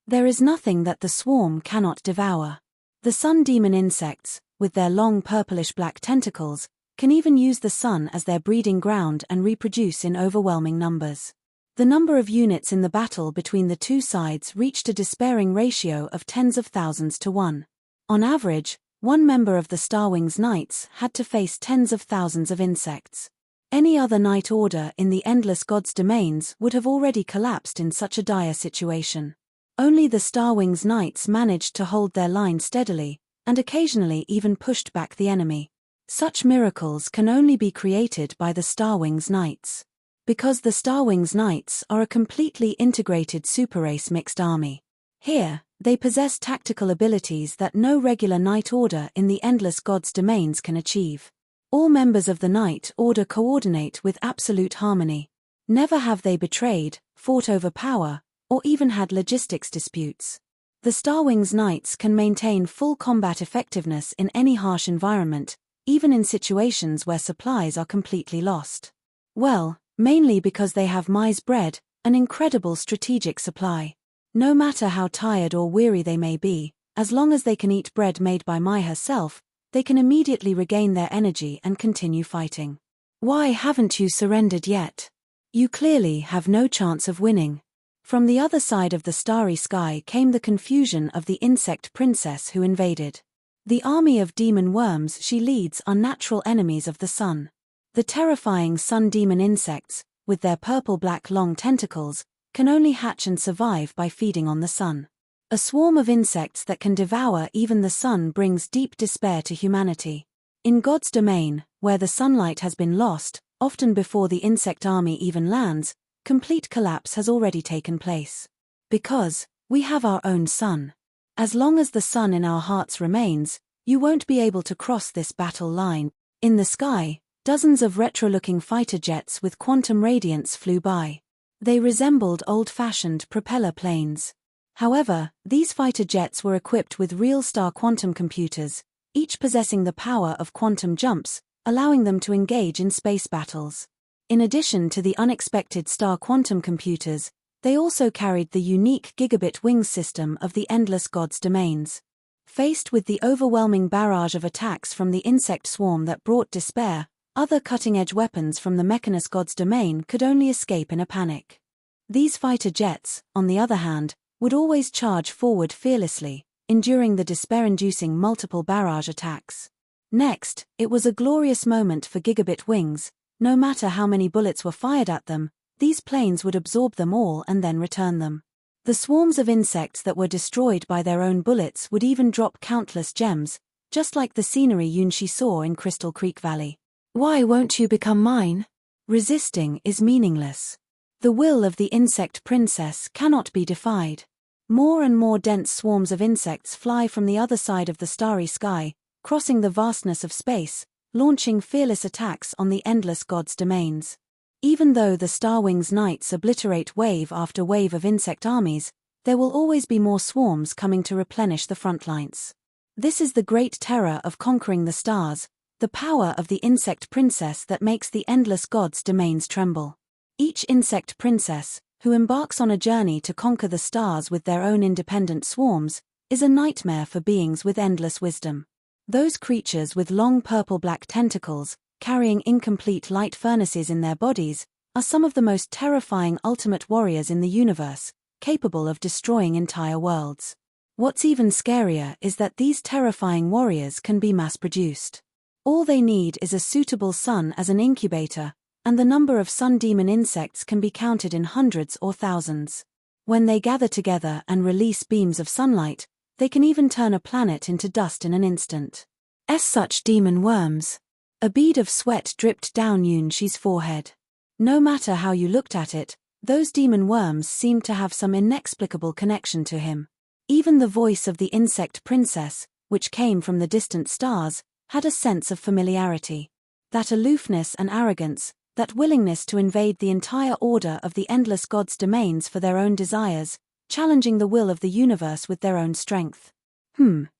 There is nothing that the swarm cannot devour. The sun demon insects, with their long purplish-black tentacles, can even use the sun as their breeding ground and reproduce in overwhelming numbers. The number of units in the battle between the two sides reached a despairing ratio of tens of thousands to 1. On average, one member of the Starwings Knights had to face tens of thousands of insects. Any other Knight Order in the Endless Gods domains would have already collapsed in such a dire situation. Only the Starwings Knights managed to hold their line steadily, and occasionally even pushed back the enemy. Such miracles can only be created by the Starwings Knights. Because the Starwings Knights are a completely integrated superrace mixed army. Here, they possess tactical abilities that no regular Knight Order in the Endless Gods domains can achieve. All members of the Knight Order coordinate with absolute harmony. Never have they betrayed, fought over power, or even had logistics disputes. The Starwings Knights can maintain full combat effectiveness in any harsh environment, even in situations where supplies are completely lost. Well, mainly because they have Mai's bread, an incredible strategic supply. No matter how tired or weary they may be, as long as they can eat bread made by Mai herself, they can immediately regain their energy and continue fighting. Why haven't you surrendered yet? You clearly have no chance of winning. From the other side of the starry sky came the confusion of the insect princess who invaded. The army of demon worms she leads are natural enemies of the sun. The terrifying sun demon insects, with their purple-black long tentacles, can only hatch and survive by feeding on the sun. A swarm of insects that can devour even the sun brings deep despair to humanity. In God's domain, where the sunlight has been lost, often before the insect army even lands, complete collapse has already taken place. Because we have our own sun. As long as the sun in our hearts remains, you won't be able to cross this battle line. In the sky, dozens of retro-looking fighter jets with quantum radiance flew by. They resembled old-fashioned propeller planes. However, these fighter jets were equipped with real star quantum computers, each possessing the power of quantum jumps, allowing them to engage in space battles. In addition to the unexpected star quantum computers, they also carried the unique gigabit wings system of the Endless Gods domains. Faced with the overwhelming barrage of attacks from the insect swarm that brought despair, other cutting-edge weapons from the Mechanus Gods domain could only escape in a panic. These fighter jets, on the other hand, would always charge forward fearlessly, enduring the despair-inducing multiple barrage attacks. Next, it was a glorious moment for gigabit wings. No matter how many bullets were fired at them, these planes would absorb them all and then return them. The swarms of insects that were destroyed by their own bullets would even drop countless gems, just like the scenery Yunshi saw in Crystal Creek Valley. Why won't you become mine? Resisting is meaningless. The will of the insect princess cannot be defied. More and more dense swarms of insects fly from the other side of the starry sky, crossing the vastness of space, launching fearless attacks on the Endless Gods domains. Even though the Starwings Knights obliterate wave after wave of insect armies, there will always be more swarms coming to replenish the front lines. This is the great terror of conquering the stars, the power of the insect princess that makes the Endless Gods domains tremble. Each insect princess, who embarks on a journey to conquer the stars with their own independent swarms, is a nightmare for beings with endless wisdom. Those creatures with long purple-black tentacles, carrying incomplete light furnaces in their bodies, are some of the most terrifying ultimate warriors in the universe, capable of destroying entire worlds. What's even scarier is that these terrifying warriors can be mass-produced. All they need is a suitable sun as an incubator, and the number of sun demon insects can be counted in hundreds or thousands. When they gather together and release beams of sunlight, they can even turn a planet into dust in an instant. Such demon worms. A bead of sweat dripped down Yunxi's forehead. No matter how you looked at it, those demon worms seemed to have some inexplicable connection to him. Even the voice of the insect princess, which came from the distant stars, had a sense of familiarity. That aloofness and arrogance, that willingness to invade the entire order of the endless gods' domains for their own desires, challenging the will of the universe with their own strength.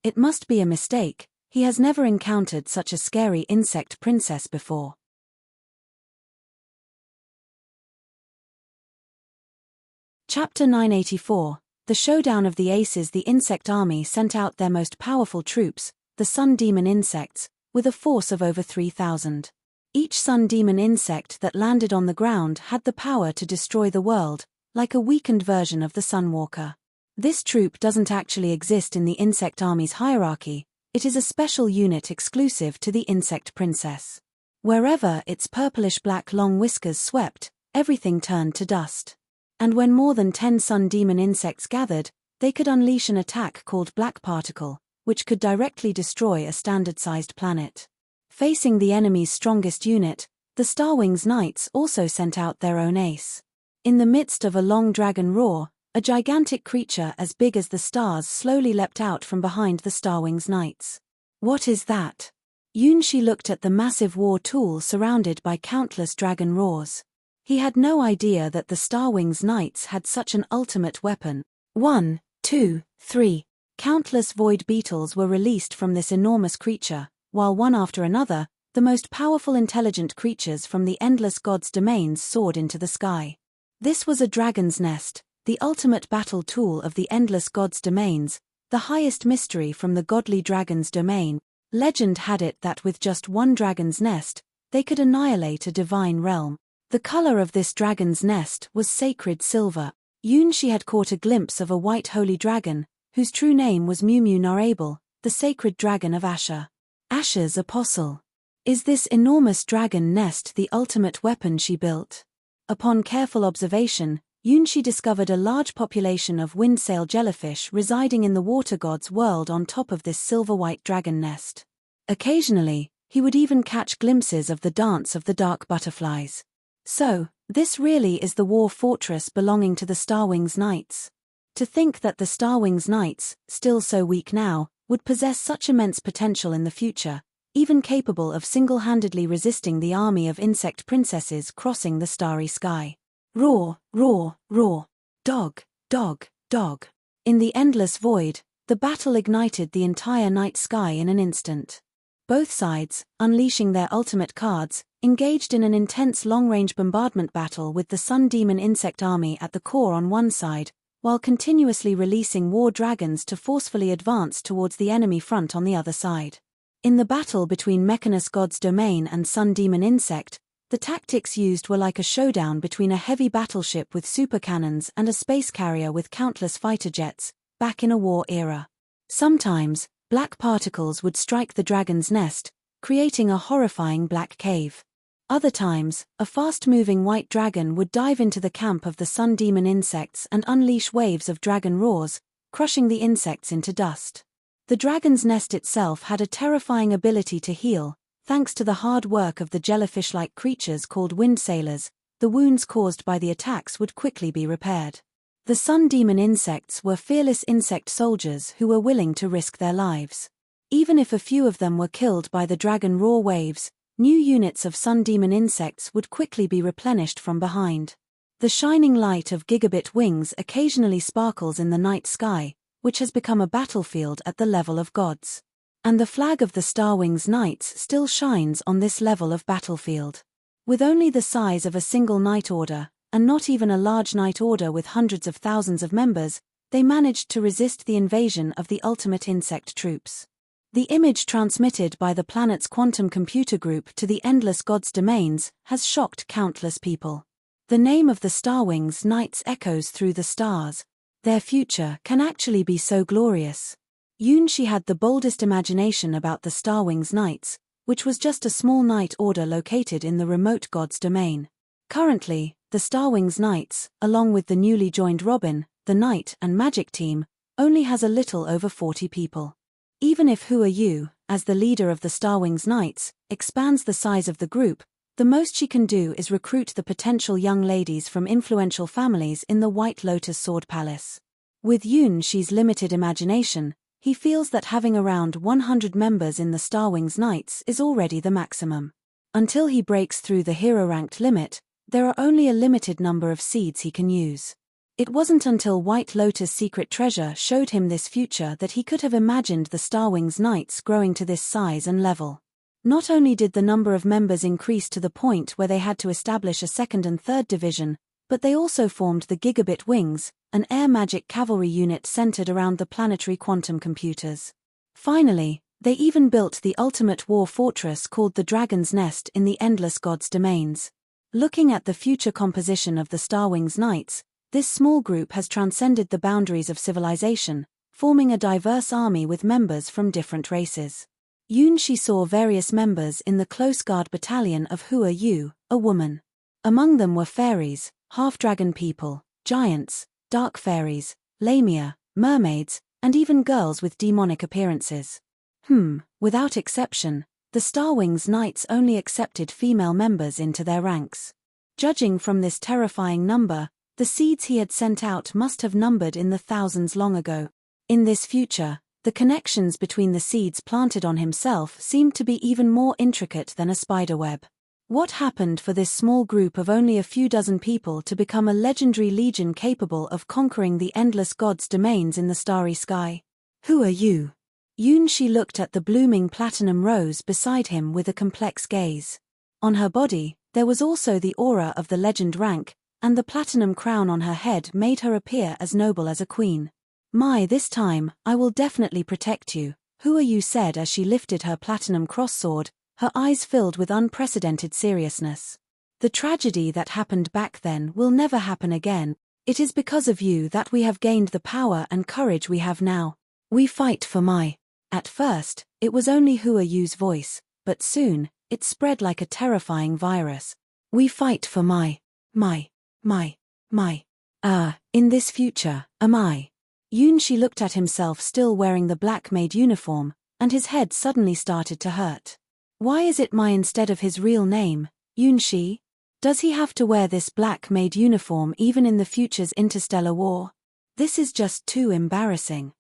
It must be a mistake. He has never encountered such a scary insect princess before. Chapter 984. The Showdown of the Aces. The insect army sent out their most powerful troops, the sun demon insects, with a force of over 3,000. Each sun demon insect that landed on the ground had the power to destroy the world, like a weakened version of the Sunwalker. This troop doesn't actually exist in the insect army's hierarchy. It is a special unit exclusive to the insect princess. Wherever its purplish-black long whiskers swept, everything turned to dust. And when more than 10 sun demon insects gathered, they could unleash an attack called Black Particle, which could directly destroy a standard-sized planet. Facing the enemy's strongest unit, the Starwings Knights also sent out their own ace. In the midst of a long dragon roar, a gigantic creature as big as the stars slowly leapt out from behind the Starwings Knights. What is that? Yunxi looked at the massive war tool surrounded by countless dragon roars. He had no idea that the Starwings Knights had such an ultimate weapon. 1, 2, 3. Countless void beetles were released from this enormous creature, while one after another, the most powerful intelligent creatures from the endless gods' domains soared into the sky. This was a dragon's nest, the ultimate battle tool of the endless gods' domains, the highest mystery from the godly dragon's domain. Legend had it that with just one dragon's nest, they could annihilate a divine realm. The color of this dragon's nest was sacred silver. Yunxi had caught a glimpse of a white holy dragon, whose true name was Mumu Narable, the sacred dragon of Asher. Asher's apostle. Is this enormous dragon nest the ultimate weapon she built? Upon careful observation, Yunxi discovered a large population of windsail jellyfish residing in the water god's world on top of this silver-white dragon nest. Occasionally, he would even catch glimpses of the dance of the dark butterflies. So, this really is the war fortress belonging to the Starwings Knights. To think that the Starwings Knights, still so weak now, would possess such immense potential in the future, even capable of single-handedly resisting the army of insect princesses crossing the starry sky. Roar, roar, roar. Dog, dog, dog. In the endless void, the battle ignited the entire night sky in an instant. Both sides, unleashing their ultimate cards, engaged in an intense long-range bombardment battle with the sun demon insect army at the core on one side, while continuously releasing war dragons to forcefully advance towards the enemy front on the other side. In the battle between Mechanus God's domain and sun demon insect, the tactics used were like a showdown between a heavy battleship with supercannons and a space carrier with countless fighter jets, back in a war era. Sometimes, black particles would strike the dragon's nest, creating a horrifying black cave. Other times, a fast-moving white dragon would dive into the camp of the sun demon insects and unleash waves of dragon roars, crushing the insects into dust. The dragon's nest itself had a terrifying ability to heal. Thanks to the hard work of the jellyfish-like creatures called wind sailors, the wounds caused by the attacks would quickly be repaired. The sun demon insects were fearless insect soldiers who were willing to risk their lives. Even if a few of them were killed by the dragon roar waves, new units of sun demon insects would quickly be replenished from behind. The shining light of gigabit wings occasionally sparkles in the night sky, which has become a battlefield at the level of gods. And the flag of the Starwings Knights still shines on this level of battlefield. With only the size of a single Knight Order, and not even a large Knight Order with hundreds of thousands of members, they managed to resist the invasion of the ultimate insect troops. The image transmitted by the planet's quantum computer group to the endless gods' domains has shocked countless people. The name of the Starwings Knights echoes through the stars. Their future can actually be so glorious. Yunxi had the boldest imagination about the Starwings Knights, which was just a small Knight Order located in the remote god's domain. Currently, the Starwings Knights, along with the newly joined Robin, the Knight and Magic team, only has a little over 40 people. Even if Who Are You, as the leader of the Starwings Knights, expands the size of the group, the most she can do is recruit the potential young ladies from influential families in the White Lotus Sword Palace. With Yunshi's limited imagination, he feels that having around 100 members in the Starwings Knights is already the maximum. Until he breaks through the hero-ranked limit, there are only a limited number of seeds he can use. It wasn't until White Lotus' secret treasure showed him this future that he could have imagined the Starwings Knights growing to this size and level. Not only did the number of members increase to the point where they had to establish a second and third division, but they also formed the Gigabit Wings, an air magic cavalry unit centered around the planetary quantum computers. Finally, they even built the ultimate war fortress called the Dragon's Nest in the Endless Gods domains. Looking at the future composition of the Starwings Knights, this small group has transcended the boundaries of civilization, forming a diverse army with members from different races. Yunshi saw various members in the close guard battalion of Hua Yu, a woman. Among them were fairies, half-dragon people, giants, dark fairies, lamia, mermaids, and even girls with demonic appearances. Without exception, the Starwings Knights only accepted female members into their ranks. Judging from this terrifying number, the seeds he had sent out must have numbered in the thousands long ago. In this future, the connections between the seeds planted on himself seemed to be even more intricate than a spiderweb. What happened for this small group of only a few dozen people to become a legendary legion capable of conquering the endless gods' domains in the starry sky? Who are you? Yunshi looked at the blooming platinum rose beside him with a complex gaze. On her body, there was also the aura of the legend rank, and the platinum crown on her head made her appear as noble as a queen. This time, I will definitely protect you, Hua Yu said as she lifted her platinum cross-sword, her eyes filled with unprecedented seriousness. The tragedy that happened back then will never happen again. It is because of you that we have gained the power and courage we have now. We fight for my. At first, it was only Hua Yu's voice, but soon, it spread like a terrifying virus. We fight for my. In this future, am I? Yunshi looked at himself still wearing the black maid uniform, and his head suddenly started to hurt. Why is it my instead of his real name, Yunshi? Does he have to wear this black maid uniform even in the future's interstellar war? This is just too embarrassing.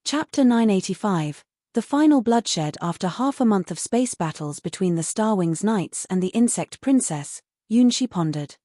Chapter 985, the final bloodshed. After half a month of space battles between the Starwings Knights and the Insect Princess, Yunshi pondered.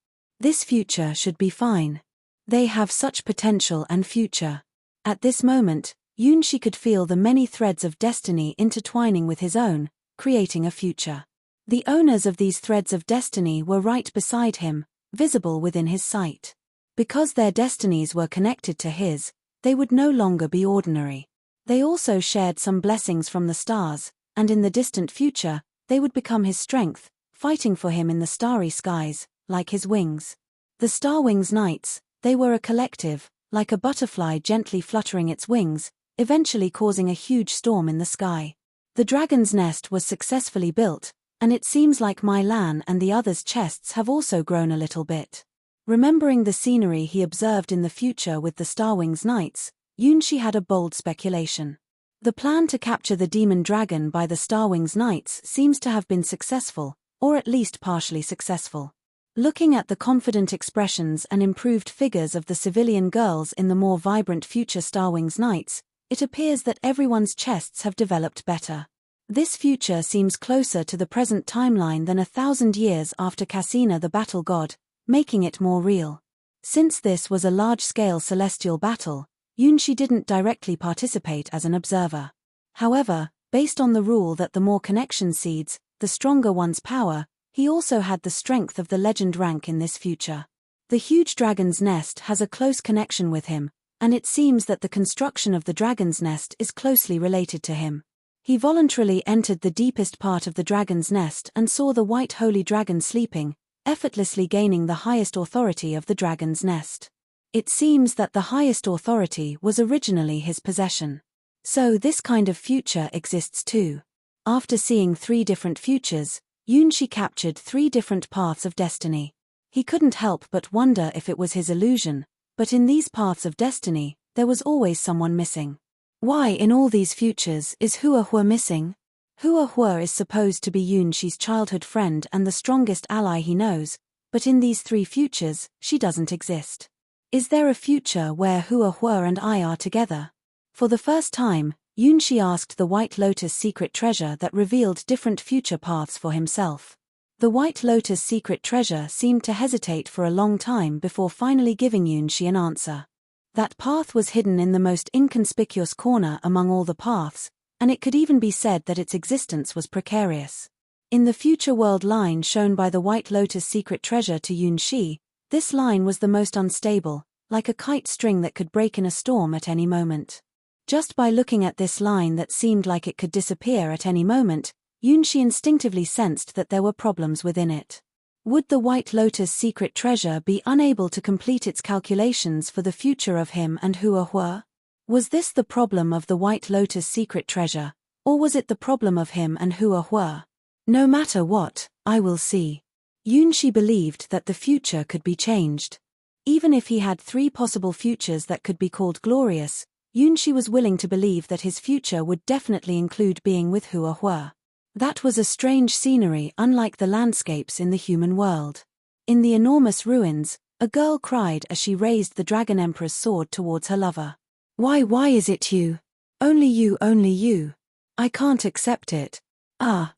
This future should be fine. They have such potential and future. At this moment, Yunshi could feel the many threads of destiny intertwining with his own, creating a future. The owners of these threads of destiny were right beside him, visible within his sight. Because their destinies were connected to his, they would no longer be ordinary. They also shared some blessings from the stars, and in the distant future, they would become his strength, fighting for him in the starry skies, like his wings. The Starwings Knights, they were a collective, like a butterfly gently fluttering its wings, eventually causing a huge storm in the sky. The Dragon's Nest was successfully built, and it seems like My Lan and the others' chests have also grown a little bit. Remembering the scenery he observed in the future with the Starwings Knights, Yunshi had a bold speculation. The plan to capture the demon dragon by the Starwings Knights seems to have been successful, or at least partially successful. Looking at the confident expressions and improved figures of the civilian girls in the more vibrant future Starwings Knights, it appears that everyone's chests have developed better. This future seems closer to the present timeline than 1,000 years after Cassina the battle god, making it more real. Since this was a large-scale celestial battle, Yunshi didn't directly participate as an observer. However, based on the rule that the more connection seeds, the stronger one's power, he also had the strength of the legend rank in this future. The huge dragon's nest has a close connection with him, and it seems that the construction of the dragon's nest is closely related to him. He voluntarily entered the deepest part of the dragon's nest and saw the white holy dragon sleeping, effortlessly gaining the highest authority of the dragon's nest. It seems that the highest authority was originally his possession. So this kind of future exists too. After seeing 3 different futures, Yunshi captured 3 different paths of destiny. He couldn't help but wonder if it was his illusion, but in these paths of destiny, there was always someone missing. Why in all these futures is Hua Hua missing? Hua Hua is supposed to be Yunshi's childhood friend and the strongest ally he knows, but in these 3 futures, she doesn't exist. Is there a future where Hua Hua and I are together? For the first time, Yunshi asked the White Lotus secret treasure that revealed different future paths for himself. The White Lotus secret treasure seemed to hesitate for a long time before finally giving Yunshi an answer. That path was hidden in the most inconspicuous corner among all the paths, and it could even be said that its existence was precarious. In the future world line shown by the White Lotus secret treasure to Yunshi, this line was the most unstable, like a kite string that could break in a storm at any moment. Just by looking at this line that seemed like it could disappear at any moment, Yunshi instinctively sensed that there were problems within it. Would the White Lotus secret treasure be unable to complete its calculations for the future of him and Hua Hua? Was this the problem of the White Lotus secret treasure, or was it the problem of him and Hua Hua? No matter what, I will see. Yunshi believed that the future could be changed. Even if he had 3 possible futures that could be called glorious, Yunshi was willing to believe that his future would definitely include being with Hua Hua. That was a strange scenery unlike the landscapes in the human world. In the enormous ruins, a girl cried as she raised the Dragon Emperor's sword towards her lover. Why is it you? Only you, only you. I can't accept it.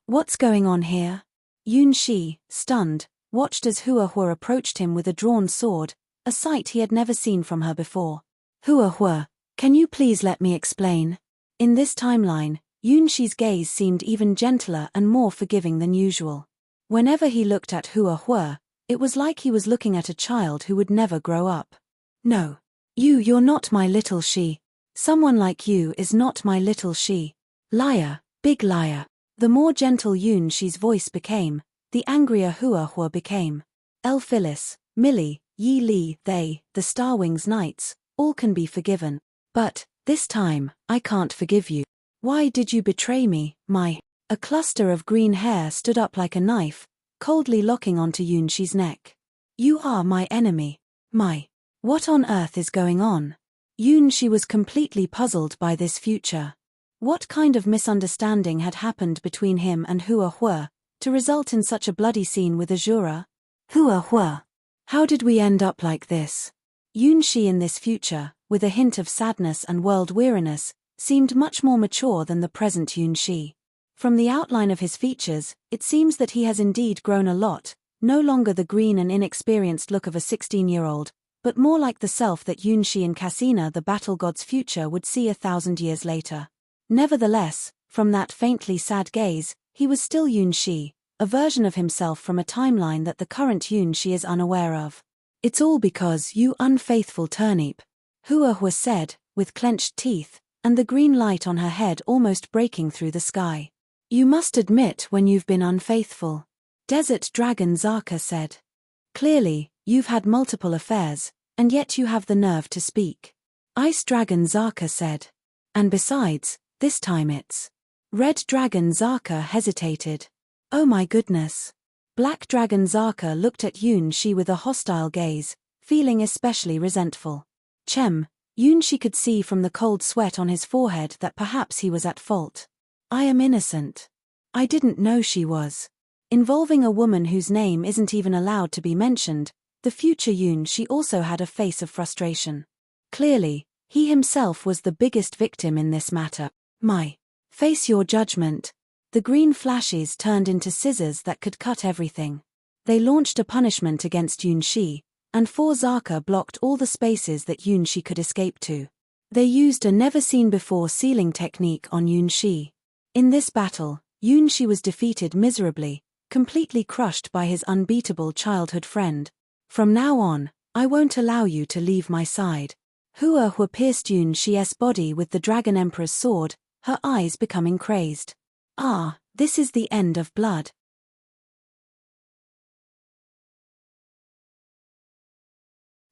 What's going on here? Yunshi, stunned, watched as Hua Hua approached him with a drawn sword, a sight he had never seen from her before. Hua Hua, can you please let me explain? In this timeline, Yunshi's gaze seemed even gentler and more forgiving than usual. Whenever he looked at Hua Hua, it was like he was looking at a child who would never grow up. No. You're not my little she. Someone like you is not my little she. Liar, big liar. The more gentle Yunshi's voice became, the angrier Hua Hua became. El Phyllis, Millie, Yi Li, they, the Starwings Knights, all can be forgiven. But, this time, I can't forgive you. Why did you betray me, my... A cluster of green hair stood up like a knife, coldly locking onto Yunshi's neck. You are my enemy. My... What on earth is going on? Yunshi was completely puzzled by this future. What kind of misunderstanding had happened between him and Hua Hua, to result in such a bloody scene with Azura? Hua Hua. How did we end up like this? Yunshi in this future, with a hint of sadness and world weariness, seemed much more mature than the present Yunshi. From the outline of his features, it seems that he has indeed grown a lot, no longer the green and inexperienced look of a 16-year-old, but more like the self that Yunshi in Cassina the battle god's future would see 1,000 years later. Nevertheless, from that faintly sad gaze, he was still Yunshi, a version of himself from a timeline that the current Yunshi is unaware of. It's all because you unfaithful turnip, Hua Hua said, with clenched teeth, and the green light on her head almost breaking through the sky. You must admit when you've been unfaithful. Desert Dragon Zaka said. Clearly, you've had multiple affairs, and yet you have the nerve to speak. Ice Dragon Zaka said. And besides, this time it's... Red Dragon Zaka hesitated. Oh my goodness. Black Dragon Zaka looked at Yunshi with a hostile gaze, feeling especially resentful. Yunshi could see from the cold sweat on his forehead that perhaps he was at fault. I am innocent. I didn't know she was. Involving a woman whose name isn't even allowed to be mentioned, the future Yunshi also had a face of frustration. Clearly, he himself was the biggest victim in this matter. Face your judgment. The green flashes turned into scissors that could cut everything. They launched a punishment against Yunshi, and 4 Zaka blocked all the spaces that Yunshi could escape to. They used a never-seen-before sealing technique on Yunshi. In this battle, Yunshi was defeated miserably, completely crushed by his unbeatable childhood friend. From now on, I won't allow you to leave my side. Hua Hua pierced Yunshi's body with the Dragon Emperor's sword, her eyes becoming crazed. This is the end of blood.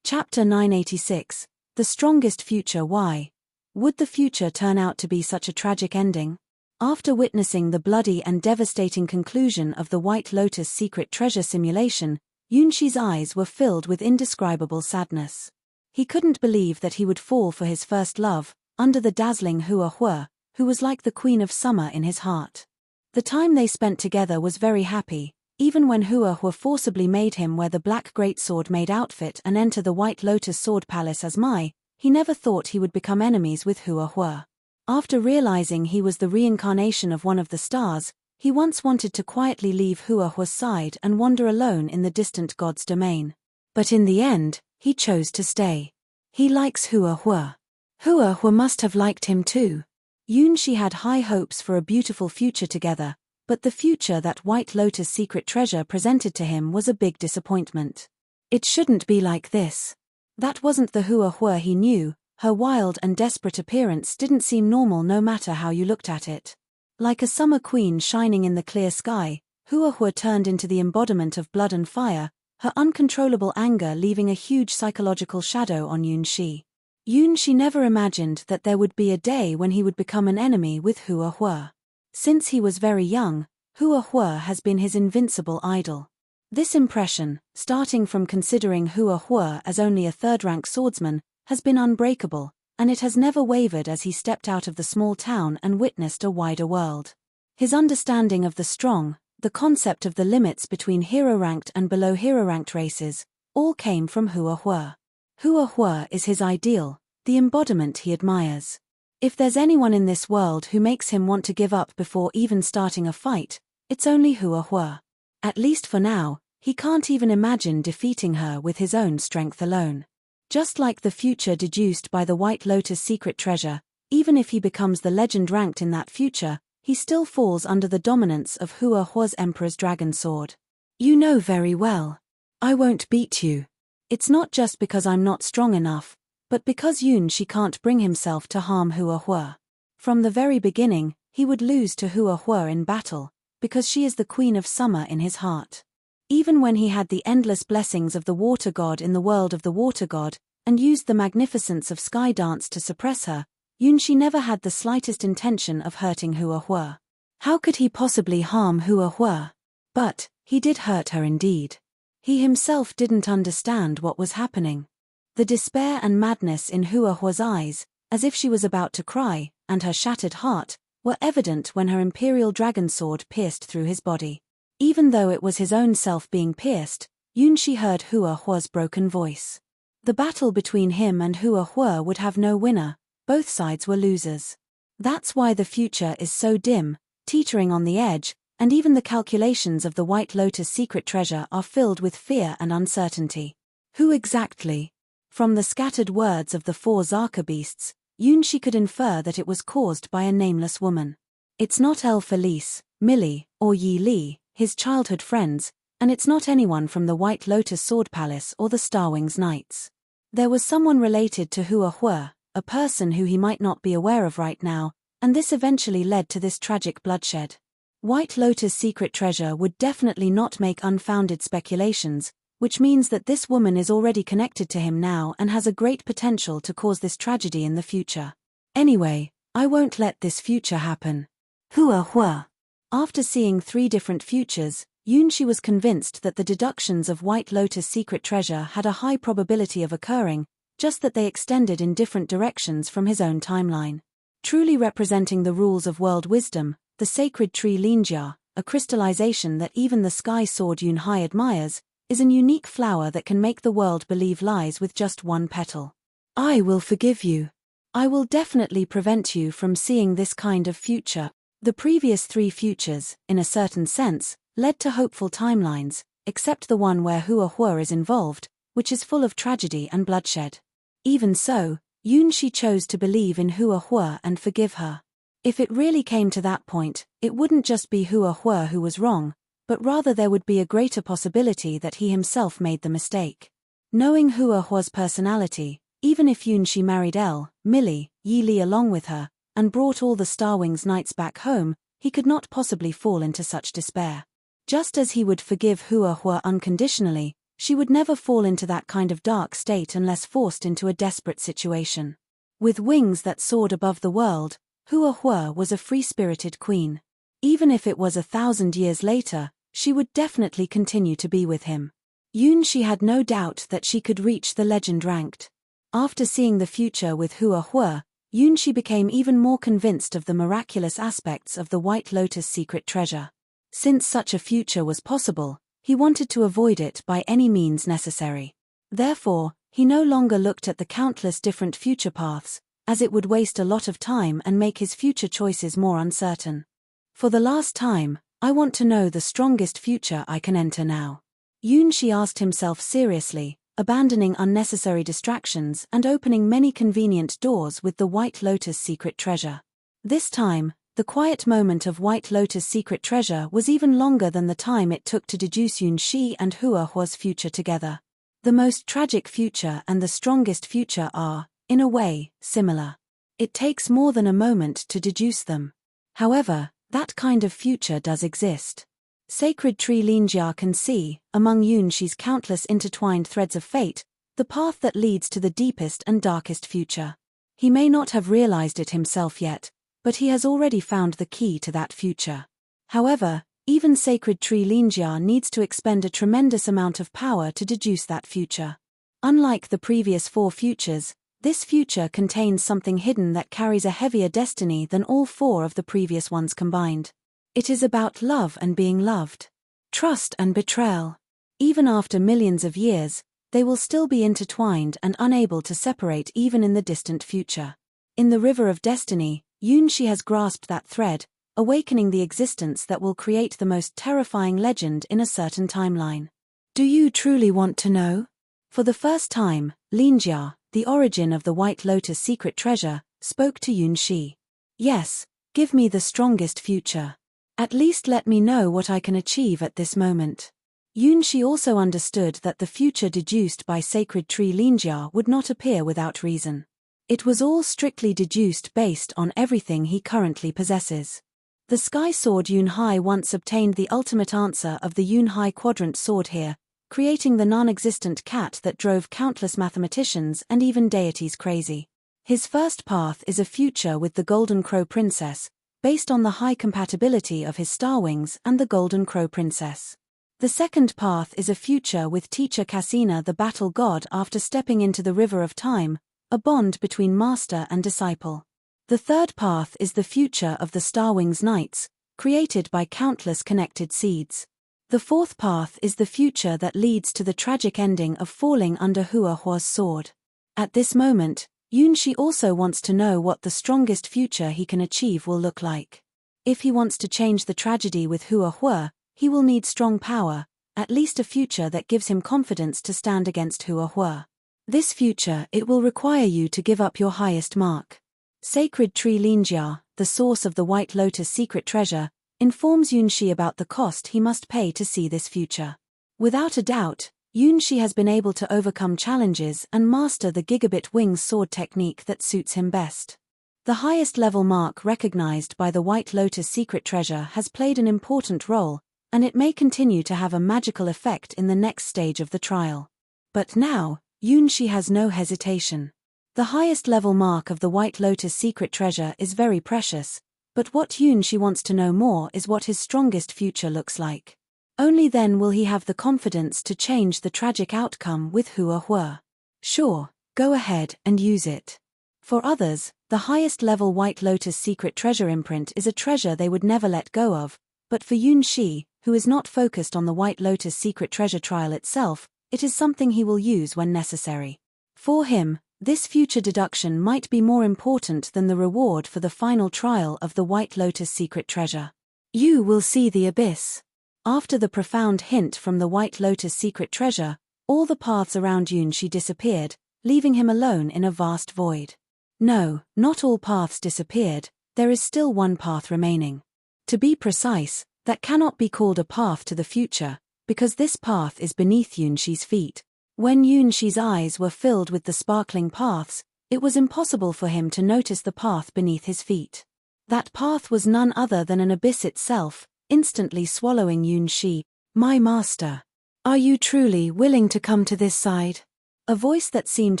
Chapter 986, The Strongest Future. Why? Would the future turn out to be such a tragic ending? After witnessing the bloody and devastating conclusion of the White Lotus secret treasure simulation, Yunshi's eyes were filled with indescribable sadness. He couldn't believe that he would fall for his first love, under the dazzling Hua Hua, who was like the queen of summer in his heart. The time they spent together was very happy, even when Hua Hua forcibly made him wear the black greatsword-made outfit and enter the White Lotus Sword Palace as Mai. He never thought he would become enemies with Hua Hua. After realizing he was the reincarnation of one of the stars, he once wanted to quietly leave Hua Hua's side and wander alone in the distant god's domain. But in the end, he chose to stay. He likes Hua Hua. Hua Hua must have liked him too. Yunxi had high hopes for a beautiful future together, but the future that White Lotus secret treasure presented to him was a big disappointment. It shouldn't be like this. That wasn't the Hua Hua he knew. Her wild and desperate appearance didn't seem normal no matter how you looked at it. Like a summer queen shining in the clear sky, Hua Hua turned into the embodiment of blood and fire, her uncontrollable anger leaving a huge psychological shadow on Yunxi. Yunxi never imagined that there would be a day when he would become an enemy with Hua Hua. Since he was very young, Hua Hua has been his invincible idol. This impression, starting from considering Hua Hua as only a third-rank swordsman, has been unbreakable, and it has never wavered as he stepped out of the small town and witnessed a wider world. His understanding of the strong, the concept of the limits between hero-ranked and below hero-ranked races, all came from Hua Hua. Hua Hua is his ideal, the embodiment he admires. If there's anyone in this world who makes him want to give up before even starting a fight, it's only Hua Hua. At least for now, he can't even imagine defeating her with his own strength alone. Just like the future deduced by the White Lotus secret treasure, even if he becomes the legend ranked in that future, he still falls under the dominance of Hua Hua's Emperor's Dragon Sword. You know very well. I won't beat you. It's not just because I'm not strong enough, but because Yunxi can't bring himself to harm Hua Hua. From the very beginning, he would lose to Hua Hua in battle, because she is the queen of summer in his heart. Even when he had the endless blessings of the water god in the world of the water god, and used the magnificence of sky dance to suppress her, Yunxi never had the slightest intention of hurting Hua Hua. How could he possibly harm Hua Hua? But he did hurt her indeed. He himself didn't understand what was happening. The despair and madness in Hua Hua's eyes, as if she was about to cry, and her shattered heart, were evident when her imperial dragon sword pierced through his body. Even though it was his own self being pierced, Yunxi heard Hua Hua's broken voice. The battle between him and Hua Hua would have no winner, both sides were losers. That's why the future is so dim, teetering on the edge, and even the calculations of the White Lotus secret treasure are filled with fear and uncertainty. Who exactly? From the scattered words of the four Zaka beasts, Yunxi could infer that it was caused by a nameless woman. It's not El Felice, Millie, or Yi Li, his childhood friends, and it's not anyone from the White Lotus Sword Palace or the Starwings Knights. There was someone related to Hua Hua, a person who he might not be aware of right now, and this eventually led to this tragic bloodshed. White Lotus secret treasure would definitely not make unfounded speculations, which means that this woman is already connected to him now and has a great potential to cause this tragedy in the future. Anyway, I won't let this future happen. Hua Hua. After seeing 3 different futures, Yunxi was convinced that the deductions of White Lotus secret treasure had a high probability of occurring, just that they extended in different directions from his own timeline. Truly representing the rules of world wisdom, the sacred tree Linjia, a crystallization that even the sky sword Yunhai admires, is an unique flower that can make the world believe lies with just one petal. I will forgive you. I will definitely prevent you from seeing this kind of future. The previous 3 futures, in a certain sense, led to hopeful timelines, except the one where Hua Hua is involved, which is full of tragedy and bloodshed. Even so, Yunxi chose to believe in Hua Hua and forgive her. If it really came to that point, it wouldn't just be Hua Hua who was wrong, but rather there would be a greater possibility that he himself made the mistake. Knowing Hua Hua's personality, even if Yunxi married Millie, Yi Li along with her, and brought all the Starwings Knights back home, he could not possibly fall into such despair. Just as he would forgive Hua Hua unconditionally, she would never fall into that kind of dark state unless forced into a desperate situation. With wings that soared above the world, Hua Hua was a free-spirited queen. Even if it was 1,000 years later, she would definitely continue to be with him. Yunxi had no doubt that she could reach the legend ranked. After seeing the future with Hua Hua, Yunxi became even more convinced of the miraculous aspects of the White Lotus secret treasure. Since such a future was possible, he wanted to avoid it by any means necessary. Therefore, he no longer looked at the countless different future paths, as it would waste a lot of time and make his future choices more uncertain. For the last time, I want to know the strongest future I can enter now. Yunxi asked himself seriously, abandoning unnecessary distractions and opening many convenient doors with the White Lotus secret treasure. This time, the quiet moment of White Lotus secret treasure was even longer than the time it took to deduce Yunxi and Hua Hua's future together. The most tragic future and the strongest future are, in a way, similar. It takes more than a moment to deduce them. However, that kind of future does exist. Sacred Tree Linjia can see, among Yunxi's countless intertwined threads of fate, the path that leads to the deepest and darkest future. He may not have realized it himself yet, but he has already found the key to that future. However, even Sacred Tree Linjia needs to expend a tremendous amount of power to deduce that future. Unlike the previous 4 futures, this future contains something hidden that carries a heavier destiny than all 4 of the previous ones combined. It is about love and being loved. Trust and betrayal. Even after millions of years, they will still be intertwined and unable to separate even in the distant future. In the River of Destiny, Yunxi has grasped that thread, awakening the existence that will create the most terrifying legend in a certain timeline. Do you truly want to know? For the first time, Linjia, the origin of the White Lotus secret treasure, spoke to Yunxi. Yes, give me the strongest future. At least let me know what I can achieve at this moment. Yunxi also understood that the future deduced by Sacred Tree Linjia would not appear without reason. It was all strictly deduced based on everything he currently possesses. The Sky Sword Yunhai once obtained the ultimate answer of the Yunhai Quadrant Sword here, creating the non-existent cat that drove countless mathematicians and even deities crazy. His first path is a future with the Golden Crow Princess, based on the high compatibility of his Starwings and the Golden Crow Princess. The second path is a future with Teacher Cassina the Battle God after stepping into the River of Time, a bond between master and disciple. The third path is the future of the Starwings Knights, created by countless connected seeds. The fourth path is the future that leads to the tragic ending of falling under Hua Hua's sword. At this moment, Yunxi also wants to know what the strongest future he can achieve will look like. If he wants to change the tragedy with Hua Hua, he will need strong power, at least a future that gives him confidence to stand against Hua Hua. This future, it will require you to give up your highest mark. Sacred Tree Linjia, the source of the White Lotus secret treasure, informs Yunxi about the cost he must pay to see this future. Without a doubt, Yunxi has been able to overcome challenges and master the Gigabit Wings sword technique that suits him best. The highest level mark recognized by the White Lotus secret treasure has played an important role, and it may continue to have a magical effect in the next stage of the trial. But now, Yunxi has no hesitation. The highest level mark of the White Lotus secret treasure is very precious, but what Yunxi wants to know more is what his strongest future looks like. Only then will he have the confidence to change the tragic outcome with Hua Hua. Sure, go ahead and use it. For others, the highest level White Lotus secret treasure imprint is a treasure they would never let go of, but for Yunxi, who is not focused on the White Lotus secret treasure trial itself, it is something he will use when necessary. For him, this future deduction might be more important than the reward for the final trial of the White Lotus secret treasure. You will see the abyss. After the profound hint from the White Lotus secret treasure, all the paths around Yunxi disappeared, leaving him alone in a vast void. No, not all paths disappeared, there is still one path remaining. To be precise, that cannot be called a path to the future, because this path is beneath Yunxi's feet. When Yunxi's eyes were filled with the sparkling paths, it was impossible for him to notice the path beneath his feet. That path was none other than an abyss itself, instantly swallowing Yunxi. My master. Are you truly willing to come to this side? A voice that seemed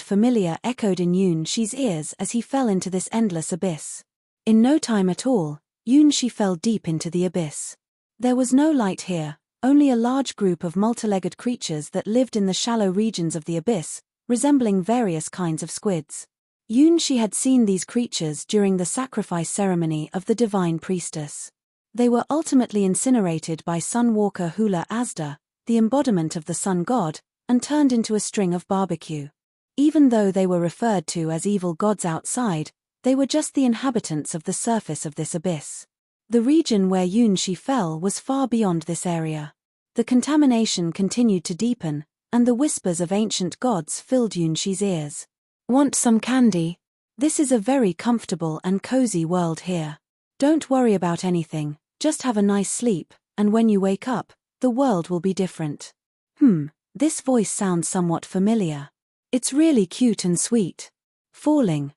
familiar echoed in Yunxi's ears as he fell into this endless abyss. In no time at all, Yunxi fell deep into the abyss. There was no light here, only a large group of multilegged creatures that lived in the shallow regions of the abyss, resembling various kinds of squids. Yunxi had seen these creatures during the sacrifice ceremony of the divine priestess. They were ultimately incinerated by Sunwalker Hula Azda, the embodiment of the sun god, and turned into a string of barbecue. Even though they were referred to as evil gods outside, they were just the inhabitants of the surface of this abyss. The region where Yunxi fell was far beyond this area. The contamination continued to deepen, and the whispers of ancient gods filled Yunxi's ears. Want some candy? This is a very comfortable and cozy world here. Don't worry about anything, just have a nice sleep, and when you wake up, the world will be different. This voice sounds somewhat familiar. It's really cute and sweet. Falling,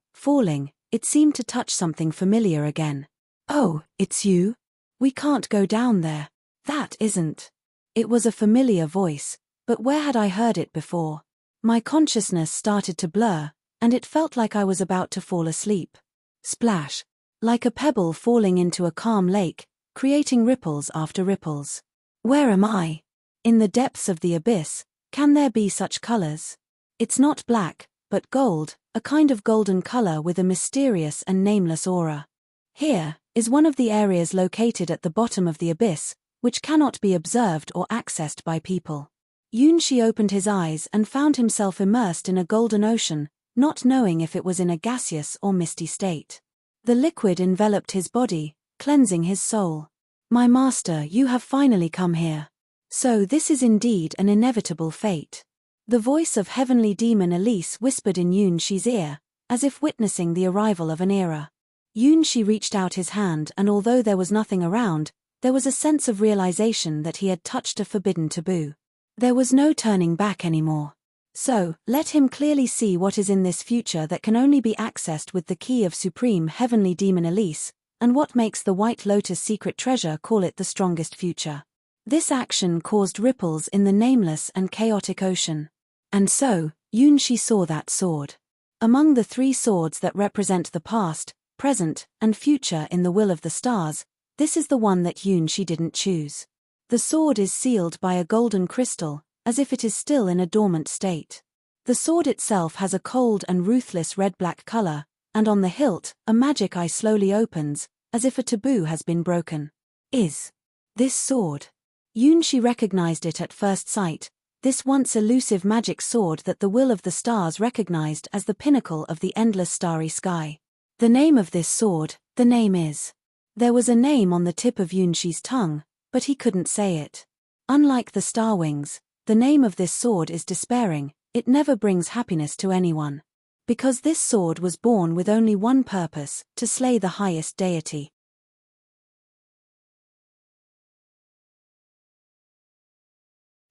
it seemed to touch something familiar again. Oh, it's you? We can't go down there. That isn't. It was a familiar voice, but where had I heard it before? My consciousness started to blur, and it felt like I was about to fall asleep. Splash. Like a pebble falling into a calm lake, creating ripples after ripples. Where am I? In the depths of the abyss, can there be such colors? It's not black, but gold, a kind of golden color with a mysterious and nameless aura. Here is one of the areas located at the bottom of the abyss, which cannot be observed or accessed by people. Yunxi opened his eyes and found himself immersed in a golden ocean, not knowing if it was in a gaseous or misty state. The liquid enveloped his body, cleansing his soul. My master, you have finally come here. So this is indeed an inevitable fate. The voice of heavenly demon Elise whispered in Yunxi's ear, as if witnessing the arrival of an era. Yunxi reached out his hand, and although there was nothing around, there was a sense of realization that he had touched a forbidden taboo. There was no turning back anymore. So, let him clearly see what is in this future that can only be accessed with the key of supreme heavenly demon Elise, and what makes the White Lotus secret treasure call it the strongest future. This action caused ripples in the nameless and chaotic ocean. And so, Yunxi saw that sword. Among the 3 swords that represent the past, present, and future in the will of the stars, this is the one that Yunxi didn't choose. The sword is sealed by a golden crystal, as if it is still in a dormant state. The sword itself has a cold and ruthless red-black color, and on the hilt, a magic eye slowly opens, as if a taboo has been broken. Is this sword? Yunxi recognized it at first sight, this once elusive magic sword that the will of the stars recognized as the pinnacle of the endless starry sky. The name of this sword, the name is. There was a name on the tip of Yunxi's tongue, but he couldn't say it. Unlike the Starwings, the name of this sword is despairing, it never brings happiness to anyone. Because this sword was born with only one purpose, to slay the highest deity.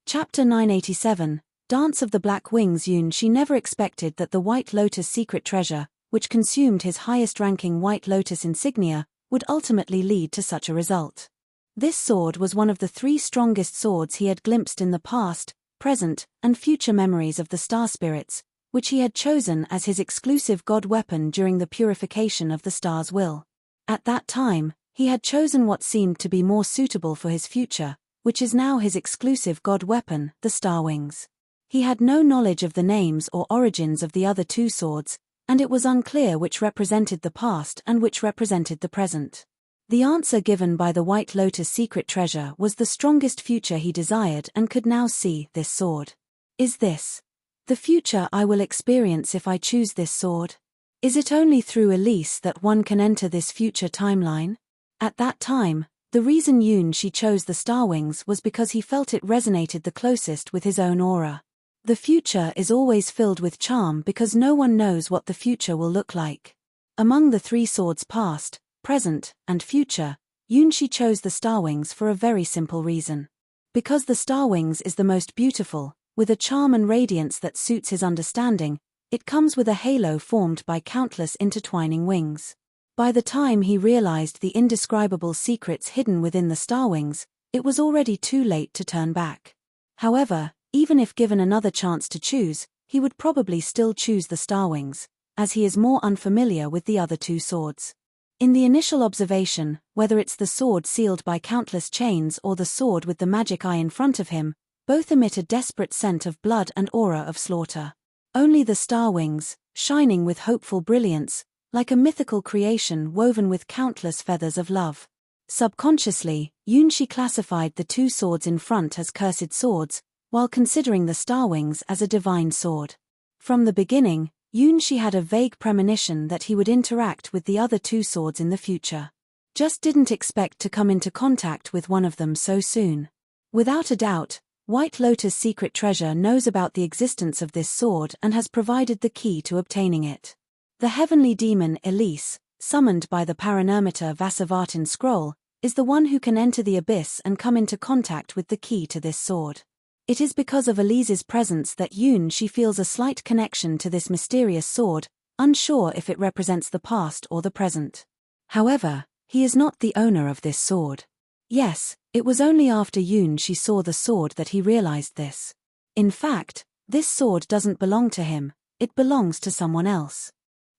Chapter 987, Dance of the Black Wings. Yunxi never expected that the White Lotus secret treasure, which consumed his highest-ranking White Lotus insignia, would ultimately lead to such a result. This sword was one of the 3 strongest swords he had glimpsed in the past, present, and future memories of the star spirits, which he had chosen as his exclusive god weapon during the purification of the star's will. At that time, he had chosen what seemed to be more suitable for his future, which is now his exclusive god weapon, the Starwings. He had no knowledge of the names or origins of the other 2 swords, and it was unclear which represented the past and which represented the present. The answer given by the White Lotus secret treasure was the strongest future he desired and could now see. This sword. Is this the future I will experience if I choose this sword? Is it only through Elise that one can enter this future timeline? At that time, the reason Yunxi chose the Starwings was because he felt it resonated the closest with his own aura. The future is always filled with charm because no one knows what the future will look like. Among the 3 swords past, present, and future, Yunxi chose the Starwings for a very simple reason. Because the Starwings is the most beautiful, with a charm and radiance that suits his understanding, it comes with a halo formed by countless intertwining wings. By the time he realized the indescribable secrets hidden within the Starwings, it was already too late to turn back. However, even if given another chance to choose, he would probably still choose the Starwings, as he is more unfamiliar with the other 2 swords. In the initial observation, whether it's the sword sealed by countless chains or the sword with the magic eye in front of him, both emit a desperate scent of blood and aura of slaughter. Only the Starwings, shining with hopeful brilliance, like a mythical creation woven with countless feathers of love. Subconsciously, Yunxi classified the two swords in front as cursed swords, while considering the Starwings as a divine sword. From the beginning, Yunxi had a vague premonition that he would interact with the other two swords in the future. Just didn't expect to come into contact with one of them so soon. Without a doubt, White Lotus Secret Treasure knows about the existence of this sword and has provided the key to obtaining it. The heavenly demon Elise, summoned by the Paranirmita Vasavatin scroll, is the one who can enter the abyss and come into contact with the key to this sword. It is because of Elise's presence that Yunxi feels a slight connection to this mysterious sword, unsure if it represents the past or the present. However, he is not the owner of this sword. Yes, it was only after Yunxi saw the sword that he realized this. In fact, this sword doesn't belong to him, it belongs to someone else.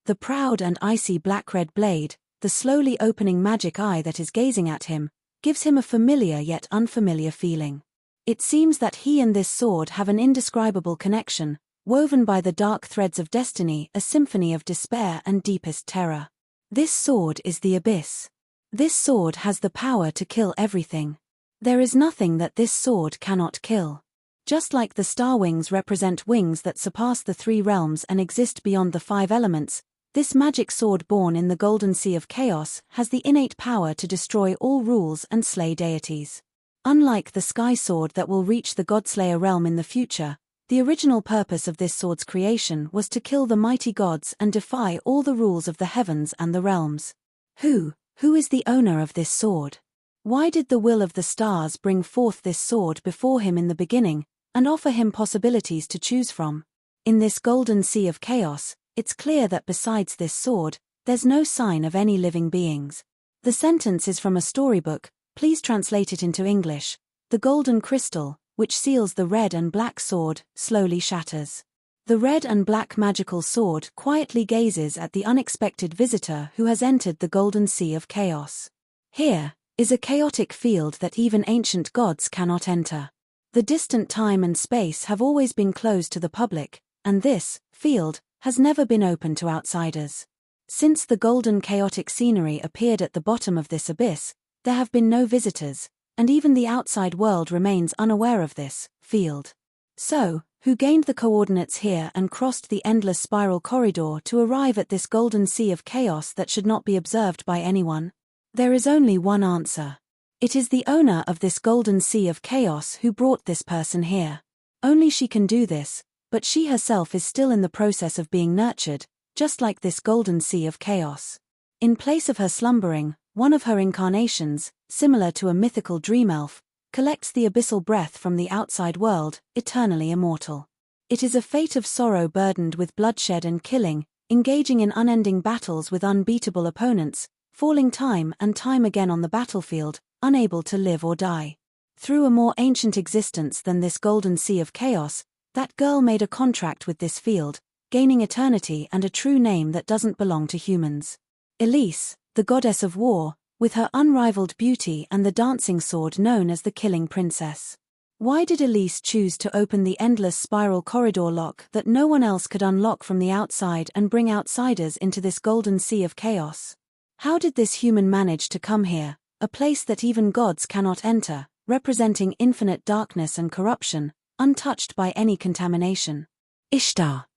The proud and icy black-red blade, the slowly opening magic eye that is gazing at him, gives him a familiar yet unfamiliar feeling. It seems that he and this sword have an indescribable connection, woven by the dark threads of destiny, a symphony of despair and deepest terror. This sword is the abyss. This sword has the power to kill everything. There is nothing that this sword cannot kill. Just like the Starwings represent wings that surpass the three realms and exist beyond the five elements, this magic sword born in the Golden Sea of Chaos has the innate power to destroy all rules and slay deities. Unlike the Sky Sword that will reach the Godslayer realm in the future, the original purpose of this sword's creation was to kill the mighty gods and defy all the rules of the heavens and the realms. Who is the owner of this sword? Why did the will of the stars bring forth this sword before him in the beginning, and offer him possibilities to choose from? In this Golden Sea of Chaos, it's clear that besides this sword, there's no sign of any living beings. The sentence is from a storybook, please translate it into English. The golden crystal, which seals the red and black sword, slowly shatters. The red and black magical sword quietly gazes at the unexpected visitor who has entered the Golden Sea of Chaos. Here is a chaotic field that even ancient gods cannot enter. The distant time and space have always been closed to the public, and this field has never been open to outsiders. Since the golden chaotic scenery appeared at the bottom of this abyss, there have been no visitors, and even the outside world remains unaware of this field. So, who gained the coordinates here and crossed the endless spiral corridor to arrive at this Golden Sea of Chaos that should not be observed by anyone? There is only one answer. It is the owner of this Golden Sea of Chaos who brought this person here. Only she can do this, but she herself is still in the process of being nurtured, just like this Golden Sea of Chaos. In place of her slumbering, one of her incarnations, similar to a mythical dream elf, collects the abyssal breath from the outside world, eternally immortal. It is a fate of sorrow burdened with bloodshed and killing, engaging in unending battles with unbeatable opponents, falling time and time again on the battlefield, unable to live or die. Through a more ancient existence than this Golden Sea of Chaos, that girl made a contract with this field, gaining eternity and a true name that doesn't belong to humans. Elise, the goddess of war, with her unrivaled beauty and the dancing sword known as the Killing Princess. Why did Elise choose to open the endless spiral corridor lock that no one else could unlock from the outside and bring outsiders into this Golden Sea of Chaos? How did this human manage to come here, a place that even gods cannot enter, representing infinite darkness and corruption, untouched by any contamination? Ishtar.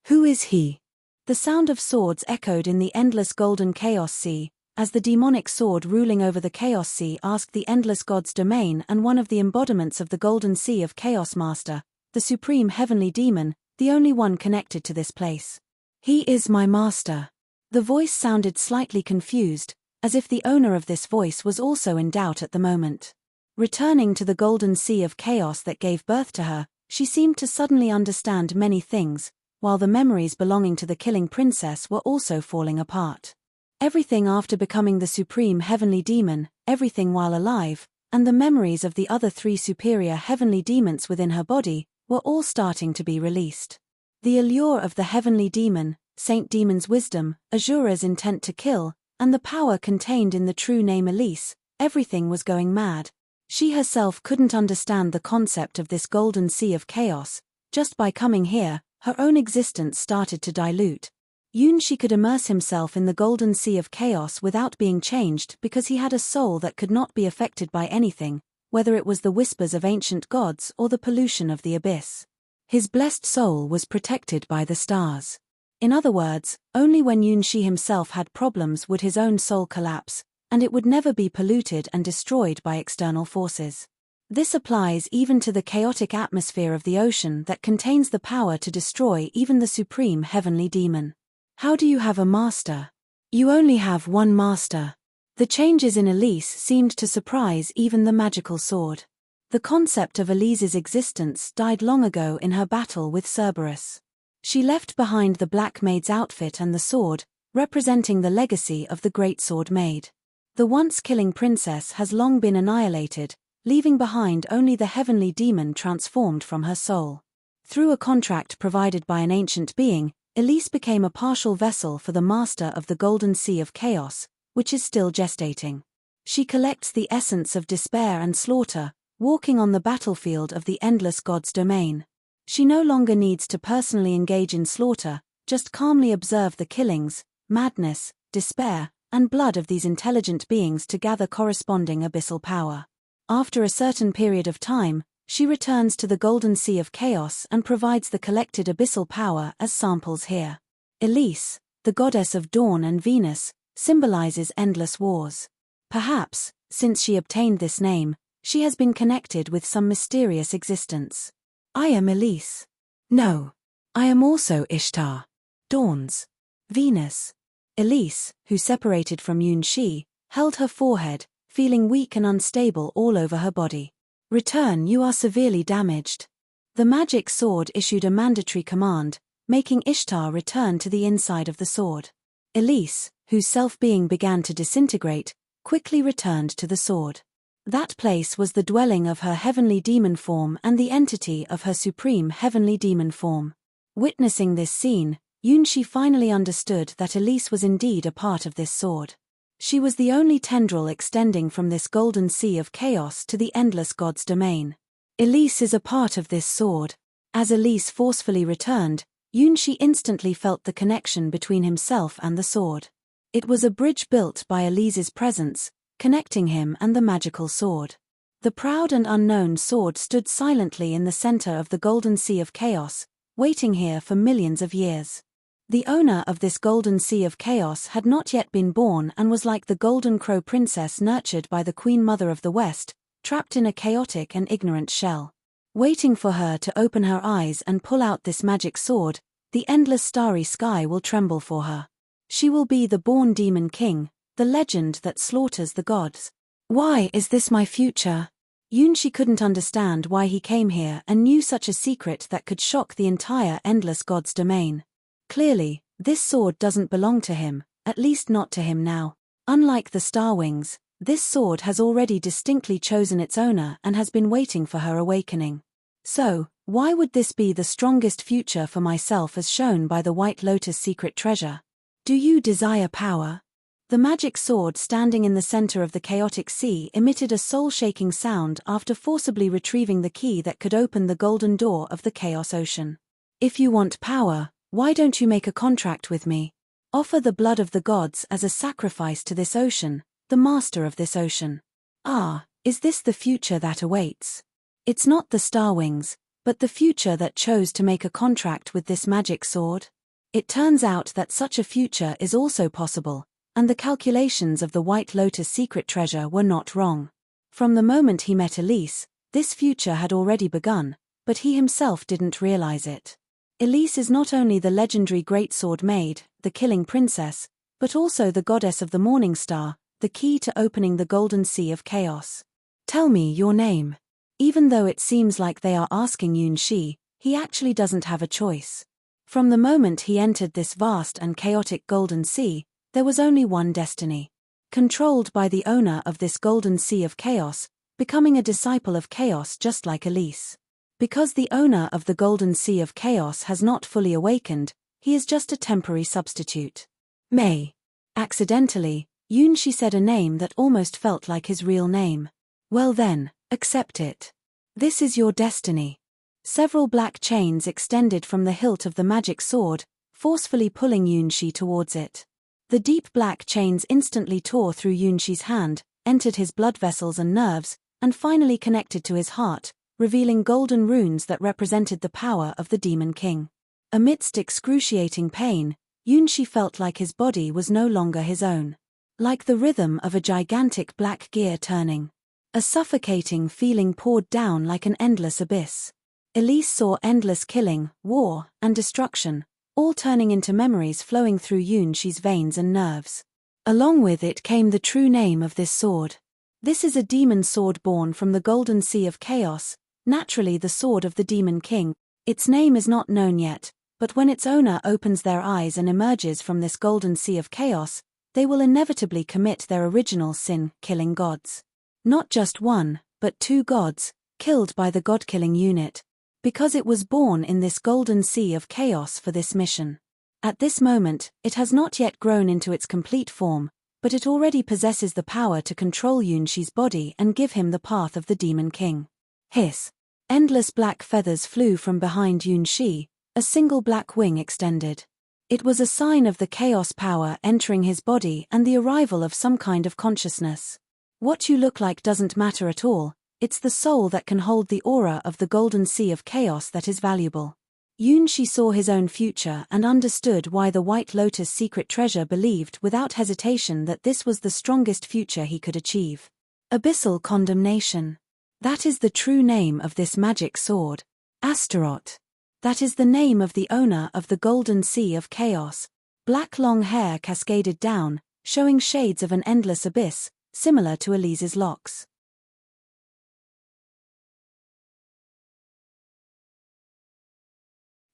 Who is he? The sound of swords echoed in the endless golden chaos sea, as the demonic sword ruling over the chaos sea asked the endless god's domain and one of the embodiments of the Golden Sea of Chaos Master, the supreme heavenly demon, the only one connected to this place. He is my master. The voice sounded slightly confused, as if the owner of this voice was also in doubt at the moment. Returning to the Golden Sea of Chaos that gave birth to her, she seemed to suddenly understand many things, while the memories belonging to the Killing Princess were also falling apart. Everything after becoming the supreme heavenly demon, everything while alive, and the memories of the other three superior heavenly demons within her body, were all starting to be released. The allure of the heavenly demon, Saint Demon's wisdom, Azura's intent to kill, and the power contained in the true name Elise, everything was going mad. She herself couldn't understand the concept of this Golden Sea of Chaos. Just by coming here, Her own existence started to dilute. Yunxi could immerse himself in the golden sea of chaos without being changed because he had a soul that could not be affected by anything, whether it was the whispers of ancient gods or the pollution of the abyss. His blessed soul was protected by the stars. In other words, only when Yunxi himself had problems would his own soul collapse, and it would never be polluted and destroyed by external forces. This applies even to the chaotic atmosphere of the ocean that contains the power to destroy even the supreme heavenly demon. How do you have a master? You only have one master. The changes in Elise seemed to surprise even the magical sword. The concept of Elise's existence died long ago in her battle with Cerberus. She left behind the Black Maid's outfit and the sword, representing the legacy of the Great Sword Maid. The once-killing princess has long been annihilated, leaving behind only the heavenly demon transformed from her soul. Through a contract provided by an ancient being, Elise became a partial vessel for the master of the Golden Sea of Chaos, which is still gestating. She collects the essence of despair and slaughter, walking on the battlefield of the endless god's domain. She no longer needs to personally engage in slaughter, just calmly observe the killings, madness, despair, and blood of these intelligent beings to gather corresponding abyssal power. After a certain period of time, she returns to the Golden Sea of Chaos and provides the collected abyssal power as samples here. Elise, the goddess of dawn and Venus, symbolizes endless wars. Perhaps, since she obtained this name, she has been connected with some mysterious existence. I am Elise. No. I am also Ishtar. Dawn's. Venus. Elise, who separated from Yunxi, held her forehead, feeling weak and unstable all over her body. Return, you are severely damaged. The magic sword issued a mandatory command, making Ishtar return to the inside of the sword. Elise, whose self-being began to disintegrate, quickly returned to the sword. That place was the dwelling of her heavenly demon form and the entity of her supreme heavenly demon form. Witnessing this scene, Yunxi finally understood that Elise was indeed a part of this sword. She was the only tendril extending from this golden sea of chaos to the endless god's domain. Elise is a part of this sword. As Elise forcefully returned, Yunxi instantly felt the connection between himself and the sword. It was a bridge built by Elise's presence, connecting him and the magical sword. The proud and unknown sword stood silently in the center of the golden sea of chaos, waiting here for millions of years. The owner of this golden sea of chaos had not yet been born and was like the golden crow princess nurtured by the Queen Mother of the West, trapped in a chaotic and ignorant shell. Waiting for her to open her eyes and pull out this magic sword, the endless starry sky will tremble for her. She will be the born demon king, the legend that slaughters the gods. Why is this my future? Yunxi couldn't understand why he came here and knew such a secret that could shock the entire endless god's domain. Clearly, this sword doesn't belong to him, at least not to him now. Unlike the Starwings, this sword has already distinctly chosen its owner and has been waiting for her awakening. So, why would this be the strongest future for myself as shown by the White Lotus secret treasure? Do you desire power? The magic sword standing in the center of the chaotic sea emitted a soul-shaking sound after forcibly retrieving the key that could open the golden door of the Chaos Ocean. If you want power, why don't you make a contract with me? Offer the blood of the gods as a sacrifice to this ocean, the master of this ocean. Ah, is this the future that awaits? It's not the Starwings, but the future that chose to make a contract with this magic sword. It turns out that such a future is also possible, and the calculations of the White Lotus secret treasure were not wrong. From the moment he met Elise, this future had already begun, but he himself didn't realize it. Elise is not only the legendary Great Sword Maid, the killing princess, but also the goddess of the morning star, the key to opening the golden sea of chaos. Tell me your name. Even though it seems like they are asking Yunxi, he actually doesn't have a choice. From the moment he entered this vast and chaotic golden sea, there was only one destiny. Controlled by the owner of this golden sea of chaos, becoming a disciple of chaos just like Elise. Because the owner of the golden sea of chaos has not fully awakened, he is just a temporary substitute. May. Accidentally, Yunxi said a name that almost felt like his real name. Well then, accept it. This is your destiny. Several black chains extended from the hilt of the magic sword, forcefully pulling Yunxi towards it. The deep black chains instantly tore through Yunxi's hand, entered his blood vessels and nerves, and finally connected to his heart, revealing golden runes that represented the power of the Demon King. Amidst excruciating pain, Yunxi felt like his body was no longer his own. Like the rhythm of a gigantic black gear turning. A suffocating feeling poured down like an endless abyss. Elise saw endless killing, war, and destruction, all turning into memories flowing through Yunxi's veins and nerves. Along with it came the true name of this sword. This is a demon sword born from the Golden Sea of Chaos, naturally the sword of the Demon King. Its name is not known yet, but when its owner opens their eyes and emerges from this Golden Sea of Chaos, they will inevitably commit their original sin, killing gods. Not just one, but 2 gods, killed by the god-killing unit, because it was born in this Golden Sea of Chaos for this mission. At this moment, it has not yet grown into its complete form, but it already possesses the power to control Yunxi's body and give him the path of the Demon King. Hiss! Endless black feathers flew from behind Yunxi, a single black wing extended. It was a sign of the chaos power entering his body and the arrival of some kind of consciousness. What you look like doesn't matter at all, it's the soul that can hold the aura of the Golden Sea of Chaos that is valuable. Yunxi saw his own future and understood why the White Lotus secret treasure believed without hesitation that this was the strongest future he could achieve. Abyssal condemnation. That is the true name of this magic sword. Astaroth. That is the name of the owner of the Golden Sea of Chaos. Black long hair cascaded down, showing shades of an endless abyss, similar to Elise's locks.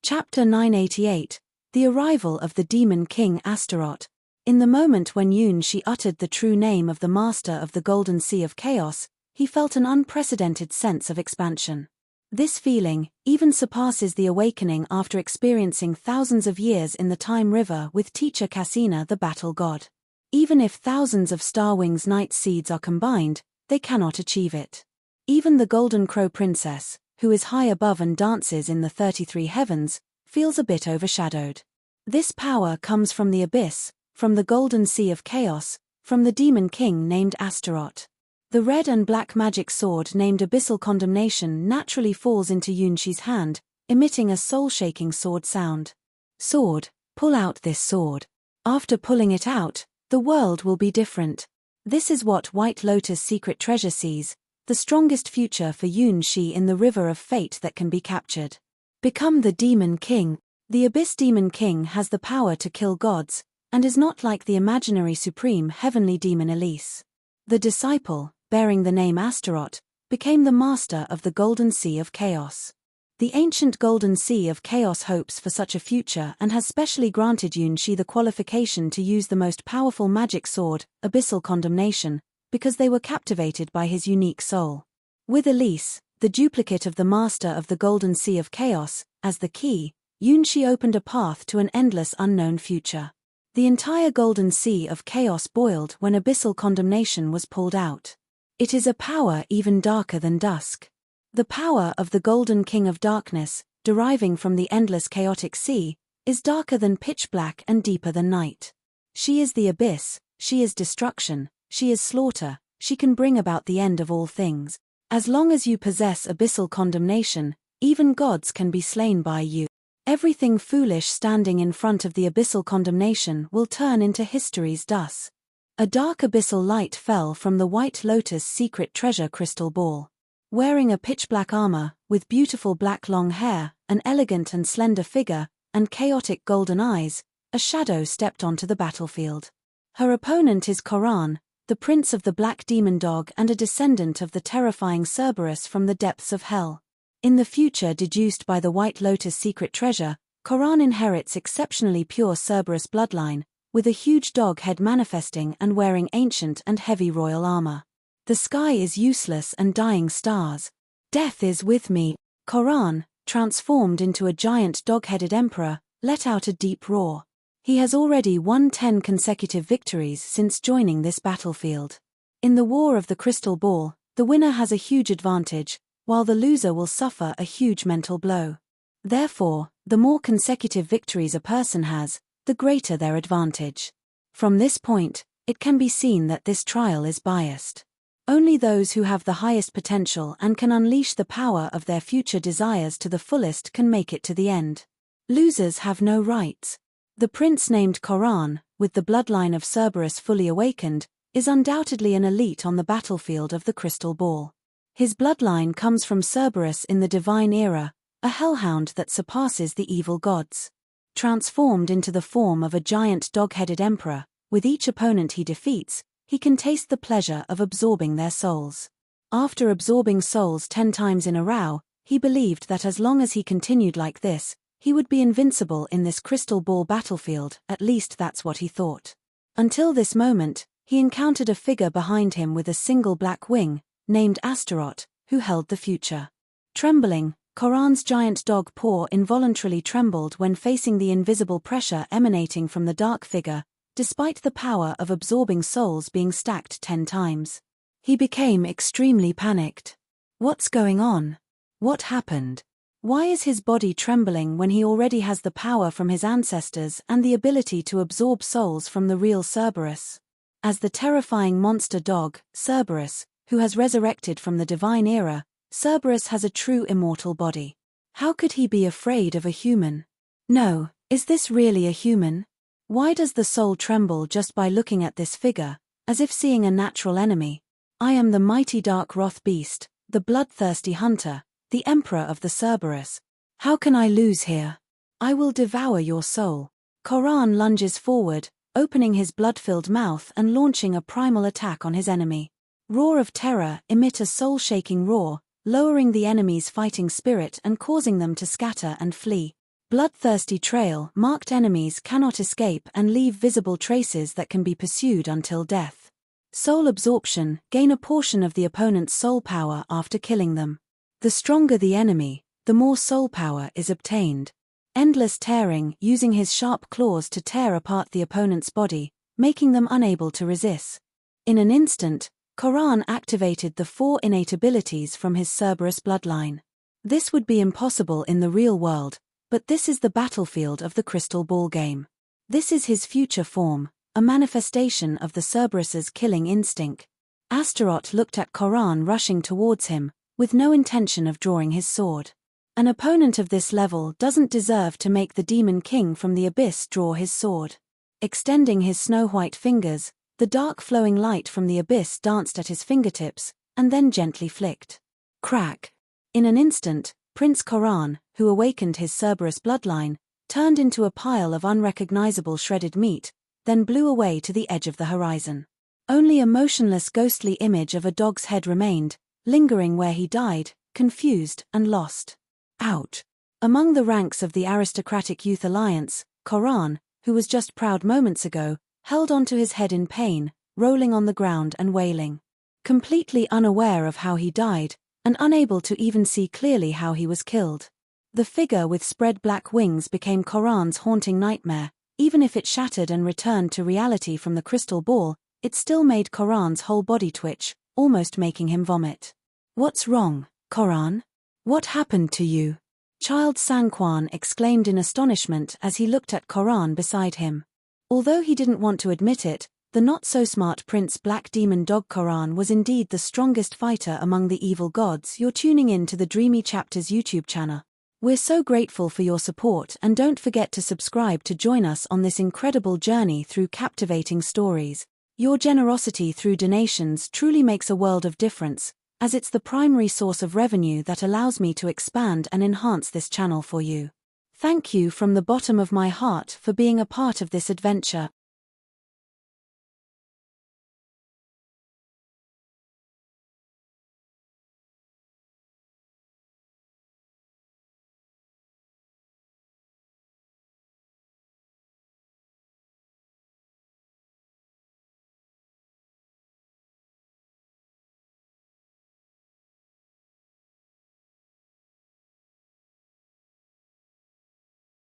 Chapter 988, The Arrival of the Demon King Astaroth. In the moment when Yunxi uttered the true name of the master of the Golden Sea of Chaos, he felt an unprecedented sense of expansion. This feeling even surpasses the awakening after experiencing thousands of years in the Time River with teacher Cassina the battle god. Even if thousands of Starwings night seeds are combined, they cannot achieve it. Even the Golden Crow Princess, who is high above and dances in the 33 heavens, feels a bit overshadowed. This power comes from the abyss, from the Golden Sea of Chaos, from the Demon King named Astaroth. The red and black magic sword named Abyssal Condemnation naturally falls into Yunxi's hand, emitting a soul-shaking sword sound. Sword, pull out this sword. After pulling it out, the world will be different. This is what White Lotus secret treasure sees, the strongest future for Yunxi in the river of fate that can be captured. Become the Demon King. The Abyss Demon King has the power to kill gods, and is not like the imaginary supreme heavenly demon Elise. The disciple, bearing the name Astaroth, became the master of the Golden Sea of Chaos. The ancient Golden Sea of Chaos hopes for such a future and has specially granted Yunxi the qualification to use the most powerful magic sword, Abyssal Condemnation, because they were captivated by his unique soul. With Elise, the duplicate of the master of the Golden Sea of Chaos, as the key, Yunxi opened a path to an endless unknown future. The entire Golden Sea of Chaos boiled when Abyssal Condemnation was pulled out. It is a power even darker than dusk. The power of the Golden King of Darkness, deriving from the endless chaotic sea, is darker than pitch black and deeper than night. She is the abyss, she is destruction, she is slaughter, she can bring about the end of all things. As long as you possess Abyssal Condemnation, even gods can be slain by you. Everything foolish standing in front of the Abyssal Condemnation will turn into history's dust. A dark abyssal light fell from the White Lotus secret treasure crystal ball. Wearing a pitch-black armor, with beautiful black long hair, an elegant and slender figure, and chaotic golden eyes, a shadow stepped onto the battlefield. Her opponent is Koran, the prince of the Black Demon Dog and a descendant of the terrifying Cerberus from the depths of hell. In the future deduced by the White Lotus secret treasure, Koran inherits exceptionally pure Cerberus bloodline, with a huge dog head manifesting and wearing ancient and heavy royal armor. The sky is useless and dying stars. Death is with me. Koran, transformed into a giant dog-headed emperor, let out a deep roar. He has already won 10 consecutive victories since joining this battlefield. In the War of the Crystal Ball, the winner has a huge advantage, while the loser will suffer a huge mental blow. Therefore, the more consecutive victories a person has, the greater their advantage. From this point, it can be seen that this trial is biased. Only those who have the highest potential and can unleash the power of their future desires to the fullest can make it to the end. Losers have no rights. The prince named Koran, with the bloodline of Cerberus fully awakened, is undoubtedly an elite on the battlefield of the Crystal Ball. His bloodline comes from Cerberus in the Divine Era, a hellhound that surpasses the evil gods. Transformed into the form of a giant dog-headed emperor, with each opponent he defeats, he can taste the pleasure of absorbing their souls. After absorbing souls 10 times in a row, he believed that as long as he continued like this, he would be invincible in this crystal ball battlefield, at least that's what he thought. Until this moment, he encountered a figure behind him with a single black wing, named Astaroth, who held the future. Trembling, Koran's giant dog paw involuntarily trembled when facing the invisible pressure emanating from the dark figure, despite the power of absorbing souls being stacked 10 times. He became extremely panicked. What's going on? What happened? Why is his body trembling when he already has the power from his ancestors and the ability to absorb souls from the real Cerberus? As the terrifying monster dog, Cerberus, who has resurrected from the Divine Era, Cerberus has a true immortal body. How could he be afraid of a human? No, is this really a human? Why does the soul tremble just by looking at this figure, as if seeing a natural enemy? I am the mighty dark wrath beast, the bloodthirsty hunter, the emperor of the Cerberus. How can I lose here? I will devour your soul. Koran lunges forward, opening his blood-filled mouth and launching a primal attack on his enemy. Roar of terror emit a soul-shaking roar, lowering the enemy's fighting spirit and causing them to scatter and flee. Bloodthirsty trail, marked enemies cannot escape and leave visible traces that can be pursued until death. Soul absorption, gain a portion of the opponent's soul power after killing them. The stronger the enemy, the more soul power is obtained. Endless tearing, using his sharp claws to tear apart the opponent's body, making them unable to resist. In an instant, Koran activated the 4 innate abilities from his Cerberus bloodline. This would be impossible in the real world, but this is the battlefield of the Crystal Ball game. This is his future form, a manifestation of the Cerberus's killing instinct. Astaroth looked at Koran rushing towards him, with no intention of drawing his sword. An opponent of this level doesn't deserve to make the Demon King from the Abyss draw his sword. Extending his snow-white fingers, the dark flowing light from the Abyss danced at his fingertips, and then gently flicked. Crack! In an instant, Prince Koran, who awakened his Cerberus bloodline, turned into a pile of unrecognizable shredded meat, then blew away to the edge of the horizon. Only a motionless ghostly image of a dog's head remained, lingering where he died, confused and lost. Out! Among the ranks of the aristocratic Youth Alliance, Koran, who was just proud moments ago, held onto his head in pain, rolling on the ground and wailing. Completely unaware of how he died, and unable to even see clearly how he was killed. The figure with spread black wings became Koran's haunting nightmare. Even if it shattered and returned to reality from the crystal ball, it still made Koran's whole body twitch, almost making him vomit. What's wrong, Koran? What happened to you? Child Sanquan exclaimed in astonishment as he looked at Koran beside him. Although he didn't want to admit it, the not-so-smart Prince Black Demon Dog Koran was indeed the strongest fighter among the evil gods. You're tuning in to the Dreamy Chapters YouTube channel. We're so grateful for your support, and don't forget to subscribe to join us on this incredible journey through captivating stories. Your generosity through donations truly makes a world of difference, as it's the primary source of revenue that allows me to expand and enhance this channel for you. Thank you from the bottom of my heart for being a part of this adventure.